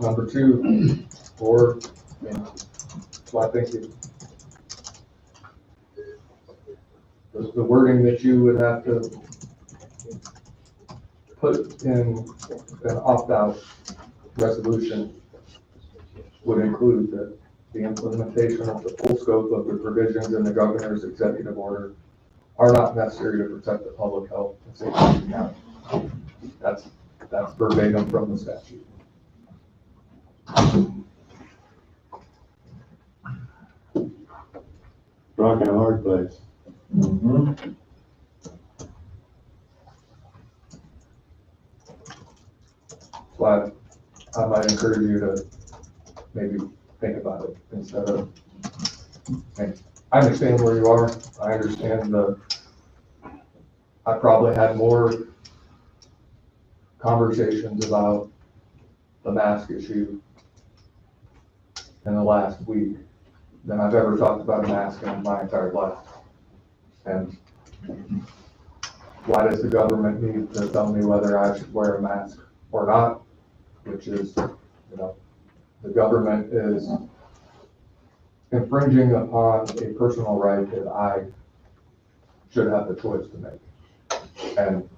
Number two, or, well, I think the wording that you would have to put in an opt-out resolution would include that the implementation of the full scope of the provisions in the governor's executive order are not necessary to protect the public health and safety of the county. That's verbatim from the statute. Rock in a hard place. So I might encourage you to maybe think about it instead of, I understand where you are. I understand I probably had more conversations about the mask issue in the last week than I've ever talked about a mask in my entire life. And why does the government need to tell me whether I should wear a mask or not? Which is, the government is infringing upon a personal right that I should have the choice to make. And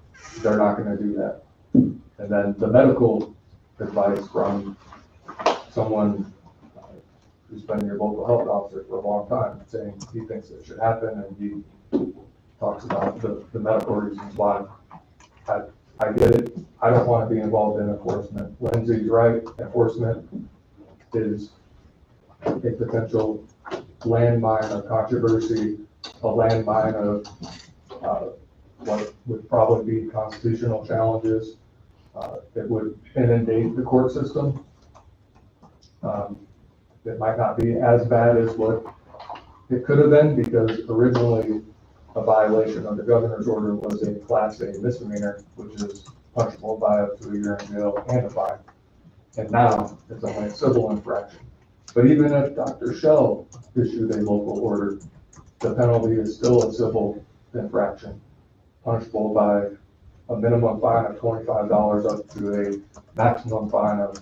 they're not gonna do that. And then the medical advice from someone who's been your local health officer for a long time, saying he thinks it should happen, and he talks about the medical reasons why. I get it. I don't want to be involved in enforcement. Lindsay's right. Enforcement is a potential landmine of controversy, a landmine of what would probably be constitutional challenges. It would inundate the court system. It might not be as bad as what it could have been, because originally a violation of the governor's order was a Class A misdemeanor, which is punishable by up to a year in jail and a fine. And now it's only a civil infraction. But even if Dr. Shell issued a local order, the penalty is still a civil infraction, punishable by a minimum fine of $25 up to a maximum fine of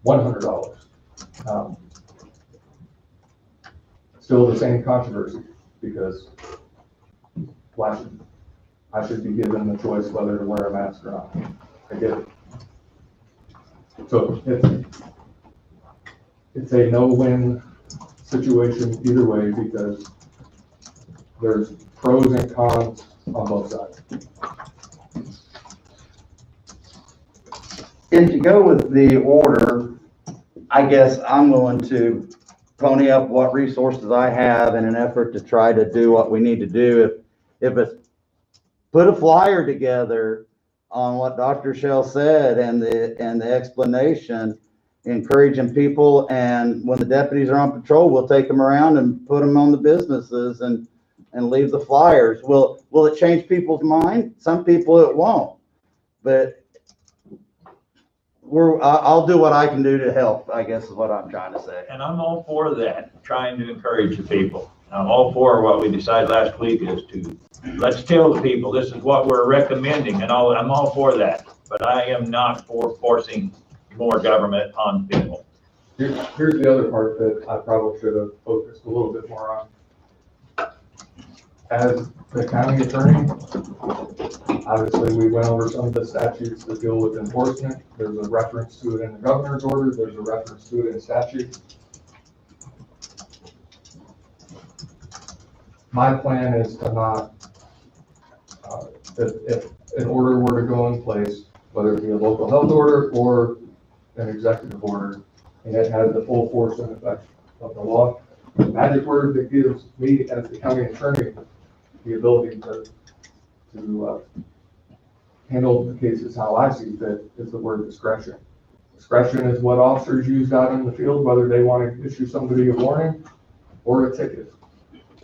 $100. Still the same controversy, because I should be given the choice whether to wear a mask or not. I get it. So it's a no-win situation either way, because there's pros and cons on both sides. And to go with the order, I guess I'm willing to pony up what resources I have in an effort to try to do what we need to do. If it's put a flyer together on what Dr. Shell said and the explanation, encouraging people, and when the deputies are on patrol, we'll take them around and put them on the businesses and leave the flyers. Will it change people's mind? Some people it won't, but I'll do what I can do to help, I guess is what I'm trying to say. And I'm all for that, trying to encourage the people. I'm all for what we decided last week is to, let's tell the people, this is what we're recommending, and I'm all for that. But I am not for forcing more government on people. Here's the other part that I probably should have focused a little bit more on. As the county attorney, obviously we went over some of the statutes that deal with enforcement. There's a reference to it in the governor's order. There's a reference to it in statute. My plan is to not, if an order were to go in place, whether it be a local health order or an executive order, and it has the full force and effect of the law, the magic word that gives me as the county attorney the ability to handled the cases how I see fit is the word discretion. Discretion is what officers use out in the field, whether they want to issue somebody a warning or a ticket.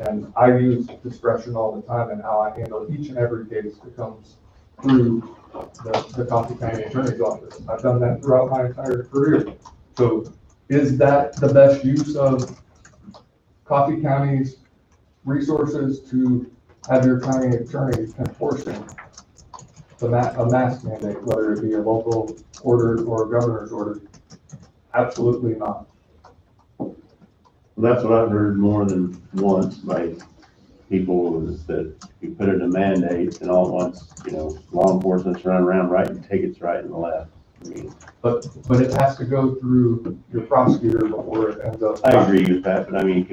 And I use discretion all the time in how I handle each and every case that comes through the Coffee County Attorney's Office. I've done that throughout my entire career. So is that the best use of Coffee County's resources to have your county attorney enforcing a mask mandate, whether it be a local order or a governor's order? Absolutely not. Well, that's what I've heard more than once by people, is that you put in a mandate and all at once, law enforcement's running around writing tickets right and left. I mean, but it has to go through your prosecutor before it ends up. I agree with that, but I mean,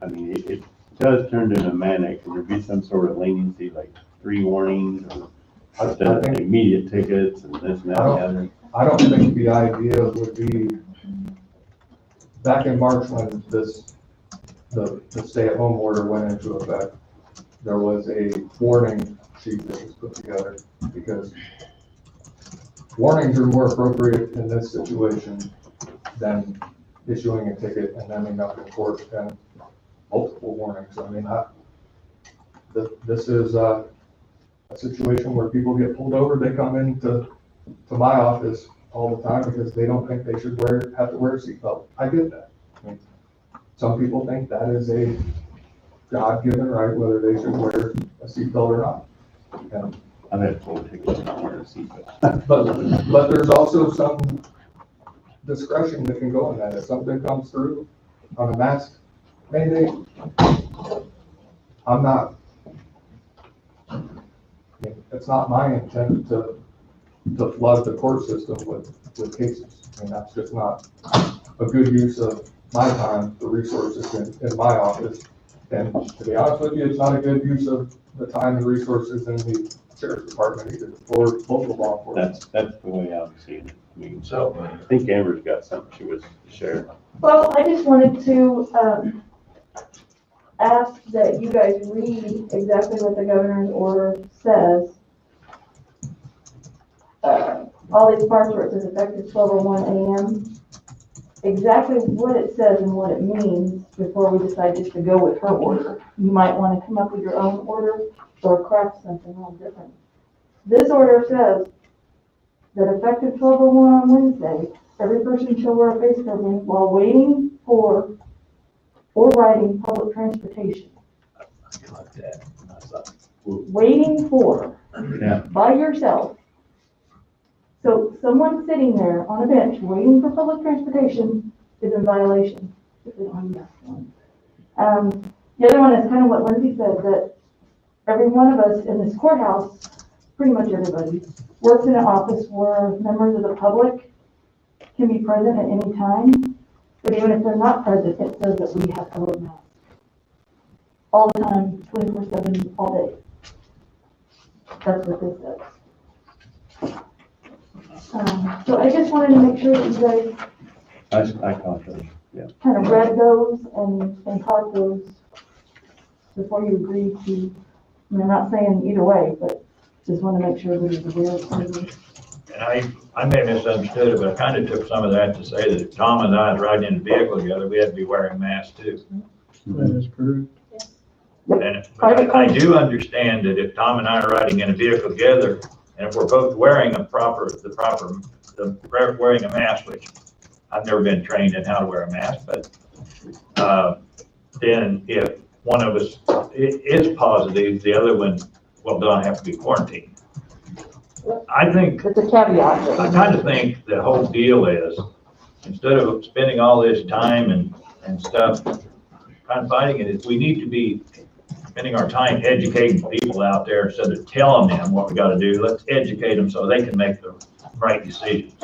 it does turn into a mandate. Can there be some sort of leniency, like 3 warnings or immediate tickets and this and that and the other? I don't think the idea would be, back in March when the stay-at-home order went into effect, there was a warning sheet that was put together, because warnings are more appropriate in this situation than issuing a ticket and ending up in court and multiple warnings. I mean, this is a situation where people get pulled over. They come into my office all the time because they don't think they should have to wear a seatbelt. I get that. I mean, some people think that is a God-given right, whether they should wear a seatbelt or not. And I've had full tickets not wearing a seatbelt. But there's also some discretion that can go in that. If something comes through on a mask mandate, it's not my intent to flood the court system with cases. I mean, that's just not a good use of my time, the resources in my office. And to be honest with you, it's not a good use of the time and resources in the sheriff's department either, or local law enforcement. That's the way I'm seeing it. I mean, so I think Amber's got something she was to share. Well, I just wanted to ask that you guys read exactly what the governor's order says. All these parts where it says effective 12:01 a.m. Exactly what it says and what it means before we decide just to go with her order. You might want to come up with your own order or craft something a little different. This order says that effective 12:01 on Wednesday, every person shall wear a face covering while waiting for or riding public transportation. Waiting for, by yourself. So someone sitting there on a bench waiting for public transportation is in violation if they don't have a mask on. The other one is kind of what Lindsay said, that every one of us in this courthouse, pretty much everybody, works in an office where members of the public can be present at any time. But even if they're not present, it says that we have to wear masks all the time, 24/7, all day. That's what this says. So I just wanted to make sure that you guys I caught those, yeah. kind of read those and caught those before you agree to, I mean, I'm not saying either way, but just want to make sure everybody's aware of some of these. And I may have misunderstood it, but I kind of took some of that to say that if Tom and I was riding in a vehicle together, we had to be wearing masks too. That is correct. And I do understand that if Tom and I are riding in a vehicle together, and if we're both wearing wearing a mask, which I've never been trained in how to wear a mask, but then if one of us is positive, the other one, well, don't have to be quarantined. I think, It's a caveat. I kind of think the whole deal is, instead of spending all this time and stuff kind of fighting it, is we need to be spending our time educating people out there instead of telling them what we got to do. Let's educate them so they can make the right decisions.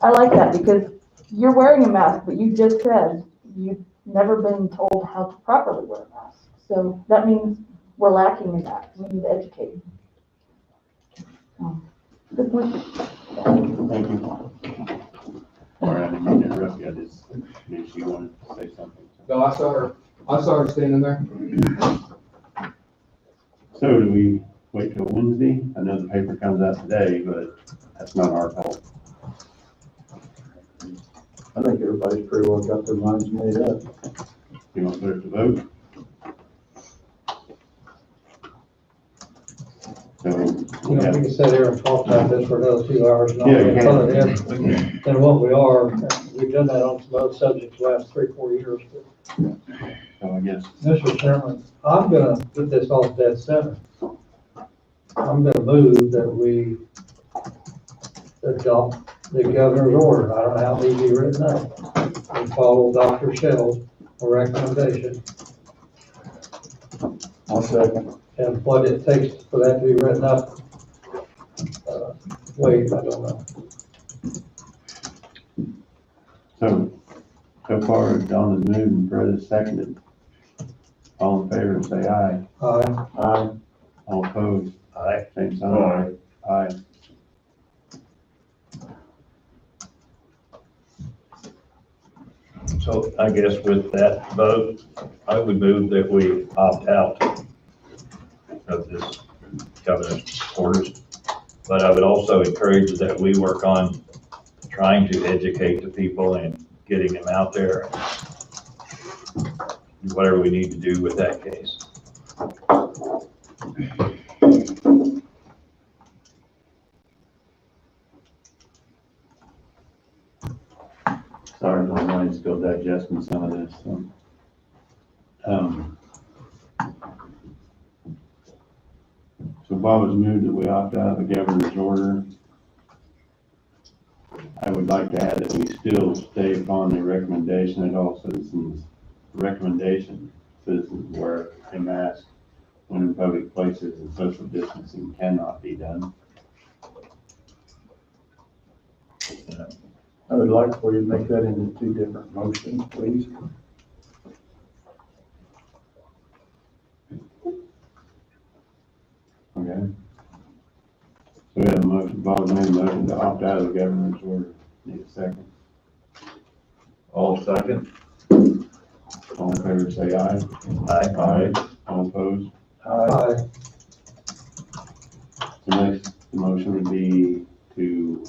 I like that because you're wearing a mask, but you just said you've never been told how to properly wear a mask. So that means we're lacking in that. We need to educate. Good point. Thank you. All right, I didn't mean to interrupt you. Did you want to say something? No, I saw her standing there. So what wait till Wednesday. I know the paper comes out today, but that's not our fault. I think everybody's pretty well got their minds made up. You want to vote? So, You know, we can sit here and talk about this for another 2 hours and all Yeah, you that, can. put it in, than what we are. We've done that on some other subjects the last 3-4 years. so I guess, Mr. Chairman, I'm gonna put this off dead center. I'm gonna move that we adopt the governor's order. I don't know how it needs to be written up. And follow Dr. Shell's recommendation I'll second. and what it takes for that to be written up. Wait, I don't know. so far, Don has moved and Brett has seconded. All in favor, say aye. Aye. All opposed, Aye. same sign. Aye. So I guess with that vote, I would move that we opt out of this governor's orders. But I would also encourage that we work on trying to educate the people and getting them out there. Do whatever we need to do with that case. Sorry, my mind's still digesting some of this, so. So Bob has moved that we opt out of the governor's order. I would like to add that we still stay upon the recommendation that all citizens wear a mask when in public places and social distancing cannot be done. I would like for you to make that into 2 different motions, please. Okay. So we have a motion, Bob made a motion to opt out of the governor's order. Need a second. All second? All in favor, say aye. Aye. All opposed? Aye. The next motion would be to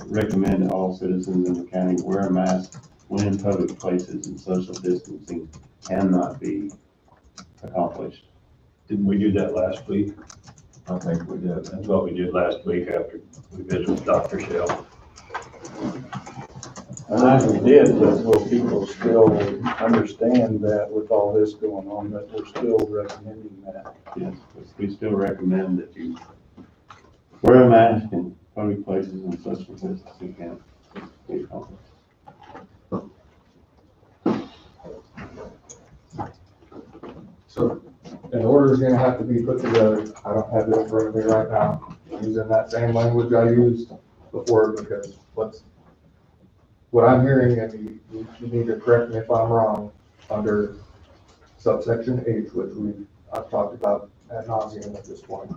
recommend that all citizens in the county wear a mask when in public places and social distancing cannot be accomplished. Didn't we do that last week? I think we did. That's what we did last week after we visited with Dr. Shell. I think we did, but will people still understand that with all this going on, that we're still recommending that? Yes, we still recommend that you wear a mask in public places and social distancing can't be accomplished. So an order is gonna have to be put together. I don't have it in front of me right now. I'm using that same language I used before because what I'm hearing, and you need to correct me if I'm wrong, under subsection H, which I've talked about ad nauseum at this point.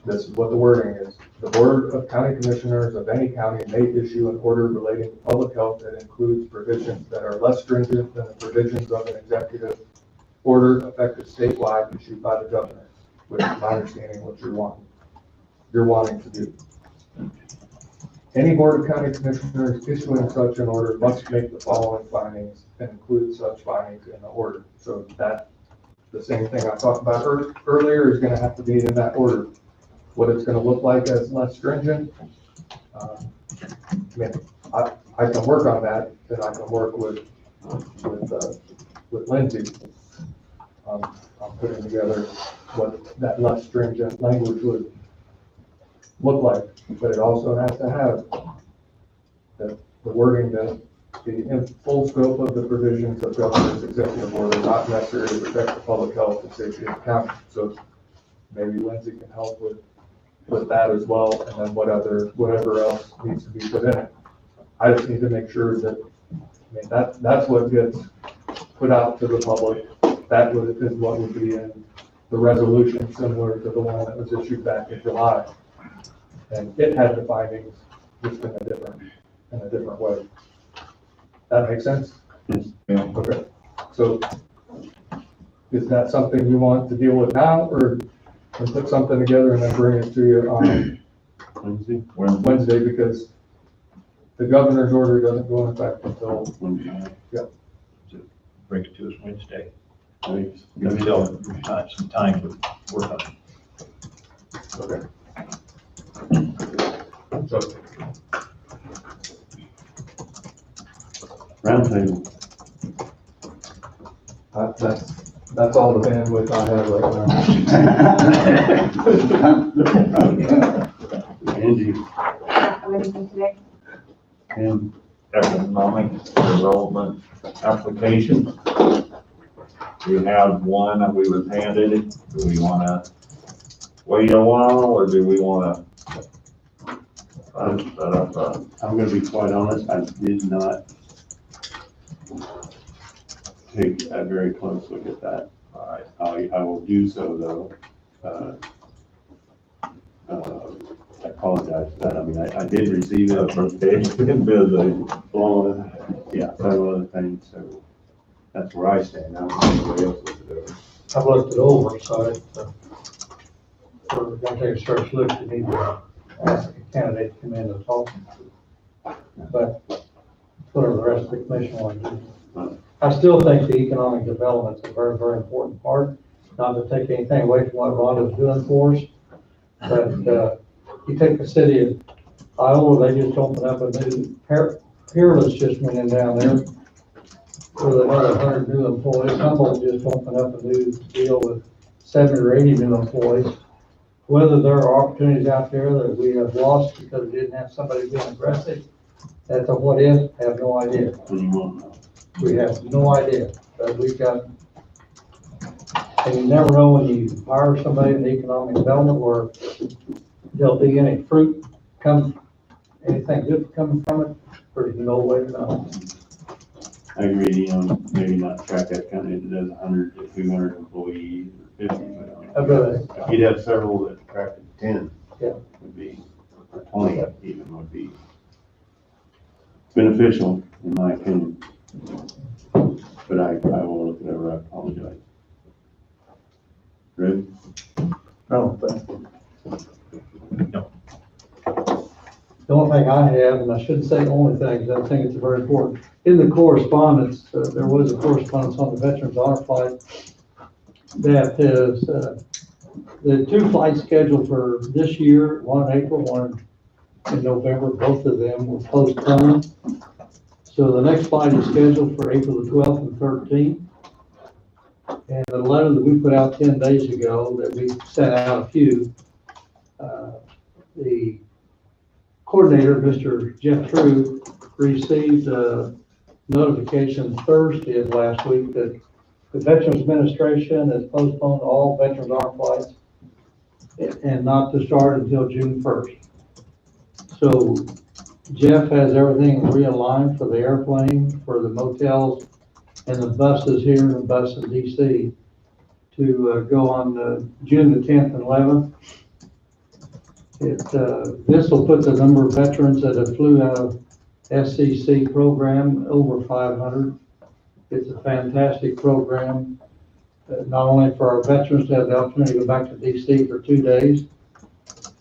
This is what the wording is. The Board of County Commissioners of any county may issue an order relating to public health that includes provisions that are less stringent than the provisions of an executive order effective statewide issued by the governor, which is my understanding what you're wanting to do. Any Board of County Commissioners issuing such an order must make the following findings and include such findings in the order. So that, the same thing I talked about earlier is gonna have to be in that order. What it's gonna look like as less stringent. I mean, I can work on that, then I can work with Lindsay. I'm putting together what that less stringent language would look like, but it also has to have the wording that the full scope of the provisions of governor's executive order not necessary to protect the public health and safety of the county. So maybe Lindsay can help with that as well, and then whatever else needs to be put in it. I just need to make sure that, that's what gets put out to the public. That is what would be in the resolution, similar to the one that was issued back in July. And it had the findings just in a different way. That makes sense? Yes. Okay. So is that something you want to deal with now, or and put something together and then bring it to you on Wednesday, because the governor's order doesn't go into effect until, Bring it to us Wednesday. Thanks. Give yourself some time to work on it. okay. So. Roundtable. That's all the bandwidth I have right now. Angie. Have anything today? And Economic development application. We have one that we was handed. Do we wanna wait a while, or do we wanna? I'm gonna be quite honest, I did not take a very close look at that. I will do so though. I apologize for that. I mean, I did receive it. Okay, been busy. Yeah, several other things, so that's where I stand. I don't know anybody else looks it over. I've looked it over, so we're gonna take a fresh look. You need to ask a candidate to come in and talk. But whatever the rest of the commission wants to do. I still think the economic development is a very, very important part, not to take anything away from what Rhonda's doing for us. But, you take the city of Iowa, they just opened up a new, Peerless just went in down there with another 100 new employees. Humboldt just opened up a new deal with 70 or 80 new employees. Whether there are opportunities out there that we have lost because we didn't have somebody being aggressive, that's a what if, I have no idea. We have no idea, but we've got, and you never know when you hire somebody in economic development where there'll be any fruit anything good coming from it, or there's no way to know. I agree, maybe not track that company that does 100 to 200 employees or 50. If you'd have several that attracted 10, would be, or 20 even would be beneficial, in my opinion. But I will look it over, I apologize. Rick? No, thank you. The only thing I have, and I shouldn't say only thing, because I think it's very important, in the correspondence, there was a correspondence on the Veterans Honor Flight that is, the two flights scheduled for this year, one in April, one in November, both of them were postponed. So the next flight is scheduled for April the 12th and 13th. And the letter that we put out 10 days ago that we sent out a few, the coordinator, Mr. Jeff True, received a notification Thursday of last week that the Veterans Administration has postponed all Veterans Honor flights and not to start until June 1st. So Jeff has everything realigned for the airplane, for the motels, and the buses here and the bus in DC to go on June the 10th and 11th. This will put the number of veterans that have flew out of SCC program over 500. It's a fantastic program, not only for our veterans to have the opportunity to go back to DC for 2 days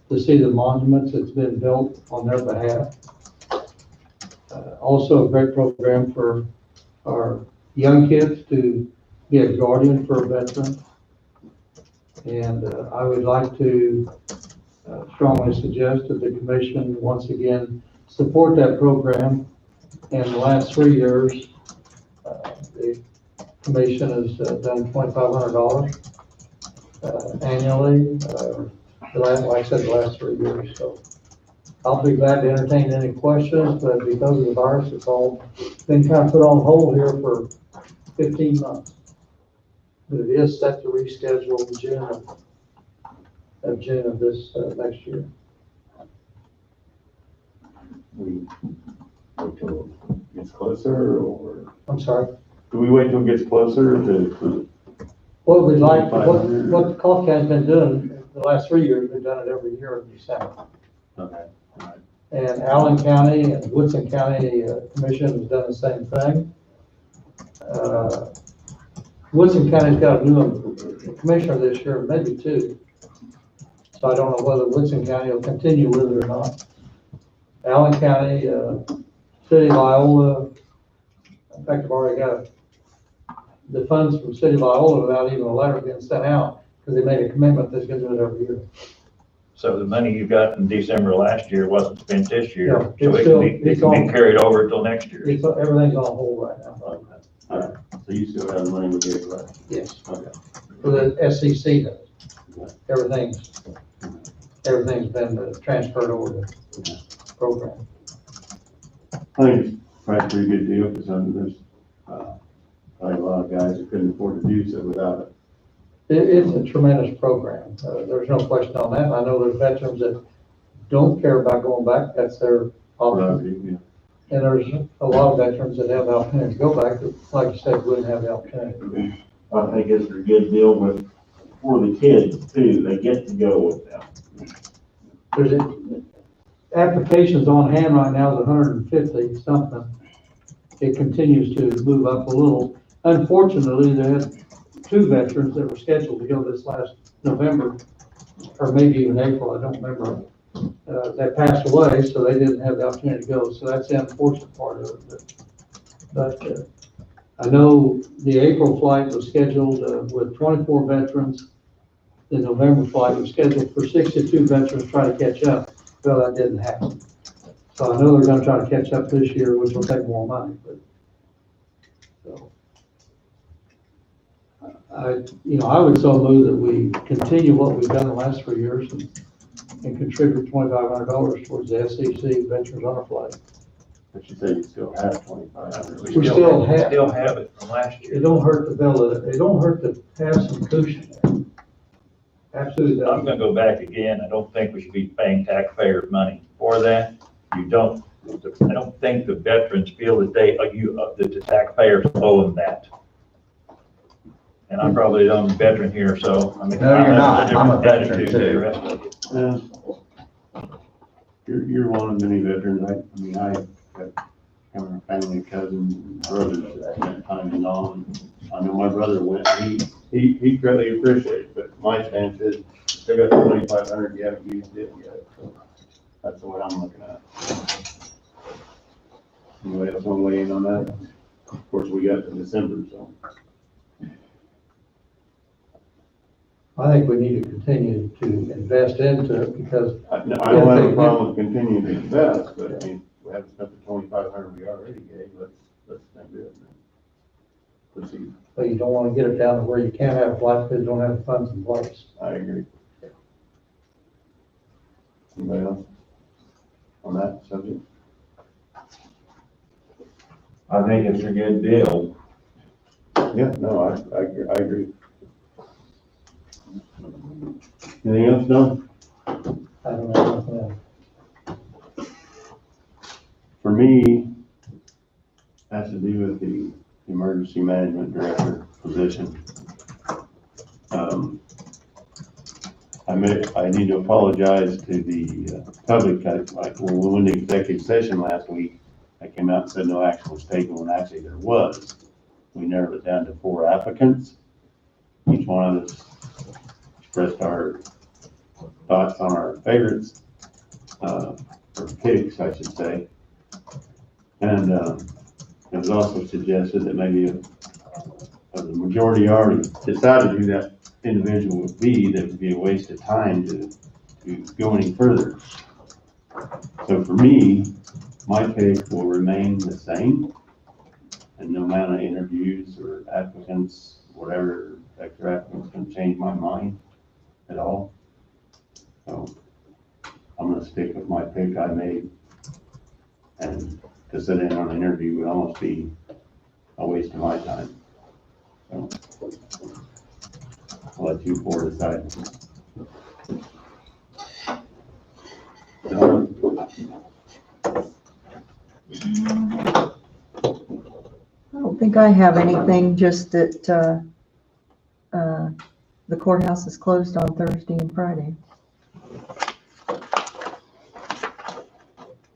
to see the monuments that's been built on their behalf. Also a great program for our young kids to be a guardian for a veteran. And I would like to strongly suggest that the commission once again support that program. In the last 3 years, the commission has done $2,500 annually. Like I said, the last 3 years. So I'll be glad to entertain any questions, but because of the virus, it's all been kind of put on hold here for 15 months. But it is set to reschedule in June of this next year. We wait till it gets closer, or? I'm sorry? Do we wait till it gets closer to? What we'd like, what Coffee has been doing the last 3 years, we've done it every year in December. Okay. All right. And Allen County and Woodson County Commission has done the same thing. Woodson County's got a new commissioner this year, maybe two. So I don't know whether Woodson County will continue with it or not. Allen County, City of Iola, in fact, I've already got the funds from City of Iola without even a letter being sent out, because they made a commitment that's gonna do it every year. So the money you got in December last year wasn't spent this year, No, so it's it still- can be, it it's can be on- carried over till next year. It's, everything's on hold right now. Alright, so you still have the money we gave last? Yes. Okay. For the SCC does. Everything's been transferred over to the program. I think it's probably a pretty good deal, because there's, probably a lot of guys that couldn't afford to do so without it. It's a tremendous program. There's no question on that. I know there's veterans that don't care about going back. That's their option. And there's a lot of veterans that have the opportunity to go back, that, like you said, wouldn't have the opportunity. I think it's a good deal for the kids too, they get to go with them. There's applications on hand right now is 150 something. It continues to move up a little. Unfortunately, they had two veterans that were scheduled to go this last November, or maybe even April, I don't remember. That passed away, so they didn't have the opportunity to go. So that's the unfortunate part of it. But I know the April flight was scheduled with 24 veterans. The November flight was scheduled for 62 veterans to try to catch up. Well, that didn't happen. So I know they're gonna try to catch up this year, which will take more money, but. So I would so move that we continue what we've done the last 3 years and contribute $2,500 towards the SEC Veterans Honor Flight. But you say you still have 2,500. We still have it from last year. It don't hurt to build it. It don't hurt to have some cushion there. Absolutely. I'm gonna go back again. I don't think we should be paying taxpayers money for that. I don't think the veterans feel that that the taxpayers owe them that. And I'm probably the only veteran here, so, I mean. No, you're not. I'm a different veteran attitude than too. the rest of you. You're one of many veterans. I mean, I have family, cousins, brothers that spent time in on. I know my brother went, he greatly appreciated it, but my stance is, still got 2,500, you haven't used it yet. So that's what I'm looking at. Anybody else want to weigh in on that? Of course, we got to December, so. I think we need to continue to invest into it because. I don't have a problem with continuing to invest, but I mean, we haven't spent the 2,500 we already gave, let's not do it. Let's see. But you don't want to get it down to where you can't have a flight because you don't have the funds in place. I agree. Anybody else on that subject? I think it's a good deal. Yeah, no, I agree. Anything else, Don? I don't know. For me, has to do with the emergency management director position. I need to apologize to the public. Like when we went to executive session last week, I came out and said no action was taken when actually there was. We narrowed it down to 4 applicants. Each one of us expressed our thoughts on our favorites, or picks, I should say. And it was also suggested that maybe the majority already decided who that individual would be, that would be a waste of time to go any further. So for me, my pick will remain the same, and no amount of interviews or applicants, whatever extra applicants, can change my mind at all. So I'm gonna stick with my pick I made, and to sit in on an interview would almost be a waste of my time. So I'll let you 4 decide. I don't think I have anything, just that, the courthouse is closed on Thursday and Friday.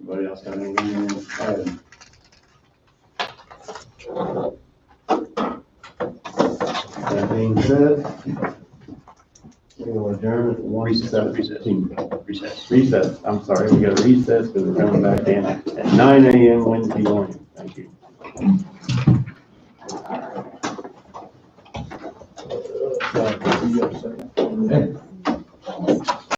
Anybody else got anything to add? being said, we will adjourn at 1:17. Recess, I'm sorry, we got a recess because we're coming back in at 9 a.m. Wednesday morning. Thank you. You got a second?